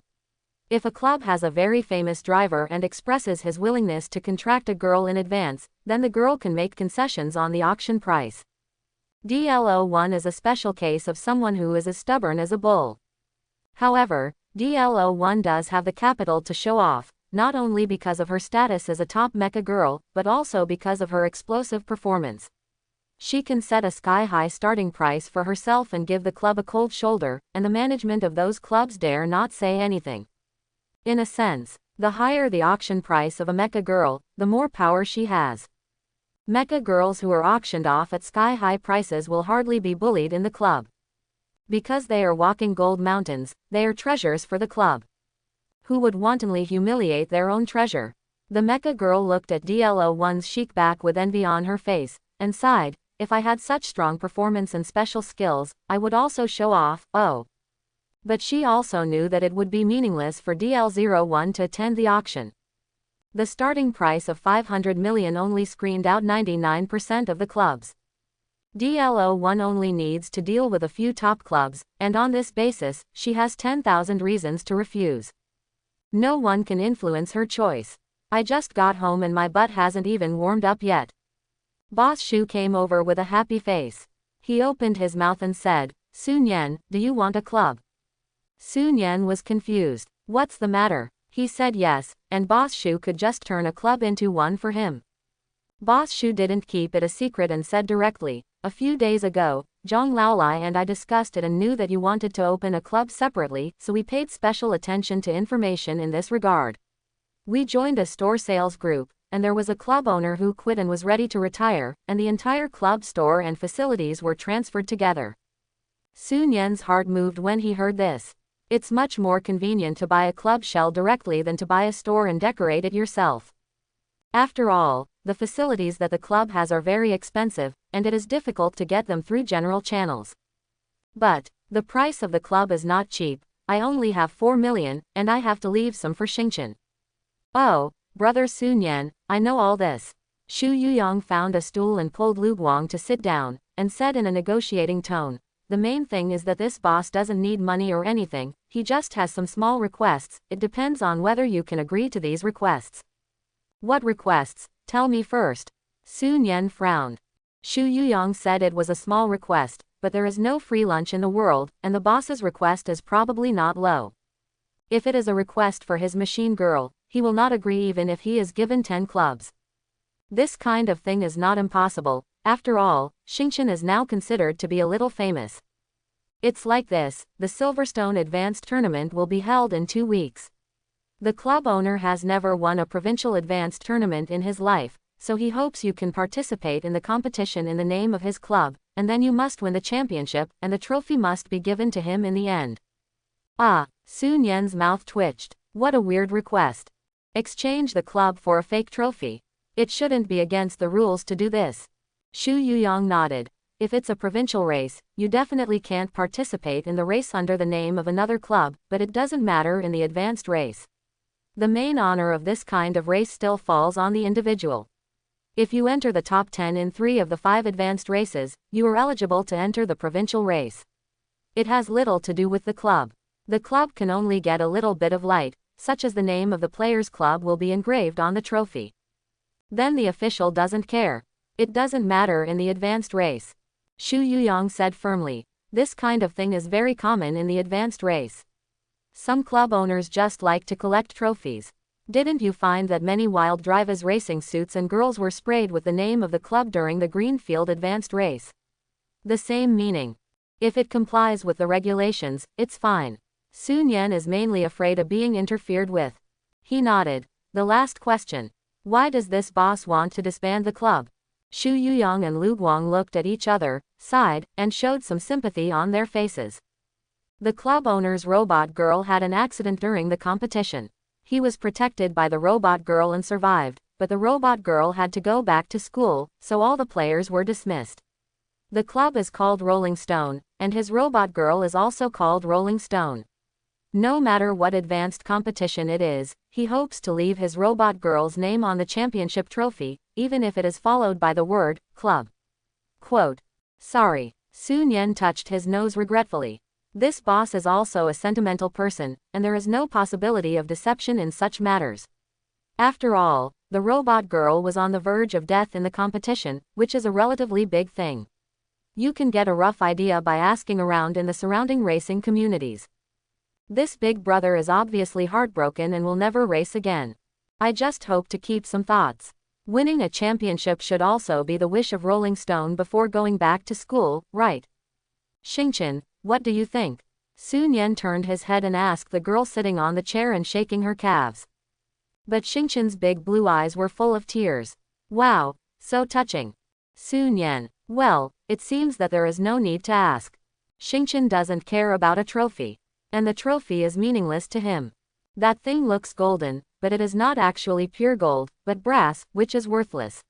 If a club has a very famous driver and expresses his willingness to contract a girl in advance, then the girl can make concessions on the auction price. DL01 is a special case of someone who is as stubborn as a bull. However, DL01 does have the capital to show off, not only because of her status as a top mecha girl, but also because of her explosive performance. She can set a sky-high starting price for herself and give the club a cold shoulder, and the management of those clubs dare not say anything. In a sense, the higher the auction price of a mecha girl, the more power she has. Mecha girls who are auctioned off at sky-high prices will hardly be bullied in the club. Because they are walking gold mountains, they are treasures for the club. Who would wantonly humiliate their own treasure? The mecha girl looked at DL01's chic back with envy on her face, and sighed, if I had such strong performance and special skills, I would also show off, oh. But she also knew that it would be meaningless for DL01 to attend the auction. The starting price of 500 million only screened out 99% of the clubs. DL01 only needs to deal with a few top clubs, and on this basis, she has 10,000 reasons to refuse. No one can influence her choice. I just got home and my butt hasn't even warmed up yet. Boss Shu came over with a happy face. He opened his mouth and said, Sun Yan, do you want a club? Sun Yan was confused. What's the matter? He said yes, and Boss Shu could just turn a club into one for him. Boss Shu didn't keep it a secret and said directly, a few days ago, Zhang Laolai and I discussed it and knew that you wanted to open a club separately, so we paid special attention to information in this regard. We joined a store sales group, and there was a club owner who quit and was ready to retire, and the entire club store and facilities were transferred together. Sun Yan's heart moved when he heard this. It's much more convenient to buy a club shell directly than to buy a store and decorate it yourself. After all, the facilities that the club has are very expensive, and it is difficult to get them through general channels. But the price of the club is not cheap. I only have 4 million, and I have to leave some for Xingqian. Oh, brother Sun Yan, I know all this. Xu Yuyong found a stool and pulled Lu Guang to sit down, and said in a negotiating tone, the main thing is that this boss doesn't need money or anything, he just has some small requests, it depends on whether you can agree to these requests. What requests? Tell me first. Sun Yan frowned. Xu Yuyong said it was a small request, but there is no free lunch in the world, and the boss's request is probably not low. If it is a request for his machine girl, he will not agree even if he is given 10 clubs. This kind of thing is not impossible. After all, Xingqian is now considered to be a little famous. It's like this, the Silverstone Advanced Tournament will be held in 2 weeks. The club owner has never won a provincial advanced tournament in his life, so he hopes you can participate in the competition in the name of his club, and then you must win the championship, and the trophy must be given to him in the end. Ah, Sun Yan's mouth twitched. What a weird request. Exchange the club for a fake trophy. It shouldn't be against the rules to do this. Xu Yuyong nodded. If it's a provincial race, you definitely can't participate in the race under the name of another club, but it doesn't matter in the advanced race. The main honor of this kind of race still falls on the individual. If you enter the top 10 in 3 of the 5 advanced races, you are eligible to enter the provincial race. It has little to do with the club. The club can only get a little bit of light, such as the name of the players' club will be engraved on the trophy. Then the official doesn't care. It doesn't matter in the advanced race. Xu Yuyong said firmly. This kind of thing is very common in the advanced race. Some club owners just like to collect trophies. Didn't you find that many wild drivers racing suits and girls were sprayed with the name of the club during the Greenfield advanced race? The same meaning. If it complies with the regulations, it's fine. Sun Yan is mainly afraid of being interfered with. He nodded. The last question. Why does this boss want to disband the club? Xu Yuyong and Lu Guang looked at each other, sighed, and showed some sympathy on their faces. The club owner's robot girl had an accident during the competition. He was protected by the robot girl and survived, but the robot girl had to go back to school, so all the players were dismissed. The club is called Rolling Stone, and his robot girl is also called Rolling Stone. No matter what advanced competition it is, he hopes to leave his robot girl's name on the championship trophy, even if it is followed by the word, club. Quote. Sorry. Sun Yan touched his nose regretfully. This boss is also a sentimental person, and there is no possibility of deception in such matters. After all, the robot girl was on the verge of death in the competition, which is a relatively big thing. You can get a rough idea by asking around in the surrounding racing communities. This big brother is obviously heartbroken and will never race again. I just hope to keep some thoughts. Winning a championship should also be the wish of Rolling Stone before going back to school, right? Xingqian, what do you think? Sun Yan turned his head and asked the girl sitting on the chair and shaking her calves. But Xingqian's big blue eyes were full of tears. Wow, so touching. Sun Yan, well, it seems that there is no need to ask. Xingqian doesn't care about a trophy. And the trophy is meaningless to him. That thing looks golden, but it is not actually pure gold, but brass, which is worthless.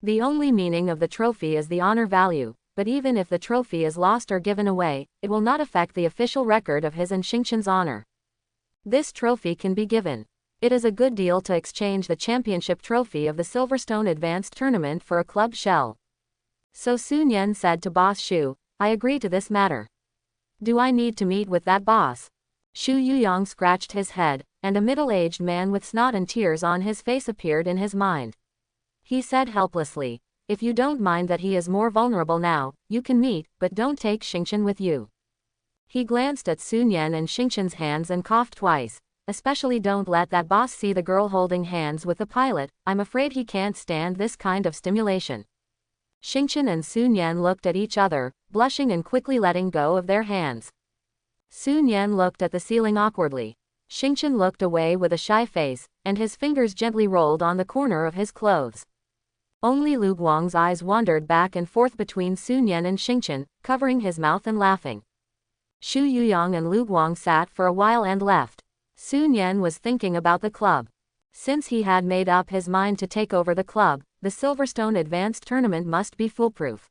The only meaning of the trophy is the honor value, but even if the trophy is lost or given away, it will not affect the official record of his and Xingqian's honor. This trophy can be given. It is a good deal to exchange the championship trophy of the Silverstone Advanced Tournament for a club shell. So Sun Yan said to Boss Xu, I agree to this matter. Do I need to meet with that boss? Xu Yuyong scratched his head, and a middle-aged man with snot and tears on his face appeared in his mind. He said helplessly, if you don't mind that he is more vulnerable now, you can meet, but don't take Xingqian with you. He glanced at Sun Yan and Xingqian's hands and coughed twice. Especially don't let that boss see the girl holding hands with the pilot, I'm afraid he can't stand this kind of stimulation. Xingqian and Sun Yan looked at each other, blushing and quickly letting go of their hands. Sun Yan looked at the ceiling awkwardly. Xingqian looked away with a shy face, and his fingers gently rolled on the corner of his clothes. Only Lu Guang's eyes wandered back and forth between Sun Yan and Xingqian, covering his mouth and laughing. Xu Yuyong and Lu Guang sat for a while and left. Sun Yan was thinking about the club. Since he had made up his mind to take over the club, the Silverstone Advanced Tournament must be foolproof.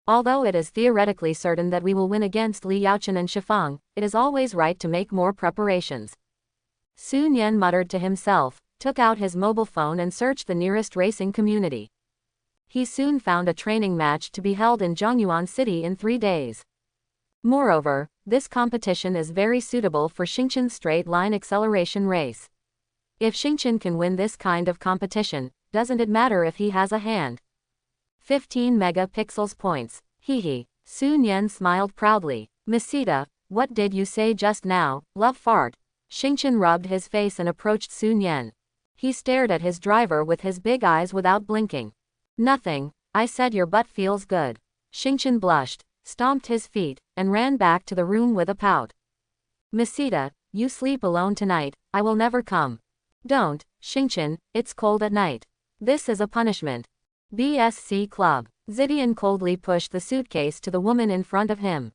Although it is theoretically certain that we will win against Li Yaochen and Shifeng, it is always right to make more preparations. Sun Yan muttered to himself, took out his mobile phone and searched the nearest racing community. He soon found a training match to be held in Zhongyuan City in 3 days. Moreover, this competition is very suitable for Xingqian's straight-line acceleration race. If Xingqian can win this kind of competition, doesn't it matter if he has a hand? 15 megapixels points. Hee. Sun Yan smiled proudly. Masita, what did you say just now, love fart? Xingqian rubbed his face and approached Sun Yan. He stared at his driver with his big eyes without blinking. Nothing, I said your butt feels good. Xingqian blushed, stomped his feet, and ran back to the room with a pout. Masita, you sleep alone tonight, I will never come. Don't, Xingqian, it's cold at night. This is a punishment. BSC Club. Zidian coldly pushed the suitcase to the woman in front of him.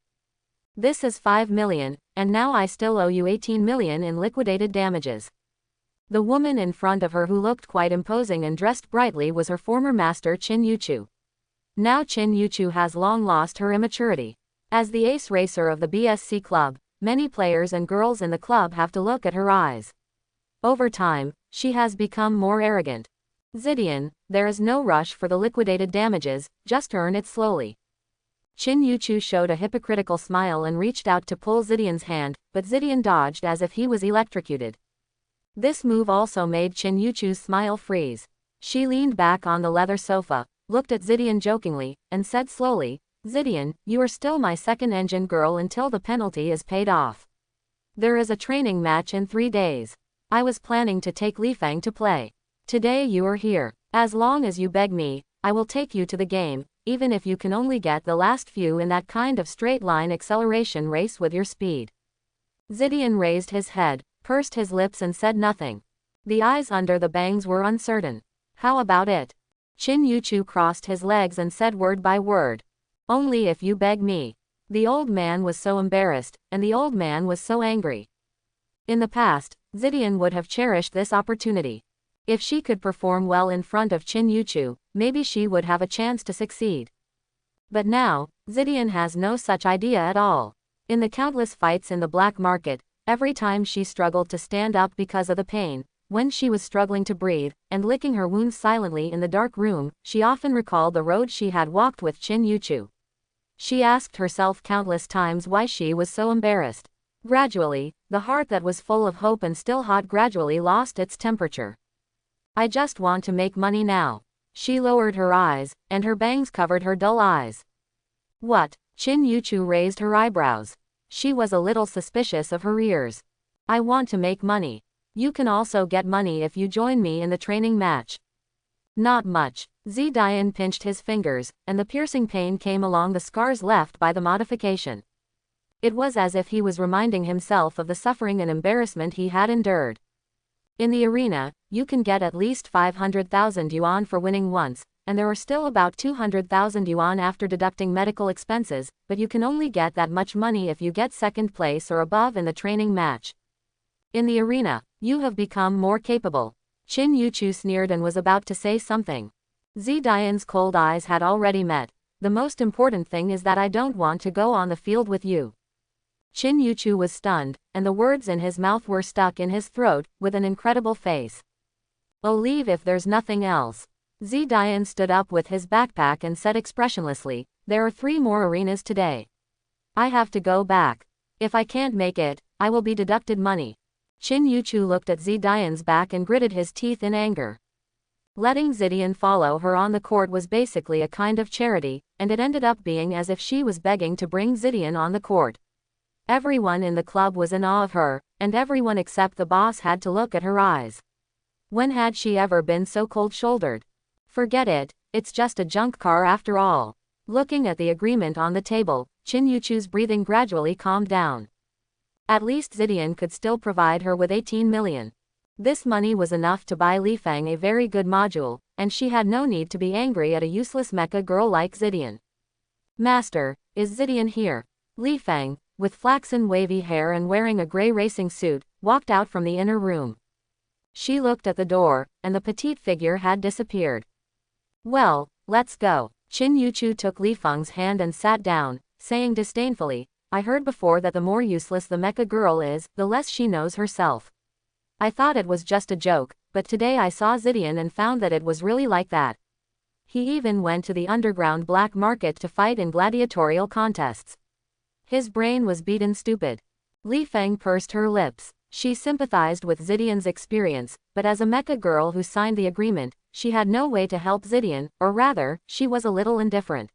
This is 5 million, and now I still owe you 18 million in liquidated damages. The woman in front of her, who looked quite imposing and dressed brightly, was her former master Qin Yuchu. Now Qin Yuchu has long lost her immaturity. As the ace racer of the BSC Club, many players and girls in the club have to look at her eyes. Over time, she has become more arrogant. Zidian, there is no rush for the liquidated damages, just earn it slowly. Qin Yuchu showed a hypocritical smile and reached out to pull Zidian's hand, but Zidian dodged as if he was electrocuted. This move also made Qin Yuchu's smile freeze. She leaned back on the leather sofa, looked at Zidian jokingly, and said slowly, Zidian, you are still my second engine girl until the penalty is paid off. There is a training match in 3 days. I was planning to take Li Feng to play. Today you are here. As long as you beg me, I will take you to the game, even if you can only get the last few in that kind of straight-line acceleration race with your speed. Zidian raised his head, pursed his lips and said nothing. The eyes under the bangs were uncertain. How about it? Qin Yuchu crossed his legs and said word by word. Only if you beg me. The old man was so embarrassed, and the old man was so angry. In the past, Zidian would have cherished this opportunity. If she could perform well in front of Qin Yuchu, maybe she would have a chance to succeed. But now, Zidian has no such idea at all. In the countless fights in the black market, every time she struggled to stand up because of the pain, when she was struggling to breathe, and licking her wounds silently in the dark room, she often recalled the road she had walked with Qin Yuchu. She asked herself countless times why she was so embarrassed. Gradually, the heart that was full of hope and still hot gradually lost its temperature. I just want to make money now. She lowered her eyes, and her bangs covered her dull eyes. What? Qin Yuchu raised her eyebrows. She was a little suspicious of her ears. I want to make money. You can also get money if you join me in the training match. Not much. Zidian pinched his fingers, and the piercing pain came along the scars left by the modification. It was as if he was reminding himself of the suffering and embarrassment he had endured. In the arena, you can get at least 500,000 yuan for winning once, and there are still about 200,000 yuan after deducting medical expenses, but you can only get that much money if you get second place or above in the training match. In the arena, you have become more capable. Qin Yuchu sneered and was about to say something. Zidian's cold eyes had already met. The most important thing is that I don't want to go on the field with you. Qin Yuchu was stunned, and the words in his mouth were stuck in his throat, with an incredible face. I'll leave if there's nothing else. Zidian stood up with his backpack and said expressionlessly, there are 3 more arenas today. I have to go back. If I can't make it, I will be deducted money. Qin Yuchu looked at Zidian's back and gritted his teeth in anger. Letting Zidian follow her on the court was basically a kind of charity, and it ended up being as if she was begging to bring Zidian on the court. Everyone in the club was in awe of her, and everyone except the boss had to look at her eyes. When had she ever been so cold-shouldered? Forget it, it's just a junk car after all. Looking at the agreement on the table, Qin Yuchu's breathing gradually calmed down. At least Zidian could still provide her with 18 million. This money was enough to buy Li Feng a very good module, and she had no need to be angry at a useless mecha girl like Zidian. Master, is Zidian here? Li Feng, with flaxen wavy hair and wearing a gray racing suit, walked out from the inner room. She looked at the door, and the petite figure had disappeared. Well, let's go. Qin Yuchu took Li Feng's hand and sat down, saying disdainfully, I heard before that the more useless the mecha girl is, the less she knows herself. I thought it was just a joke, but today I saw Zidian and found that it was really like that. He even went to the underground black market to fight in gladiatorial contests. His brain was beaten stupid. Li Feng pursed her lips. She sympathized with Zidian's experience, but as a mecha girl who signed the agreement, she had no way to help Zidian, or rather, she was a little indifferent.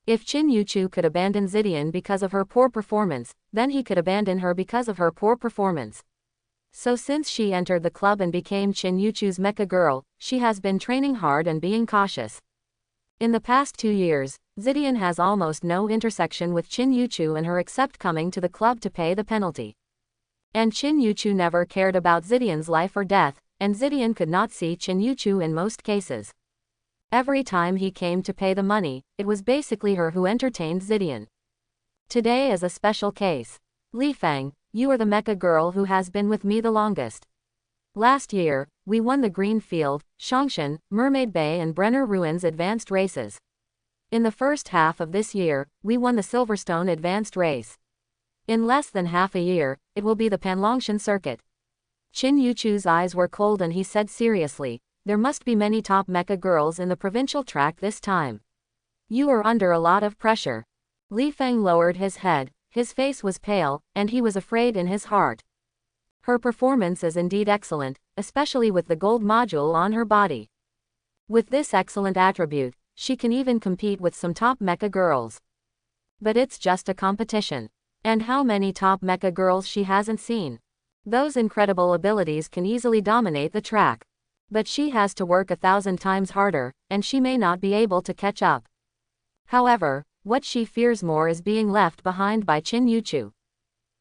If Qin Yuchu could abandon Zidian because of her poor performance, then he could abandon her because of her poor performance. So since she entered the club and became Qin Yuchu's mecha girl, she has been training hard and being cautious. In the past 2 years, Zidian has almost no intersection with Qin Yuchu and her except coming to the club to pay the penalty. And Qin Yuchu never cared about Zidian's life or death, and Zidian could not see Qin Yuchu in most cases. Every time he came to pay the money, it was basically her who entertained Zidian. Today is a special case. Li Feng, you are the mecha girl who has been with me the longest. Last year, we won the Green Field, Shongshan, Mermaid Bay and Brenner Ruins advanced races. In the first half of this year, we won the Silverstone advanced race. In less than half a year, it will be the Panlongshan circuit. Qin Yuchu's eyes were cold and he said seriously, there must be many top mecha girls in the provincial track this time. You are under a lot of pressure. Li Feng lowered his head, his face was pale, and he was afraid in his heart. Her performance is indeed excellent, especially with the gold module on her body. With this excellent attribute, she can even compete with some top mecha girls. But it's just a competition. And how many top mecha girls she hasn't seen? Those incredible abilities can easily dominate the track. But she has to work 1,000 times harder, and she may not be able to catch up. However, what she fears more is being left behind by Qin Yuchu.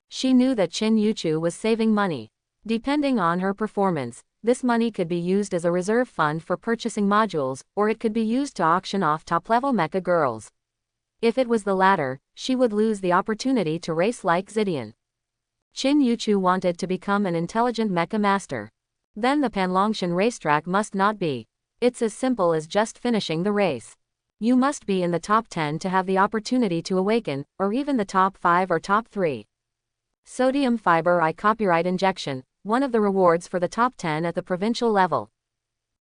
She knew that Qin Yuchu was saving money. Depending on her performance, this money could be used as a reserve fund for purchasing modules, or it could be used to auction off top-level mecha girls. If it was the latter, she would lose the opportunity to race like Zidian. Qin Yuchu wanted to become an intelligent mecha master. Then the Panlongshan racetrack must not be. It's as simple as just finishing the race. You must be in the top 10 to have the opportunity to awaken, or even the top 5 or top 3. Sodium fiber eye copyright injection, one of the rewards for the top 10 at the provincial level.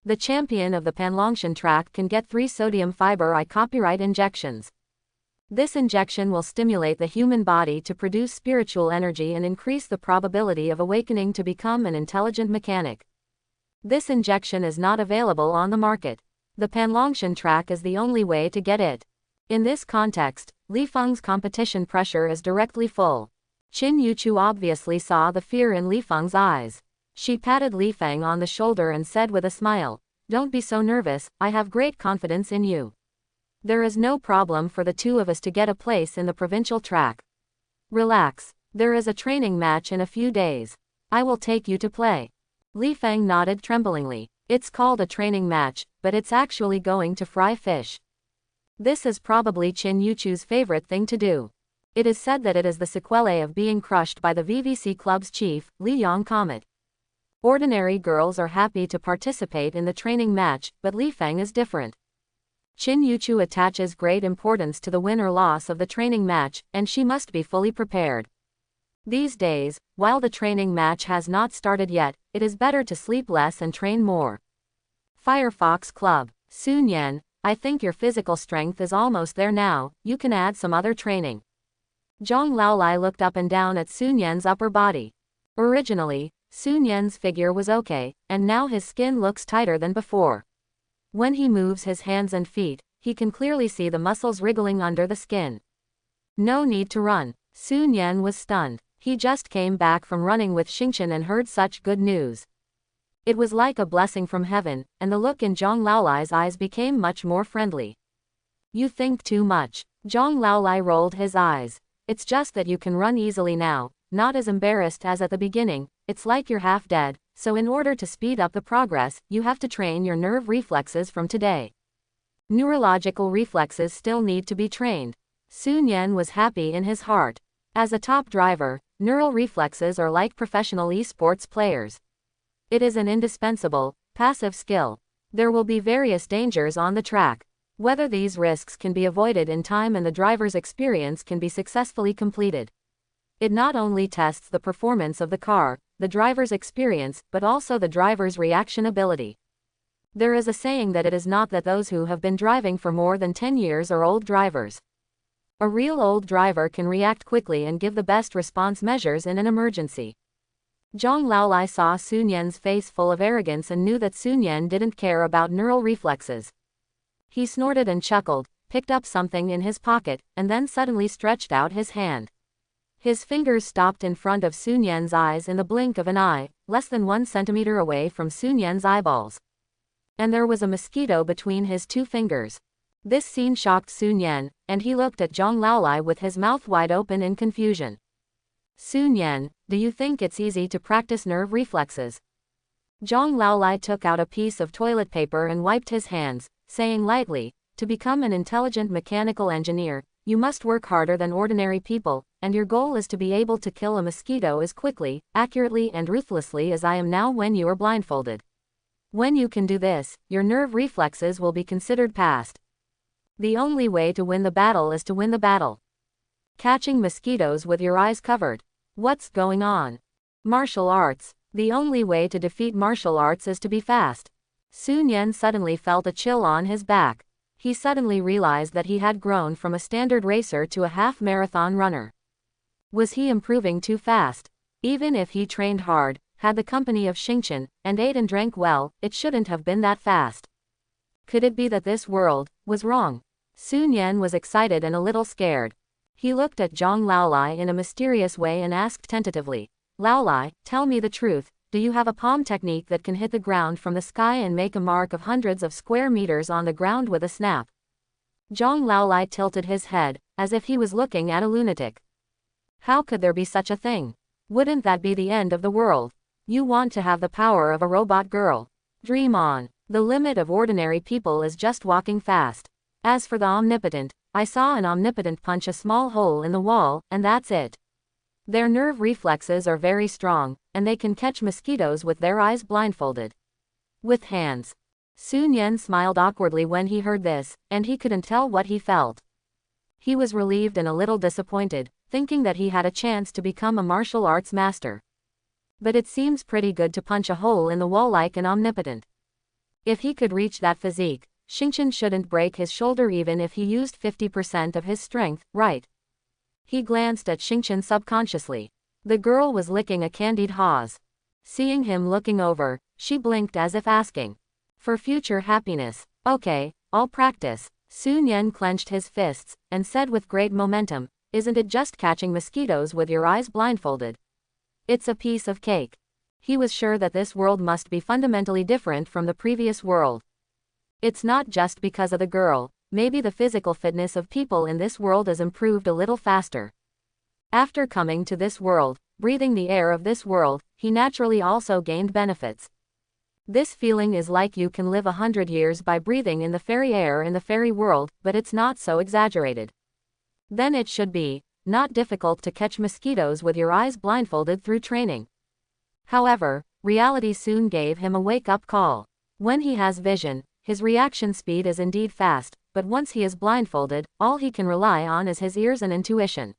The champion of the Panlongshan track can get 3 sodium fiber eye copyright injections. This injection will stimulate the human body to produce spiritual energy and increase the probability of awakening to become an intelligent mechanic. This injection is not available on the market. The Panlongshan track is the only way to get it. In this context, Li Feng's competition pressure is directly full. Qin Yuchu obviously saw the fear in Li Feng's eyes. She patted Li Feng on the shoulder and said with a smile, "Don't be so nervous, I have great confidence in you. There is no problem for the two of us to get a place in the provincial track. Relax, there is a training match in a few days. I will take you to play." Li Feng nodded tremblingly. It's called a training match, but it's actually going to fry fish. This is probably Qin Yuchu's favorite thing to do. It is said that it is the sequelae of being crushed by the VVC Club's chief, Li Yang Comet. Ordinary girls are happy to participate in the training match, but Li Feng is different. Qin Yuchu attaches great importance to the win or loss of the training match, and she must be fully prepared. These days, while the training match has not started yet, it is better to sleep less and train more. Firefox Club. Sun Yan, I think your physical strength is almost there now, you can add some other training. Zhang Laolai looked up and down at Sun Yan's upper body. Originally, Sun Yan's figure was okay, and now his skin looks tighter than before. When he moves his hands and feet, he can clearly see the muscles wriggling under the skin. No need to run. Sun Yan was stunned. He just came back from running with Xingchen and heard such good news. It was like a blessing from heaven, and the look in Zhang Laolai's eyes became much more friendly. You think too much. Zhang Laolai rolled his eyes. It's just that you can run easily now, not as embarrassed as at the beginning, it's like you're half dead, so in order to speed up the progress, you have to train your nerve reflexes from today. Neurological reflexes still need to be trained. Sun Yan was happy in his heart. As a top driver, neural reflexes are like professional esports players. It is an indispensable, passive skill. There will be various dangers on the track. Whether these risks can be avoided in time and the driver's experience can be successfully completed. It not only tests the performance of the car, the driver's experience, but also the driver's reaction ability. There is a saying that it is not that those who have been driving for more than 10 years are old drivers. A real old driver can react quickly and give the best response measures in an emergency. Zhang Laolai saw Sun Yan's face full of arrogance and knew that Sun Yan didn't care about neural reflexes. He snorted and chuckled, picked up something in his pocket, and then suddenly stretched out his hand. His fingers stopped in front of Sun Yan's eyes in the blink of an eye, less than 1 centimeter away from Sun Yan's eyeballs. And there was a mosquito between his 2 fingers. This scene shocked Sun Yan, and he looked at Zhang Laolai with his mouth wide open in confusion. Sun Yan, do you think it's easy to practice nerve reflexes? Zhang Laolai took out a piece of toilet paper and wiped his hands, saying lightly, to become an intelligent mechanical engineer, you must work harder than ordinary people, and your goal is to be able to kill a mosquito as quickly, accurately and ruthlessly as I am now when you are blindfolded. When you can do this, your nerve reflexes will be considered past. The only way to win the battle is to win the battle. Catching mosquitoes with your eyes covered. What's going on? Martial arts. The only way to defeat martial arts is to be fast. Sun Yan suddenly felt a chill on his back. He suddenly realized that he had grown from a standard racer to a half-marathon runner. Was he improving too fast? Even if he trained hard, had the company of Xingqian, and ate and drank well, it shouldn't have been that fast. Could it be that this world was wrong? Sun Yan was excited and a little scared. He looked at Zhang Laolai in a mysterious way and asked tentatively, Laolai, tell me the truth, do you have a palm technique that can hit the ground from the sky and make a mark of hundreds of square meters on the ground with a snap? Zhang Laolai tilted his head, as if he was looking at a lunatic. How could there be such a thing? Wouldn't that be the end of the world? You want to have the power of a robot girl. Dream on. The limit of ordinary people is just walking fast. As for the omnipotent, I saw an omnipotent punch a small hole in the wall, and that's it. Their nerve reflexes are very strong, and they can catch mosquitoes with their eyes blindfolded. With hands. Sun Yan smiled awkwardly when he heard this, and he couldn't tell what he felt. He was relieved and a little disappointed, thinking that he had a chance to become a martial arts master. But it seems pretty good to punch a hole in the wall like an omnipotent. If he could reach that physique, Xingqian shouldn't break his shoulder even if he used 50% of his strength, right? He glanced at Xingqian subconsciously. The girl was licking a candied Haws. Seeing him looking over, she blinked as if asking. For future happiness. Okay, I'll practice. Sun Yan clenched his fists, and said with great momentum, isn't it just catching mosquitoes with your eyes blindfolded? It's a piece of cake. He was sure that this world must be fundamentally different from the previous world. It's not just because of the girl, maybe the physical fitness of people in this world is improved a little faster. After coming to this world, breathing the air of this world, he naturally also gained benefits. This feeling is like you can live 100 years by breathing in the fairy air in the fairy world, but it's not so exaggerated. Then it should be not difficult to catch mosquitoes with your eyes blindfolded through training. However, reality soon gave him a wake-up call. When he has vision, his reaction speed is indeed fast, but once he is blindfolded, all he can rely on is his ears and intuition.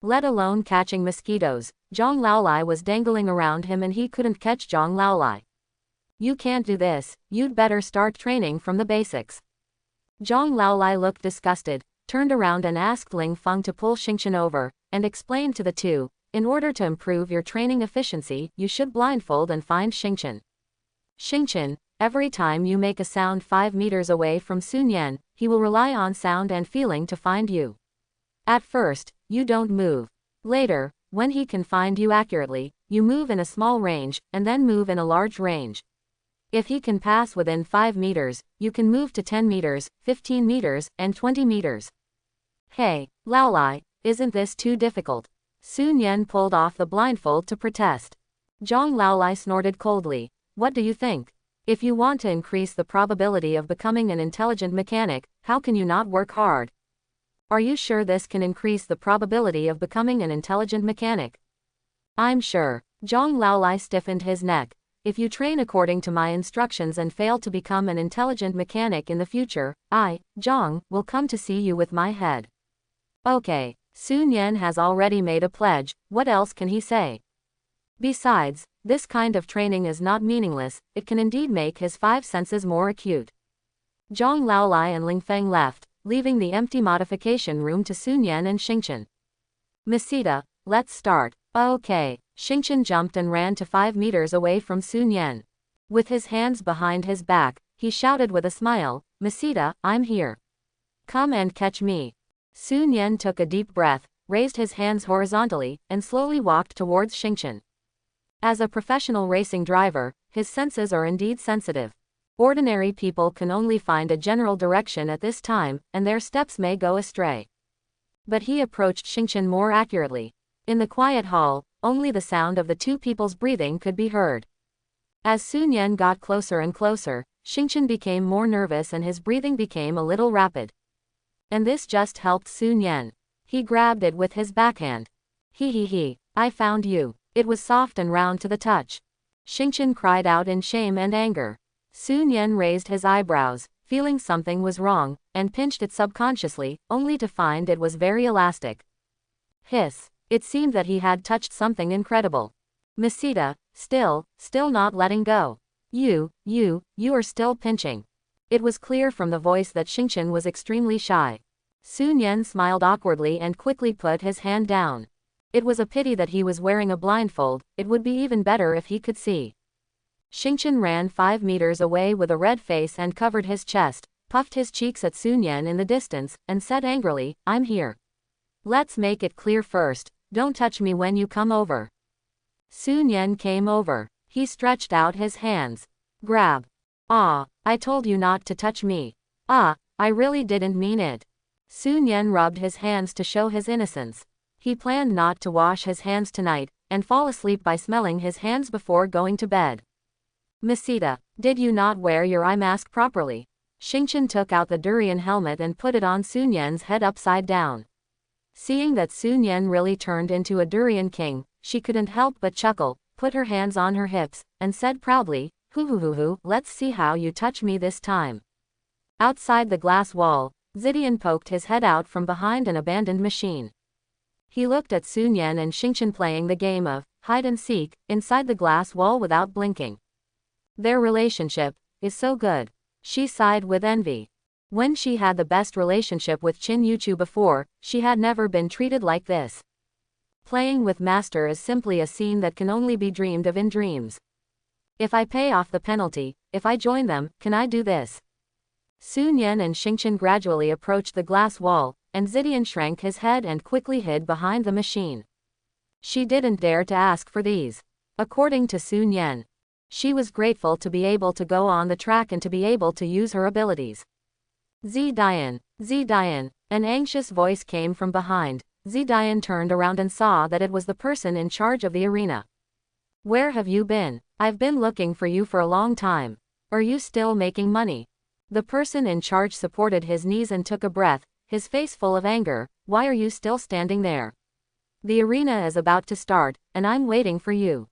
Let alone catching mosquitoes, Zhang Laolai was dangling around him and he couldn't catch Zhang Laolai. You can't do this, you'd better start training from the basics. Zhang Laolai looked disgusted, turned around and asked Ling Feng to pull Xingqian over, and explained to the two, in order to improve your training efficiency, you should blindfold and find Xingqian. Xingqian, every time you make a sound 5 meters away from Sun Yan, he will rely on sound and feeling to find you. At first, you don't move. Later, when he can find you accurately, you move in a small range, and then move in a large range. If he can pass within 5 meters, you can move to 10 meters, 15 meters, and 20 meters. Hey, Laolai, isn't this too difficult? Sun Yan pulled off the blindfold to protest. Zhang Laolai snorted coldly. What do you think? If you want to increase the probability of becoming an intelligent mechanic, how can you not work hard? Are you sure this can increase the probability of becoming an intelligent mechanic? I'm sure. Zhang Laolai stiffened his neck. if you train according to my instructions and fail to become an intelligent mechanic in the future, I, Zhang, will come to see you with my head. Okay, Sun Yan has already made a pledge, what else can he say? Besides, this kind of training is not meaningless, it can indeed make his 5 senses more acute. Zhang Laolai and Ling Feng left, leaving the empty modification room to Sun Yan and Xingqian. Masita, let's start. Okay. Xingqian jumped and ran to 5 meters away from Sun Yan. With his hands behind his back, he shouted with a smile, Masita, I'm here. Come and catch me. Sun Yan took a deep breath, raised his hands horizontally, and slowly walked towards Xingqian. As a professional racing driver, his senses are indeed sensitive. Ordinary people can only find a general direction at this time, and their steps may go astray. But he approached Xingqian more accurately. In the quiet hall, only the sound of the two people's breathing could be heard. As Sun Yan got closer and closer, Xingqian became more nervous and his breathing became a little rapid. And this just helped Sun Yan. He grabbed it with his backhand. He, I found you. It was soft and round to the touch. Xingqian cried out in shame and anger. Sun Yan raised his eyebrows, feeling something was wrong, and pinched it subconsciously, only to find it was very elastic. Hiss. It seemed that he had touched something incredible. Masita, still not letting go. You are still pinching. It was clear from the voice that Xingqian was extremely shy. Sun Yan smiled awkwardly and quickly put his hand down. It was a pity that he was wearing a blindfold, it would be even better if he could see. Xingqian ran 5 meters away with a red face and covered his chest, puffed his cheeks at Sun Yan in the distance, and said angrily, I'm here. Let's make it clear first. Don't touch me when you come over. Sun Yan came over. He stretched out his hands. Grab. Ah, I told you not to touch me. Ah, I really didn't mean it. Sun Yan rubbed his hands to show his innocence. He planned not to wash his hands tonight, and fall asleep by smelling his hands before going to bed. Masita, did you not wear your eye mask properly? Xingqian took out the durian helmet and put it on Sun Yan's head upside down. Seeing that Sun Yan really turned into a durian king, she couldn't help but chuckle, put her hands on her hips, and said proudly, Hoo, let's see how you touch me this time. Outside the glass wall, Zidian poked his head out from behind an abandoned machine. He looked at Sun Yan and Xingqian playing the game of hide and seek inside the glass wall without blinking. Their relationship is so good. She sighed with envy. When she had the best relationship with Qin Yuchu before, she had never been treated like this. Playing with Master is simply a scene that can only be dreamed of in dreams. If I pay off the penalty, if I join them, can I do this? Sun Yan and Xingqian gradually approached the glass wall, and Zidian shrank his head and quickly hid behind the machine. She didn't dare to ask for these. According to Sun Yan, she was grateful to be able to go on the track and to be able to use her abilities. Zidian, an anxious voice came from behind. Zidian turned around and saw that it was the person in charge of the arena. Where have you been? I've been looking for you for a long time. Are you still making money? The person in charge supported his knees and took a breath, his face full of anger. Why are you still standing there? The arena is about to start, and I'm waiting for you.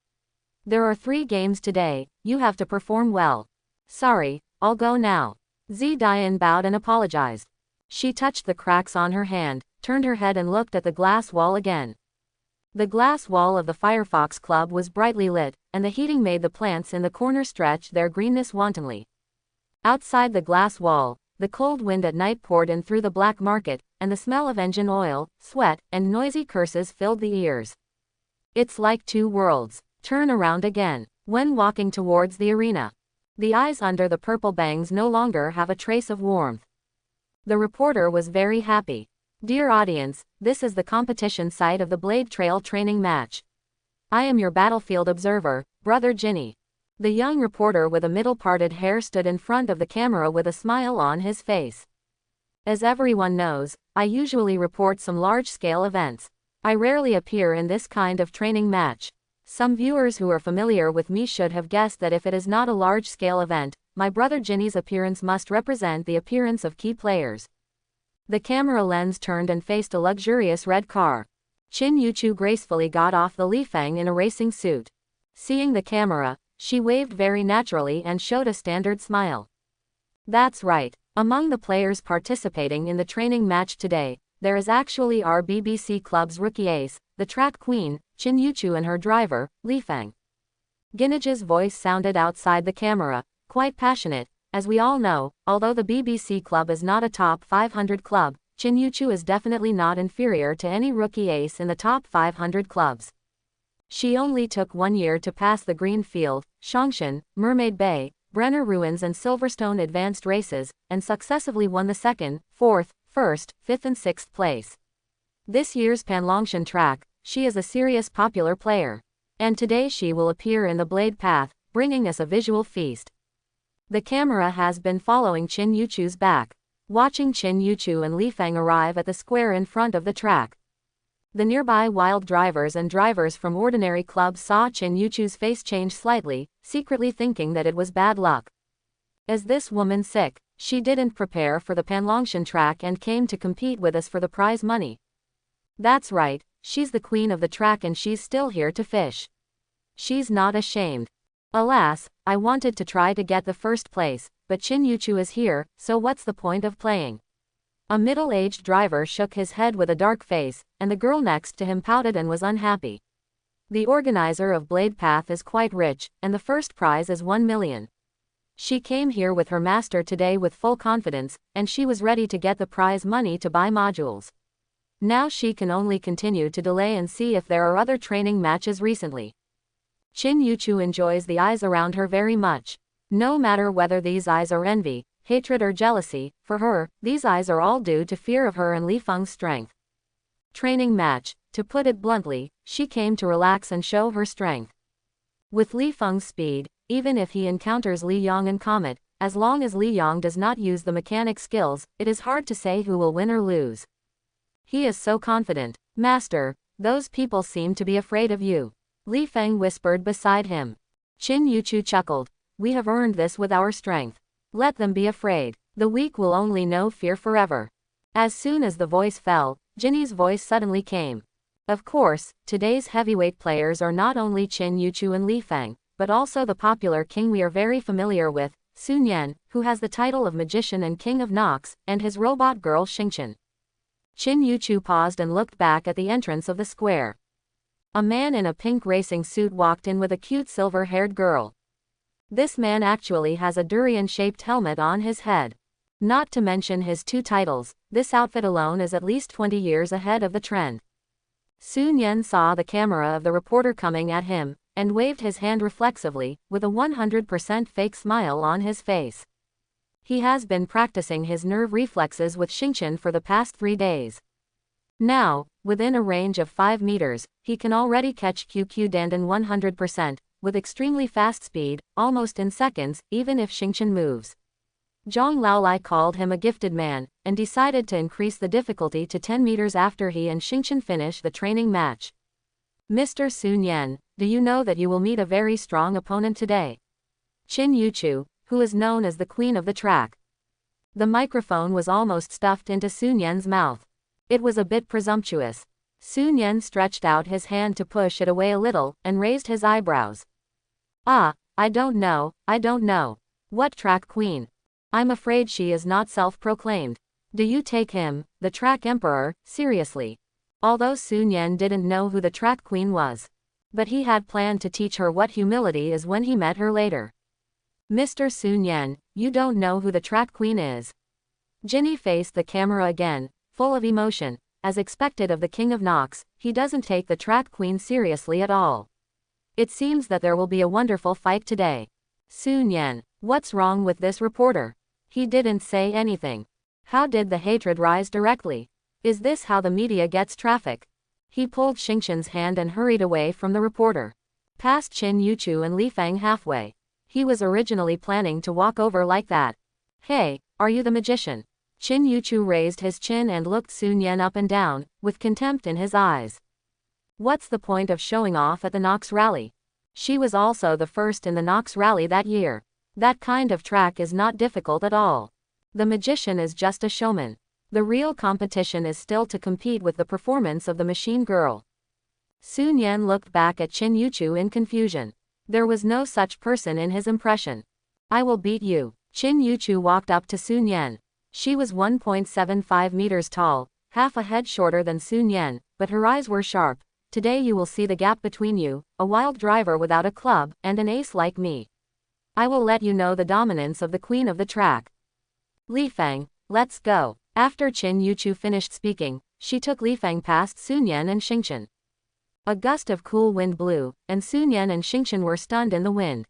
There are 3 games today, you have to perform well. Sorry, I'll go now. Zidian bowed and apologized. She touched the cracks on her hand, turned her head and looked at the glass wall again. The glass wall of the Firefox Club was brightly lit, and the heating made the plants in the corner stretch their greenness wantonly. Outside the glass wall, the cold wind at night poured in through the black market, and the smell of engine oil, sweat, and noisy curses filled the ears. It's like 2 worlds. Turn around again. When walking towards the arena, the eyes under the purple bangs no longer have a trace of warmth. The reporter was very happy. Dear audience, this is the competition site of the Blade Trail training match. I am your battlefield observer, Brother Ginny. The young reporter with a middle-parted hair stood in front of the camera with a smile on his face. As everyone knows, I usually report some large-scale events. I rarely appear in this kind of training match. Some viewers who are familiar with me should have guessed that if it is not a large-scale event, my brother Ginny's appearance must represent the appearance of key players. The camera lens turned and faced a luxurious red car. Qin Yuchu gracefully got off the Li Feng in a racing suit. Seeing the camera, She waved very naturally and showed a standard smile. That's right. Among the players participating in the training match today, there is actually our BBC Club's rookie ace, the track queen, Chin Yuchu, and her driver, Li Feng. Ginnage's voice sounded outside the camera, quite passionate. As we all know, although the BBC Club is not a top 500 club, Chin Yuchu is definitely not inferior to any rookie ace in the top 500 clubs. She only took 1 year to pass the Green Field, Shongshan, Mermaid Bay, Brenner Ruins and Silverstone advanced races, and successively won the 2nd, 4th, 1st, 5th and 6th place. This year's Panlongshan track, she is a serious popular player. And today she will appear in the Blade Path, bringing us a visual feast. The camera has been following Chin Yuchu's back, watching Chin Yuchu and Li Feng arrive at the square in front of the track. The nearby wild drivers and drivers from ordinary clubs saw Chin Yuchu's face change slightly, secretly thinking that it was bad luck. Is this woman sick? She didn't prepare for the Panlongshan track and came to compete with us for the prize money. That's right, she's the queen of the track and she's still here to fish. She's not ashamed. Alas, I wanted to try to get the first place, but Chin Yuchu is here, so what's the point of playing? A middle-aged driver shook his head with a dark face, and the girl next to him pouted and was unhappy. The organizer of Blade Path is quite rich, and the first prize is 1 million. She came here with her master today with full confidence, and she was ready to get the prize money to buy modules. Now she can only continue to delay and see if there are other training matches recently. Chin Yuchu enjoys the eyes around her very much. No matter whether these eyes are envy, hatred or jealousy, for her, these eyes are all due to fear of her and Li Feng's strength. Training match, to put it bluntly, she came to relax and show her strength. With Li Feng's speed, even if he encounters Li Yong and Comet, as long as Li Yong does not use the mechanic skills, it is hard to say who will win or lose. He is so confident. Master, those people seem to be afraid of you. Li Feng whispered beside him. Chin Yuchu chuckled. We have earned this with our strength. Let them be afraid. The weak will only know fear forever. As soon as the voice fell, Jinny's voice suddenly came. Of course, today's heavyweight players are not only Chin Yuchu and Li Feng, but also the popular king we are very familiar with, Sun Yan, who has the title of Magician and King of Nox, and his robot girl Xingqian. Chin Yuchu paused and looked back at the entrance of the square. A man in a pink racing suit walked in with a cute silver-haired girl. This man actually has a durian-shaped helmet on his head. Not to mention his 2 titles, this outfit alone is at least 20 years ahead of the trend. Sun Yan saw the camera of the reporter coming at him, and waved his hand reflexively, with a 100% fake smile on his face. He has been practicing his nerve reflexes with Xingqian for the past 3 days. Now, within a range of 5 meters, he can already catch QQ Dandan 100%, with extremely fast speed, almost in seconds, even if Xingqian moves. Zhang Laolai called him a gifted man, and decided to increase the difficulty to 10 meters after he and Xingqian finish the training match. Mr. Sun Yan, do you know that you will meet a very strong opponent today? Chin Yuchu, who is known as the queen of the track. The microphone was almost stuffed into Sun Yan's mouth. It was a bit presumptuous. Sun Yan stretched out his hand to push it away a little, and raised his eyebrows. Ah, I don't know. What track queen? I'm afraid she is not self-proclaimed. Do you take him, the track emperor, seriously? Although Sun Yan didn't know who the track queen was. But he had planned to teach her what humility is when he met her later. Mr. Sun Yan, you don't know who the track queen is? Jinny faced the camera again, full of emotion. As expected of the King of Nox, he doesn't take the track queen seriously at all. It seems that there will be a wonderful fight today. Sun Yan, what's wrong with this reporter? He didn't say anything. How did the hatred rise directly? Is this how the media gets traffic? He pulled Xingqian's hand and hurried away from the reporter. Past Chin Yuchu and Li Feng halfway. He was originally planning to walk over like that. Hey, are you the magician? Chin Yuchu raised his chin and looked Sun Yan up and down, with contempt in his eyes. What's the point of showing off at the Nox Rally? She was also the first in the Nox Rally that year. That kind of track is not difficult at all. The magician is just a showman. The real competition is still to compete with the performance of the machine girl. Sun Yan looked back at Chin Yuchu in confusion. There was no such person in his impression. I will beat you. Qin Yuchu walked up to Sun Yan. She was 1.75 meters tall, half a head shorter than Sun Yan, but her eyes were sharp. Today you will see the gap between you, a wild driver without a club, and an ace like me. I will let you know the dominance of the queen of the track. Li Feng, let's go. After Qin Yuchu finished speaking, she took Li Feng past Sun Yan and Xingchen. A gust of cool wind blew, and Sun Yan and Xingchen were stunned in the wind.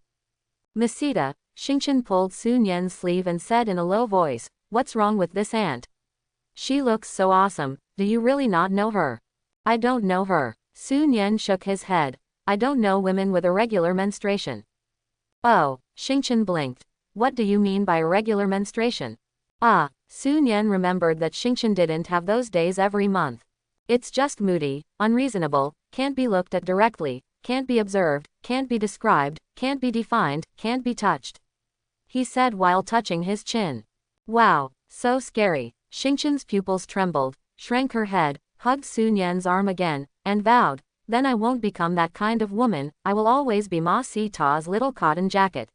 Mesita, Xingchen pulled Sun Yan's sleeve and said in a low voice, "What's wrong with this aunt? She looks so awesome, do you really not know her?" "I don't know her." Sun Yan shook his head. "I don't know women with irregular menstruation." "Oh," Xingchen blinked. "What do you mean by irregular menstruation?" "Ah." Sun Yan remembered that Xingchen didn't have those days every month. "It's just moody, unreasonable, can't be looked at directly, can't be observed, can't be described, can't be defined, can't be touched," he said while touching his chin. "Wow, so scary." Xingchen's pupils trembled, shrank her head, hugged Sun Yan's arm again, and vowed, "Then I won't become that kind of woman, I will always be Ma Si Ta's little cotton jacket."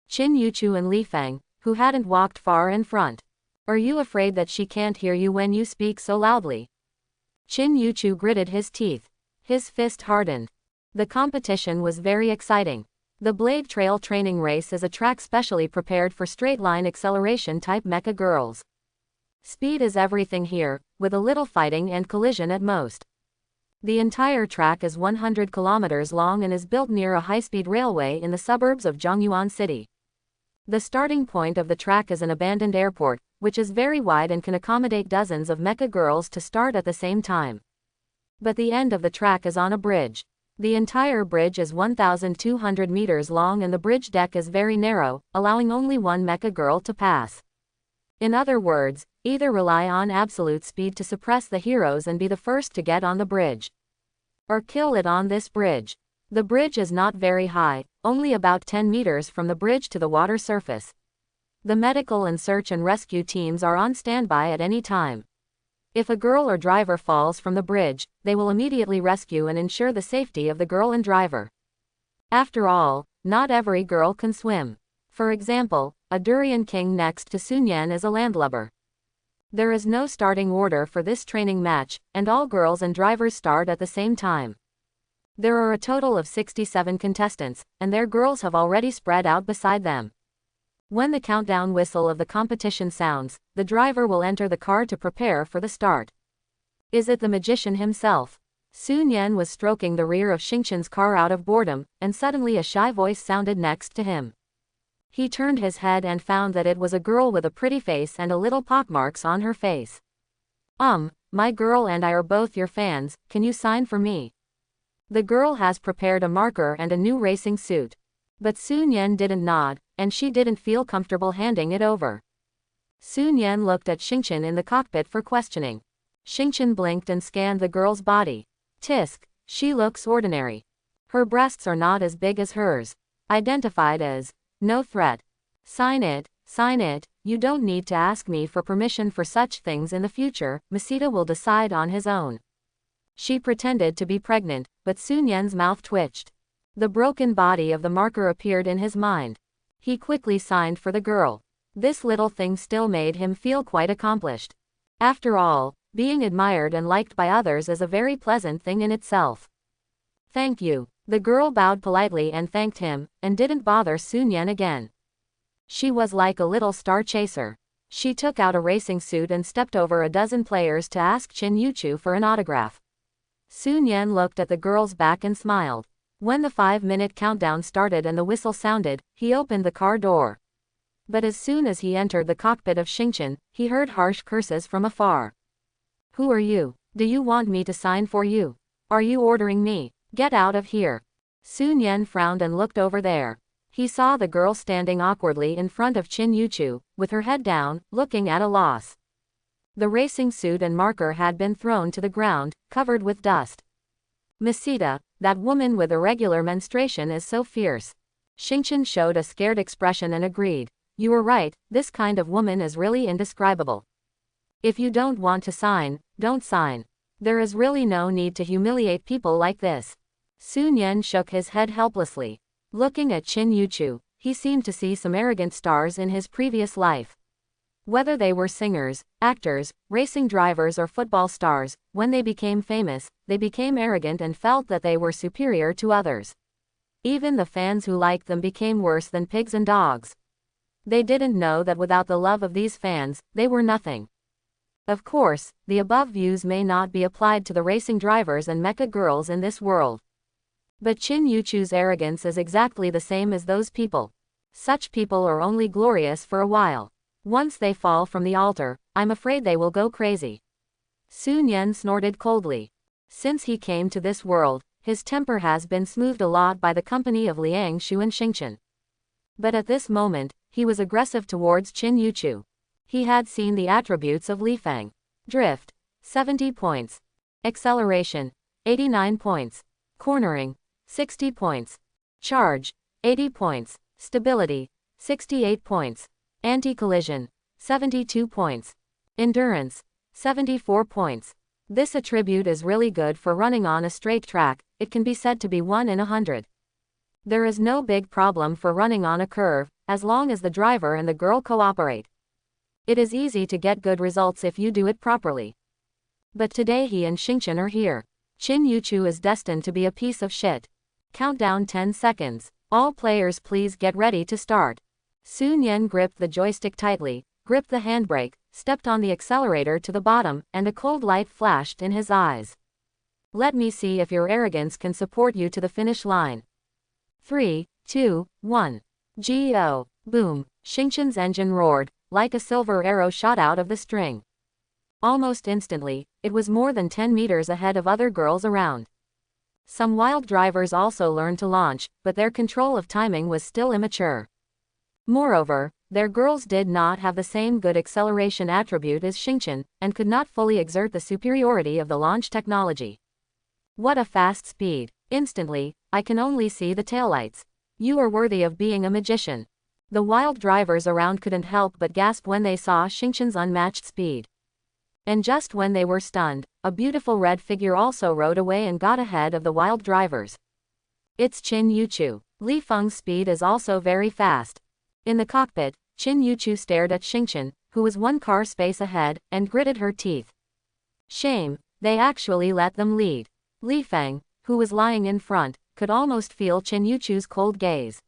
Qin Yuchu and Li Feng, who hadn't walked far in front. "Are you afraid that she can't hear you when you speak so loudly?" Qin Yuchu gritted his teeth. His fist hardened. The competition was very exciting. The Blade Trail training race is a track specially prepared for straight-line acceleration type mecha girls. Speed is everything here, with a little fighting and collision at most. The entire track is 100 kilometers long and is built near a high-speed railway in the suburbs of Zhongyuan City. The starting point of the track is an abandoned airport, which is very wide and can accommodate dozens of mecha girls to start at the same time. But the end of the track is on a bridge. The entire bridge is 1,200 meters long and the bridge deck is very narrow, allowing only one mecha girl to pass. In other words, either rely on absolute speed to suppress the heroes and be the first to get on the bridge, or kill it on this bridge. The bridge is not very high, only about 10 meters from the bridge to the water surface. The medical and search and rescue teams are on standby at any time. If a girl or driver falls from the bridge, they will immediately rescue and ensure the safety of the girl and driver. After all, not every girl can swim. For example, a Durian King next to Sun Yan is a landlubber. There is no starting order for this training match, and all girls and drivers start at the same time. There are a total of 67 contestants, and their girls have already spread out beside them. When the countdown whistle of the competition sounds, the driver will enter the car to prepare for the start. Is it the magician himself? Sun Yan was stroking the rear of Xingchen's car out of boredom, and suddenly a shy voice sounded next to him. He turned his head and found that it was a girl with a pretty face and a little pockmarks on her face. My girl and I are both your fans, can you sign for me?" The girl has prepared a marker and a new racing suit. But Sun Yan didn't nod, and she didn't feel comfortable handing it over. Sun Yan looked at Xingchen in the cockpit for questioning. Xingchen blinked and scanned the girl's body. Tisk, she looks ordinary. Her breasts are not as big as hers. Identified as no threat. Sign it, you don't need to ask me for permission for such things in the future, Mesita will decide on his own. She pretended to be pregnant, but Sun Yan's mouth twitched. The broken body of the marker appeared in his mind. He quickly signed for the girl. This little thing still made him feel quite accomplished. After all, being admired and liked by others is a very pleasant thing in itself. Thank you. The girl bowed politely and thanked him, and didn't bother Sun Yan again. She was like a little star chaser. She took out a racing suit and stepped over a dozen players to ask Qin Yuchu for an autograph. Sun Yan looked at the girl's back and smiled. When the 5-minute countdown started and the whistle sounded, he opened the car door. But as soon as he entered the cockpit of Xingchen, he heard harsh curses from afar. Who are you? Do you want me to sign for you? Are you ordering me? Get out of here. Sun Yan frowned and looked over there. He saw the girl standing awkwardly in front of Qin Yuchu, with her head down, looking at a loss. The racing suit and marker had been thrown to the ground, covered with dust. Mesita, that woman with irregular menstruation is so fierce. Xingchen showed a scared expression and agreed. You were right, this kind of woman is really indescribable. If you don't want to sign, don't sign. There is really no need to humiliate people like this. Sun Yan shook his head helplessly. Looking at Qin Yuchu, he seemed to see some arrogant stars in his previous life. Whether they were singers, actors, racing drivers or football stars, when they became famous, they became arrogant and felt that they were superior to others. Even the fans who liked them became worse than pigs and dogs. They didn't know that without the love of these fans, they were nothing. Of course, the above views may not be applied to the racing drivers and mecha girls in this world. But Qin Yuchu's arrogance is exactly the same as those people. Such people are only glorious for a while. Once they fall from the altar, I'm afraid they will go crazy. Sun Yan snorted coldly. Since he came to this world, his temper has been smoothed a lot by the company of Liang Shu and Xingqian. But at this moment, he was aggressive towards Qin Yuchu. He had seen the attributes of Li Feng. Drift, 70 points. Acceleration, 89 points. Cornering, 60 points. Charge, 80 points. Stability, 68 points. Anti-collision, 72 points. Endurance, 74 points. This attribute is really good for running on a straight track. It can be said to be 1 in 100. There is no big problem for running on a curve, as long as the driver and the girl cooperate. It is easy to get good results if you do it properly. But today he and Xingqian are here. Qin Yuchu is destined to be a piece of shit. Countdown 10 seconds. All players please get ready to start. Sun Yan gripped the joystick tightly, gripped the handbrake, stepped on the accelerator to the bottom, and a cold light flashed in his eyes. Let me see if your arrogance can support you to the finish line. 3, 2, 1. Go! Boom! Xingqian's engine roared, like a silver arrow shot out of the string. Almost instantly, it was more than 10 meters ahead of other girls around. Some wild drivers also learned to launch, but their control of timing was still immature. Moreover, their girls did not have the same good acceleration attribute as Xingqian, and could not fully exert the superiority of the launch technology. What a fast speed! Instantly, I can only see the taillights. You are worthy of being a magician. The wild drivers around couldn't help but gasp when they saw Xingqian's unmatched speed. And just when they were stunned, a beautiful red figure also rode away and got ahead of the wild drivers. It's Qin Yuchu. Li Feng's speed is also very fast. In the cockpit, Qin Yuchu stared at Xingqian, who was one car space ahead, and gritted her teeth. Shame, they actually let them lead. Li Feng, who was lying in front, could almost feel Qin Yuchu's cold gaze.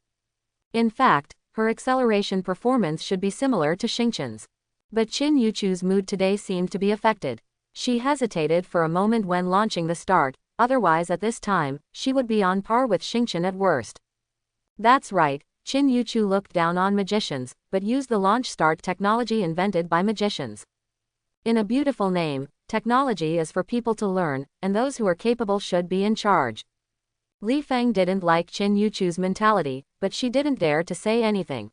In fact, her acceleration performance should be similar to Xingqian's. But Qin Yuchu's mood today seemed to be affected. She hesitated for a moment when launching the start, otherwise at this time, she would be on par with Xingqian at worst. That's right, Qin Yuchu looked down on magicians, but used the launch start technology invented by magicians. In a beautiful name, technology is for people to learn, and those who are capable should be in charge. Li Feng didn't like Qin Yuchu's mentality, but she didn't dare to say anything.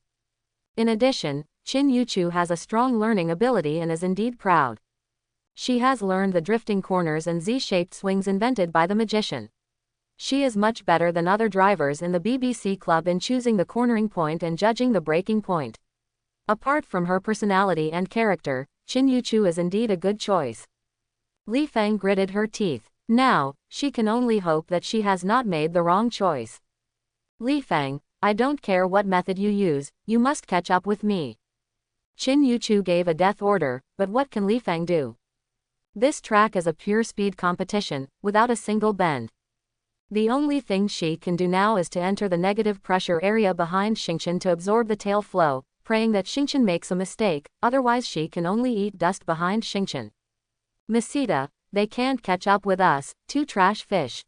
In addition, Qin Yuchu has a strong learning ability and is indeed proud. She has learned the drifting corners and Z-shaped swings invented by the magician. She is much better than other drivers in the BBC club in choosing the cornering point and judging the braking point. Apart from her personality and character, Qin Yuchu is indeed a good choice. Li Feng gritted her teeth. Now, she can only hope that she has not made the wrong choice. Li Feng, I don't care what method you use, you must catch up with me. Qin Yuchu gave a death order, but what can Li Feng do? This track is a pure speed competition, without a single bend. The only thing she can do now is to enter the negative pressure area behind Xingqian to absorb the tail flow, praying that Xingqian makes a mistake, otherwise she can only eat dust behind Xingqian. Mesita, they can't catch up with us, two trash fish.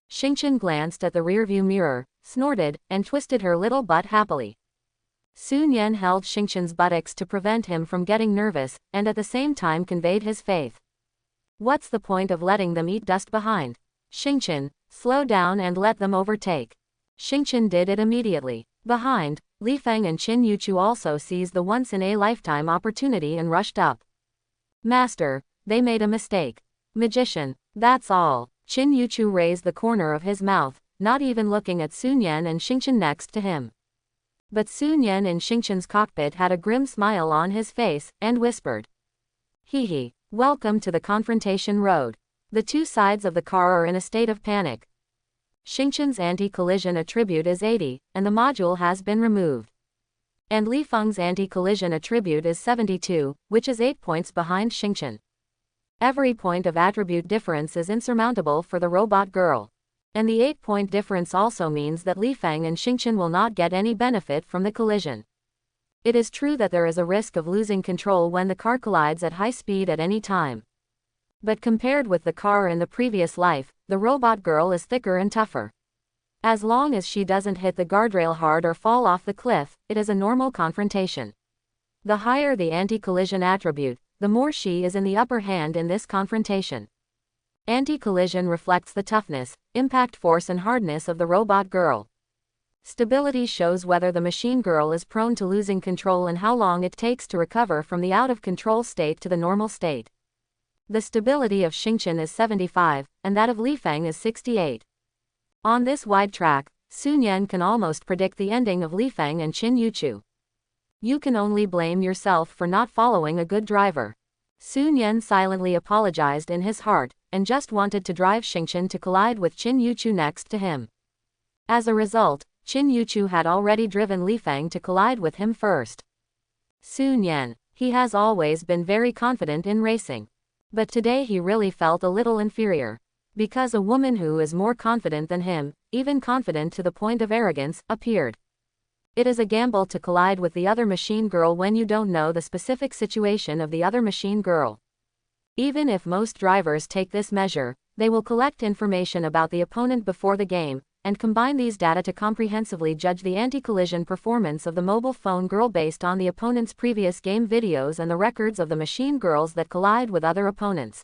Xingqian glanced at the rearview mirror, snorted, and twisted her little butt happily. Sun Yan held Xingqian's buttocks to prevent him from getting nervous, and at the same time conveyed his faith. What's the point of letting them eat dust behind? Xingqian, slow down and let them overtake. Xingqian did it immediately. Behind, Li Feng and Qin Yuchu also seized the once-in-a-lifetime opportunity and rushed up. Master, they made a mistake. Magician, that's all. Qin Yuchu raised the corner of his mouth, not even looking at Sun Yan and Xingqian next to him. But Sun Yan in Xingqian's cockpit had a grim smile on his face, and whispered. Hee, welcome to the confrontation road. The two sides of the car are in a state of panic. Xingqian's anti-collision attribute is 80, and the module has been removed. And Li Feng's anti-collision attribute is 72, which is 8 points behind Xingqian. Every point of attribute difference is insurmountable for the robot girl. And the 8-point difference also means that Li Feng and Xingqian will not get any benefit from the collision. It is true that there is a risk of losing control when the car collides at high speed at any time. But compared with the car in the previous life, the robot girl is thicker and tougher. As long as she doesn't hit the guardrail hard or fall off the cliff, it is a normal confrontation. The higher the anti-collision attribute, the more she is in the upper hand in this confrontation. Anti-collision reflects the toughness, impact force and hardness of the robot girl. Stability shows whether the machine girl is prone to losing control and how long it takes to recover from the out-of-control state to the normal state. The stability of Xingqian is 75, and that of Li Feng is 68. On this wide track, Sun Yan can almost predict the ending of Li Feng and Qin Yuchu. You can only blame yourself for not following a good driver. Sun Yan silently apologized in his heart, and just wanted to drive Xingqian to collide with Qin Yuchu next to him. As a result, Qin Yuchu had already driven Li Feng to collide with him first. Sun Yan, he has always been very confident in racing. But today he really felt a little inferior. Because a woman who is more confident than him, even confident to the point of arrogance, appeared. It is a gamble to collide with the other machine girl when you don't know the specific situation of the other machine girl. Even if most drivers take this measure, they will collect information about the opponent before the game, and combine these data to comprehensively judge the anti-collision performance of the mobile phone girl based on the opponent's previous game videos and the records of the machine girls that collide with other opponents.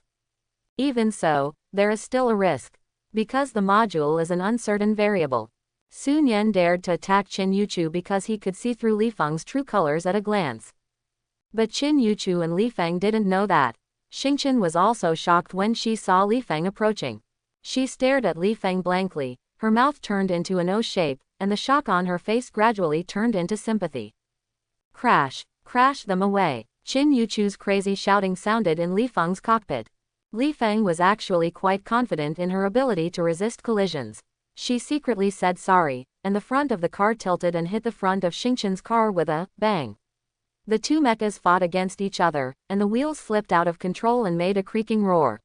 Even so, there is still a risk. Because the module is an uncertain variable. Sun Yan dared to attack Qin Yuchu because he could see through Li Feng's true colors at a glance. But Qin Yuchu and Li Feng didn't know that. Xingqian was also shocked when she saw Li Feng approaching. She stared at Li Feng blankly, her mouth turned into an O shape, and the shock on her face gradually turned into sympathy. Crash! Crash them away! Qin Yuchu's crazy shouting sounded in Li Feng's cockpit. Li Feng was actually quite confident in her ability to resist collisions. She secretly said sorry, and the front of the car tilted and hit the front of Xingqian's car with a bang. The two mechas fought against each other, and the wheels slipped out of control and made a creaking roar.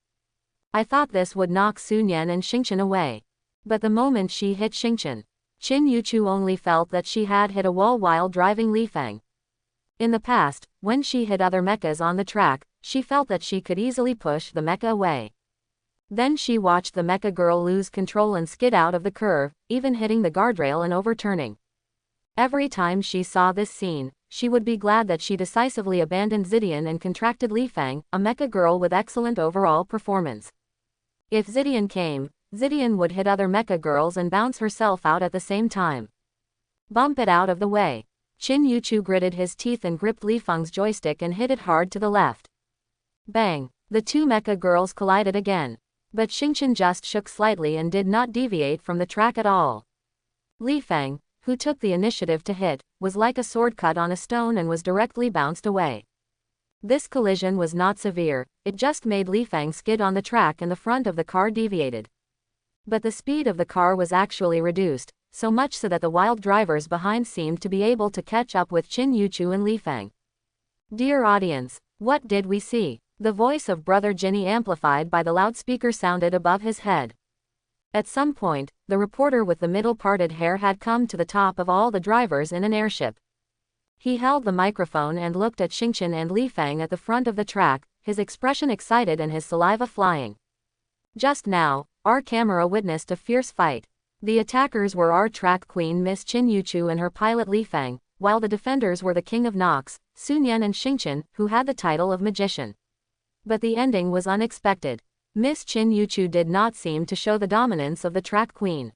I thought this would knock Sun Yan and Xingqian away. But the moment she hit Xingqian, Qin Yuchu only felt that she had hit a wall while driving Li Feng. In the past, when she hit other mechas on the track, she felt that she could easily push the mecha away. Then she watched the mecha girl lose control and skid out of the curve, even hitting the guardrail and overturning. Every time she saw this scene, she would be glad that she decisively abandoned Zidian and contracted Li Feng, a mecha girl with excellent overall performance. If Zidian came, Zidian would hit other mecha girls and bounce herself out at the same time. Bump it out of the way. Qin Yuchu gritted his teeth and gripped Li Feng's joystick and hit it hard to the left. Bang! The two mecha girls collided again. But Xingqian just shook slightly and did not deviate from the track at all. Li Feng, who took the initiative to hit, was like a sword cut on a stone and was directly bounced away. This collision was not severe, it just made Li Feng skid on the track and the front of the car deviated. But the speed of the car was actually reduced, so much so that the wild drivers behind seemed to be able to catch up with Qin Yuchu and Li Feng. Dear audience, what did we see? The voice of Brother Jinny amplified by the loudspeaker sounded above his head. At some point, the reporter with the middle parted hair had come to the top of all the drivers in an airship. He held the microphone and looked at Xingqian and Li Feng at the front of the track, his expression excited and his saliva flying. Just now, our camera witnessed a fierce fight. The attackers were our track queen Miss Qin Yuchu and her pilot Li Feng, while the defenders were the king of knocks, Sun Yan and Xingqian, who had the title of magician. But the ending was unexpected. Miss Qin Yuchu did not seem to show the dominance of the track queen.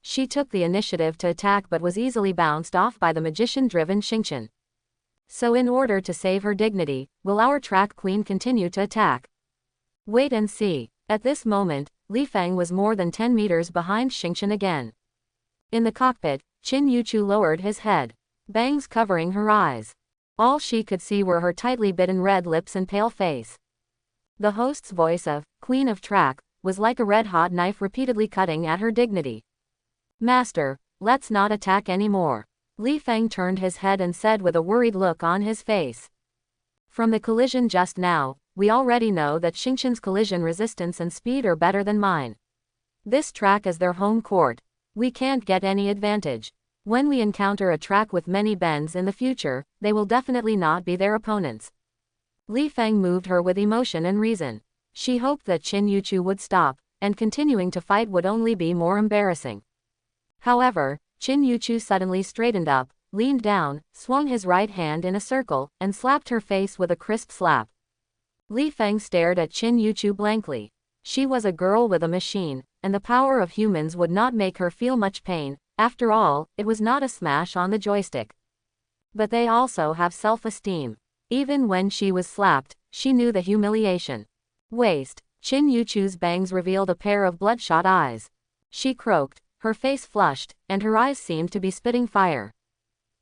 She took the initiative to attack but was easily bounced off by the magician-driven Xingqian. So in order to save her dignity, will our track queen continue to attack? Wait and see. At this moment, Li Feng was more than 10 meters behind Xingqian again. In the cockpit, Qin Yuchu lowered his head, bangs covering her eyes. All she could see were her tightly bitten red lips and pale face. The host's voice of Queen of Track was like a red-hot knife repeatedly cutting at her dignity. Master, let's not attack anymore. Li Feng turned his head and said with a worried look on his face. From the collision just now, we already know that Xingqian's collision resistance and speed are better than mine. This track is their home court. We can't get any advantage. When we encounter a track with many bends in the future, they will definitely not be their opponents. Li Feng moved her with emotion and reason. She hoped that Qin Yuchu would stop, and continuing to fight would only be more embarrassing. However, Qin Yuchu suddenly straightened up, leaned down, swung his right hand in a circle, and slapped her face with a crisp slap. Li Feng stared at Qin Yuchu blankly. She was a girl with a machine, and the power of humans would not make her feel much pain. After all, it was not a smash on the joystick. But they also have self-esteem. Even when she was slapped, she knew the humiliation. Waste. Qin Yuchu's bangs revealed a pair of bloodshot eyes. She croaked, her face flushed, and her eyes seemed to be spitting fire.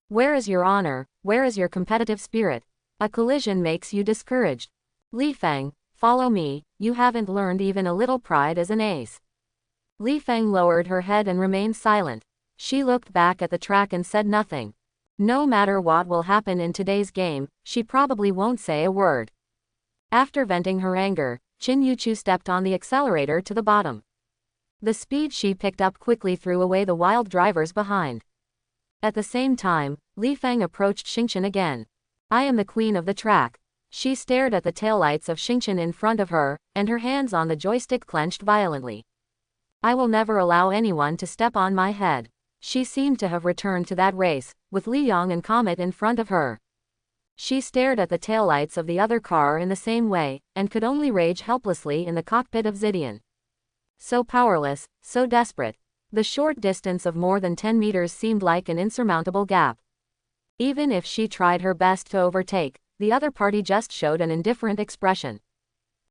Where is your honor? Where is your competitive spirit? A collision makes you discouraged. Li Feng, follow me, you haven't learned even a little pride as an ace. Li Feng lowered her head and remained silent. She looked back at the track and said nothing. No matter what will happen in today's game, she probably won't say a word. After venting her anger, Qin Yuchu stepped on the accelerator to the bottom. The speed she picked up quickly threw away the wild drivers behind. At the same time, Li Feng approached Xingqian again. I am the queen of the track. She stared at the taillights of Xingqian in front of her, and her hands on the joystick clenched violently. I will never allow anyone to step on my head. She seemed to have returned to that race, with Li Yong and Comet in front of her. She stared at the taillights of the other car in the same way, and could only rage helplessly in the cockpit of Zidian. So powerless, so desperate. The short distance of more than 10 meters seemed like an insurmountable gap. Even if she tried her best to overtake, the other party just showed an indifferent expression.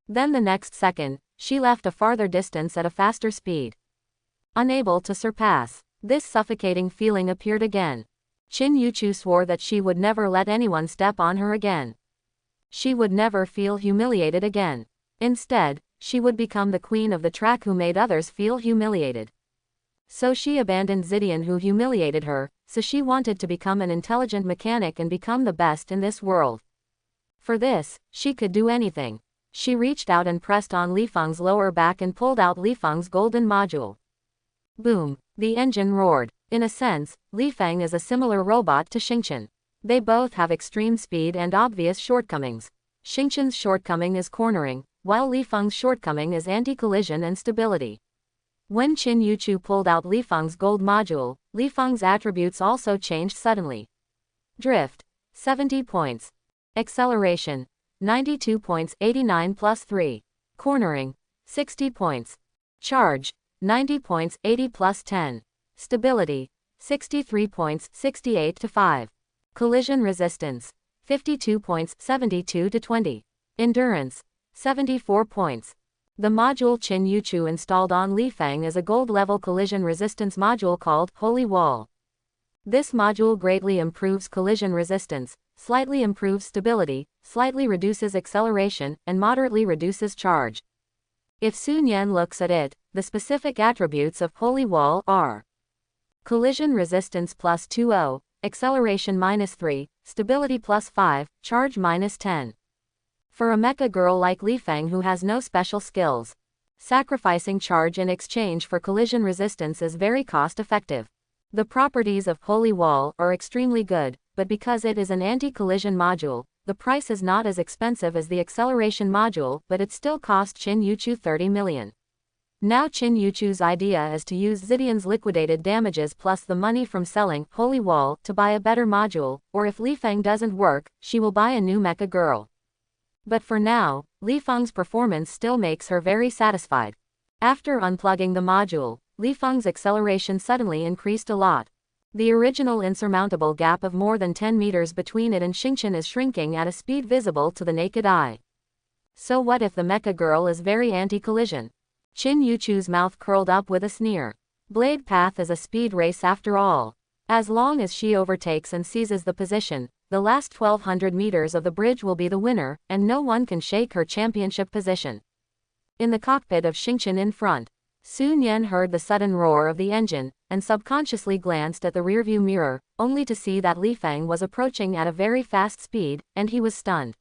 Then the next second, she left a farther distance at a faster speed. Unable to surpass. This suffocating feeling appeared again. Qin Yuchu swore that she would never let anyone step on her again. She would never feel humiliated again. Instead, she would become the queen of the track who made others feel humiliated. So she abandoned Zidian who humiliated her, so she wanted to become an intelligent mechanic and become the best in this world. For this, she could do anything. She reached out and pressed on Li Feng's lower back and pulled out Li Feng's golden module. Boom! The engine roared. In a sense, Li Feng is a similar robot to Xingqian. They both have extreme speed and obvious shortcomings. Xingqian's shortcoming is cornering, while Li Feng's shortcoming is anti-collision and stability. When Qin Yuchu pulled out Li Feng's gold module, Li Feng's attributes also changed suddenly. Drift, 70 points. Acceleration, 92 points, 89 plus 3. Cornering, 60 points. Charge, 90 points, 80 plus 10. Stability, 63 points, 68 to 5. Collision resistance, 52 points, 72 to 20. Endurance, 74 points. The module Qin Yuchu installed on Li Feng is a gold-level collision resistance module called Holy Wall. This module greatly improves collision resistance, slightly improves stability, slightly reduces acceleration, and moderately reduces charge. If Sun Yan looks at it, the specific attributes of Holy Wall are collision resistance plus 20, acceleration minus 3, stability plus 5, charge minus 10. For a mecha girl like Li Feng who has no special skills, sacrificing charge in exchange for collision resistance is very cost-effective. The properties of Holy Wall are extremely good, but because it is an anti-collision module, the price is not as expensive as the acceleration module, but it still cost Qin Yuchu 30 million. Now Qin Yuchu's idea is to use Zidian's liquidated damages plus the money from selling Holy Wall to buy a better module, or if Li Feng doesn't work, she will buy a new mecha girl. But for now, Li Feng's performance still makes her very satisfied. After unplugging the module, Li Feng's acceleration suddenly increased a lot. The original insurmountable gap of more than 10 meters between it and Xingqian is shrinking at a speed visible to the naked eye. So what if the mecha girl is very anti-collision? Qin Yuchu's mouth curled up with a sneer. Blade Path is a speed race after all. As long as she overtakes and seizes the position, the last 1200 meters of the bridge will be the winner, and no one can shake her championship position. In the cockpit of Xingqian in front, Sun Yan heard the sudden roar of the engine, and subconsciously glanced at the rearview mirror, only to see that Li Feng was approaching at a very fast speed, and he was stunned.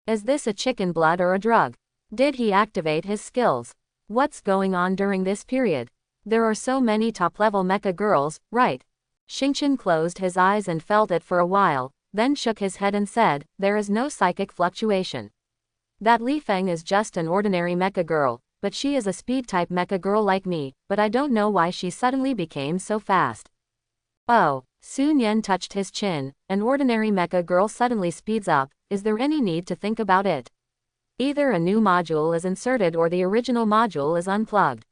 Is this a chicken blood or a drug? Did he activate his skills? What's going on during this period? There are so many top-level mecha girls, right? Xingqian closed his eyes and felt it for a while, then shook his head and said, there is no psychic fluctuation. That Li Feng is just an ordinary mecha girl, but she is a speed-type mecha girl like me, but I don't know why she suddenly became so fast. Oh, Sun Yan touched his chin, an ordinary mecha girl suddenly speeds up, is there any need to think about it? Either a new module is inserted or the original module is unplugged.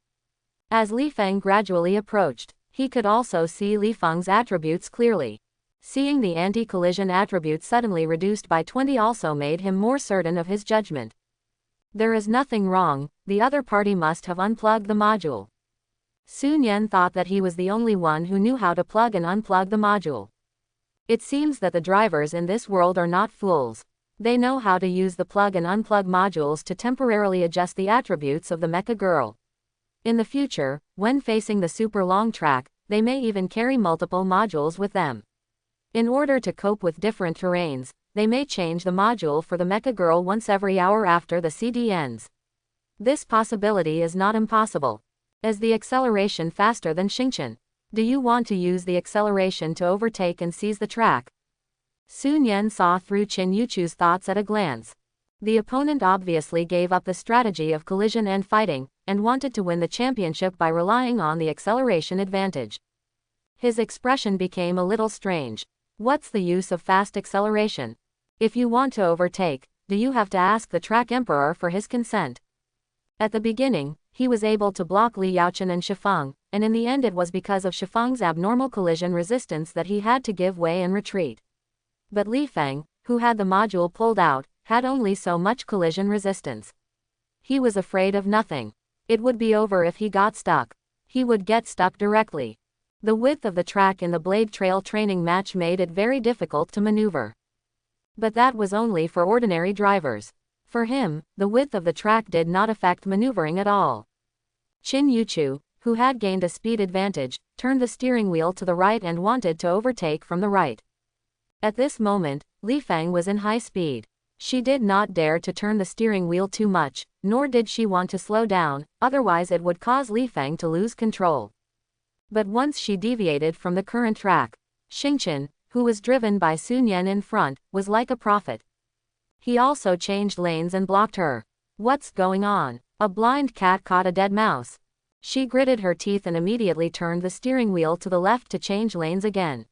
As Li Feng gradually approached, he could also see Li Feng's attributes clearly. Seeing the anti-collision attribute suddenly reduced by 20 also made him more certain of his judgment. There is nothing wrong, the other party must have unplugged the module. Sun Yan thought that he was the only one who knew how to plug and unplug the module. It seems that the drivers in this world are not fools. They know how to use the plug and unplug modules to temporarily adjust the attributes of the mecha girl. In the future, when facing the super long track, they may even carry multiple modules with them. In order to cope with different terrains, they may change the module for the mecha girl once every hour after the CD ends. This possibility is not impossible. Is the acceleration faster than Xingqian? Do you want to use the acceleration to overtake and seize the track? Sun Yan saw through Qin Yuchu's thoughts at a glance. The opponent obviously gave up the strategy of collision and fighting, and wanted to win the championship by relying on the acceleration advantage. His expression became a little strange. What's the use of fast acceleration? If you want to overtake, do you have to ask the track emperor for his consent? At the beginning, he was able to block Li Yaochen and Shifeng, and in the end it was because of Shifeng's abnormal collision resistance that he had to give way and retreat. But Li Feng, who had the module pulled out, had only so much collision resistance. He was afraid of nothing. It would be over if he got stuck. He would get stuck directly. The width of the track in the Blade Trail training match made it very difficult to maneuver. But that was only for ordinary drivers. For him, the width of the track did not affect maneuvering at all. Qin Yuchu, who had gained a speed advantage, turned the steering wheel to the right and wanted to overtake from the right. At this moment, Li Feng was in high speed. She did not dare to turn the steering wheel too much, nor did she want to slow down, otherwise it would cause Li Feng to lose control. But once she deviated from the current track, Xingqian, who was driven by Sun Yan in front, was like a prophet. He also changed lanes and blocked her. What's going on? A blind cat caught a dead mouse. She gritted her teeth and immediately turned the steering wheel to the left to change lanes again.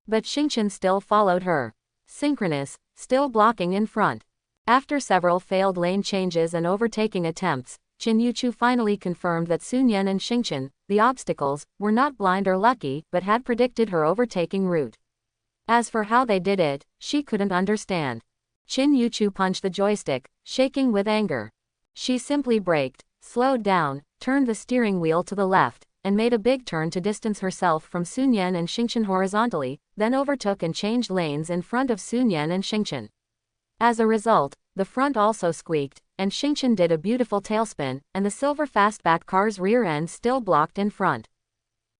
But Xingqian still followed her. Synchronous, still blocking in front. After several failed lane changes and overtaking attempts, Qin Yuchu finally confirmed that Sun Yan and Xingqian, the obstacles, were not blind or lucky but had predicted her overtaking route. As for how they did it, she couldn't understand. Qin Yuchu punched the joystick, shaking with anger. She simply braked, slowed down, turned the steering wheel to the left, and made a big turn to distance herself from Sun Yan and Xingqian horizontally, then overtook and changed lanes in front of Sun Yan and Xingqian. As a result, the front also squeaked, and Xingqian did a beautiful tailspin, and the silver fastback car's rear end still blocked in front.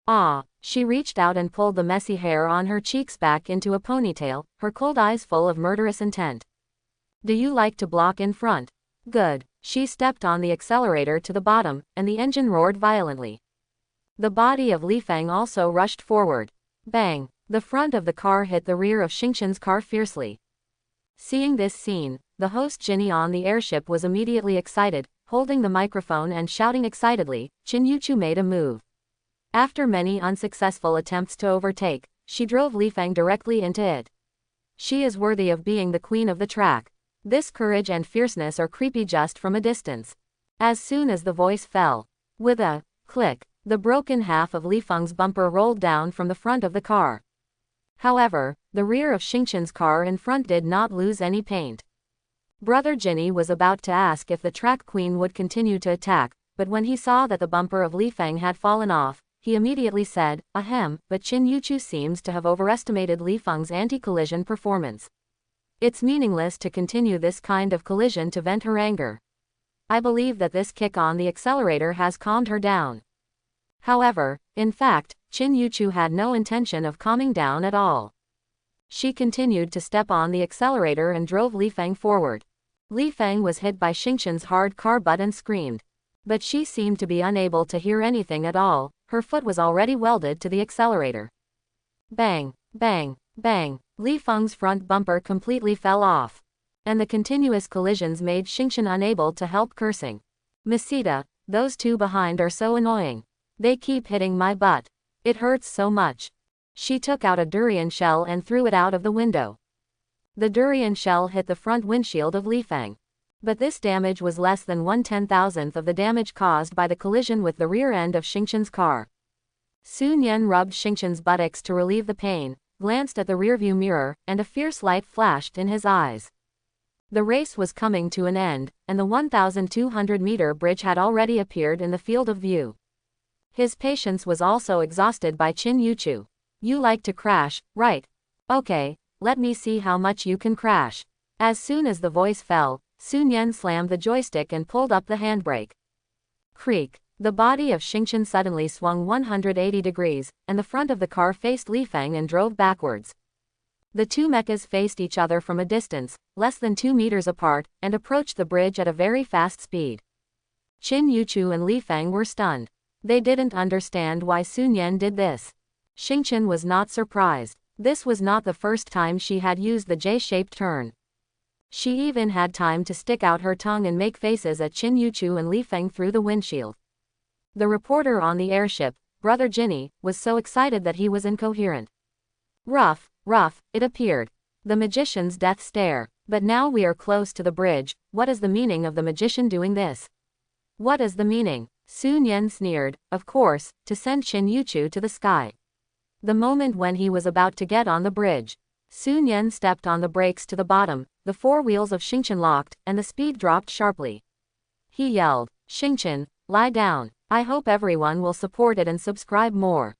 Ah! She reached out and pulled the messy hair on her cheeks back into a ponytail, her cold eyes full of murderous intent. Do you like to block in front? Good. She stepped on the accelerator to the bottom, and the engine roared violently. The body of Li Feng also rushed forward. Bang! The front of the car hit the rear of Xingqian's car fiercely. Seeing this scene, the host Jinny on the airship was immediately excited, holding the microphone and shouting excitedly. Qin Yuchu made a move. After many unsuccessful attempts to overtake, she drove Li Feng directly into it. She is worthy of being the queen of the track. This courage and fierceness are creepy just from a distance. As soon as the voice fell, with a click, the broken half of Li Feng's bumper rolled down from the front of the car. However, the rear of Xingqian's car in front did not lose any paint. Brother Jinny was about to ask if the track queen would continue to attack, but when he saw that the bumper of Li Feng had fallen off, he immediately said, ahem, but Qin Yuchu seems to have overestimated Li Feng's anti-collision performance. It's meaningless to continue this kind of collision to vent her anger. I believe that this kick on the accelerator has calmed her down. However, in fact, Qin Yuchu had no intention of calming down at all. She continued to step on the accelerator and drove Li Feng forward. Li Feng was hit by Xingqian's hard car butt and screamed. But she seemed to be unable to hear anything at all, her foot was already welded to the accelerator. Bang, bang, bang, Li Feng's front bumper completely fell off. And the continuous collisions made Xingqian unable to help cursing. Masita, those two behind are so annoying. They keep hitting my butt. It hurts so much. She took out a durian shell and threw it out of the window. The durian shell hit the front windshield of Li Feng. But this damage was less than 1/10,000th of the damage caused by the collision with the rear end of Xingqian's car. Sun Yan rubbed Xingqian's buttocks to relieve the pain, glanced at the rearview mirror, and a fierce light flashed in his eyes. The race was coming to an end, and the 1,200-meter bridge had already appeared in the field of view. His patience was also exhausted by Qin Yuchu. You like to crash, right? Okay, let me see how much you can crash. As soon as the voice fell, Sun Yan slammed the joystick and pulled up the handbrake. Creak. The body of Xingqian suddenly swung 180 degrees, and the front of the car faced Li Feng and drove backwards. The two mechas faced each other from a distance, less than 2 meters apart, and approached the bridge at a very fast speed. Qin Yuchu and Li Feng were stunned. They didn't understand why Sun Yan did this. Xingqian was not surprised. This was not the first time she had used the J-shaped turn. She even had time to stick out her tongue and make faces at Qin Yuchu and Li Feng through the windshield. The reporter on the airship, Brother Jinny, was so excited that he was incoherent. Rough, it appeared. The magician's death stare. But now we are close to the bridge. What is the meaning of the magician doing this? What is the meaning? Sun Yan sneered, of course, to send Qin Yuchu to the sky. The moment when he was about to get on the bridge, Sun Yan stepped on the brakes to the bottom, the four wheels of Xingqian locked, and the speed dropped sharply. He yelled, Xingqian, lie down. I hope everyone will support it and subscribe more.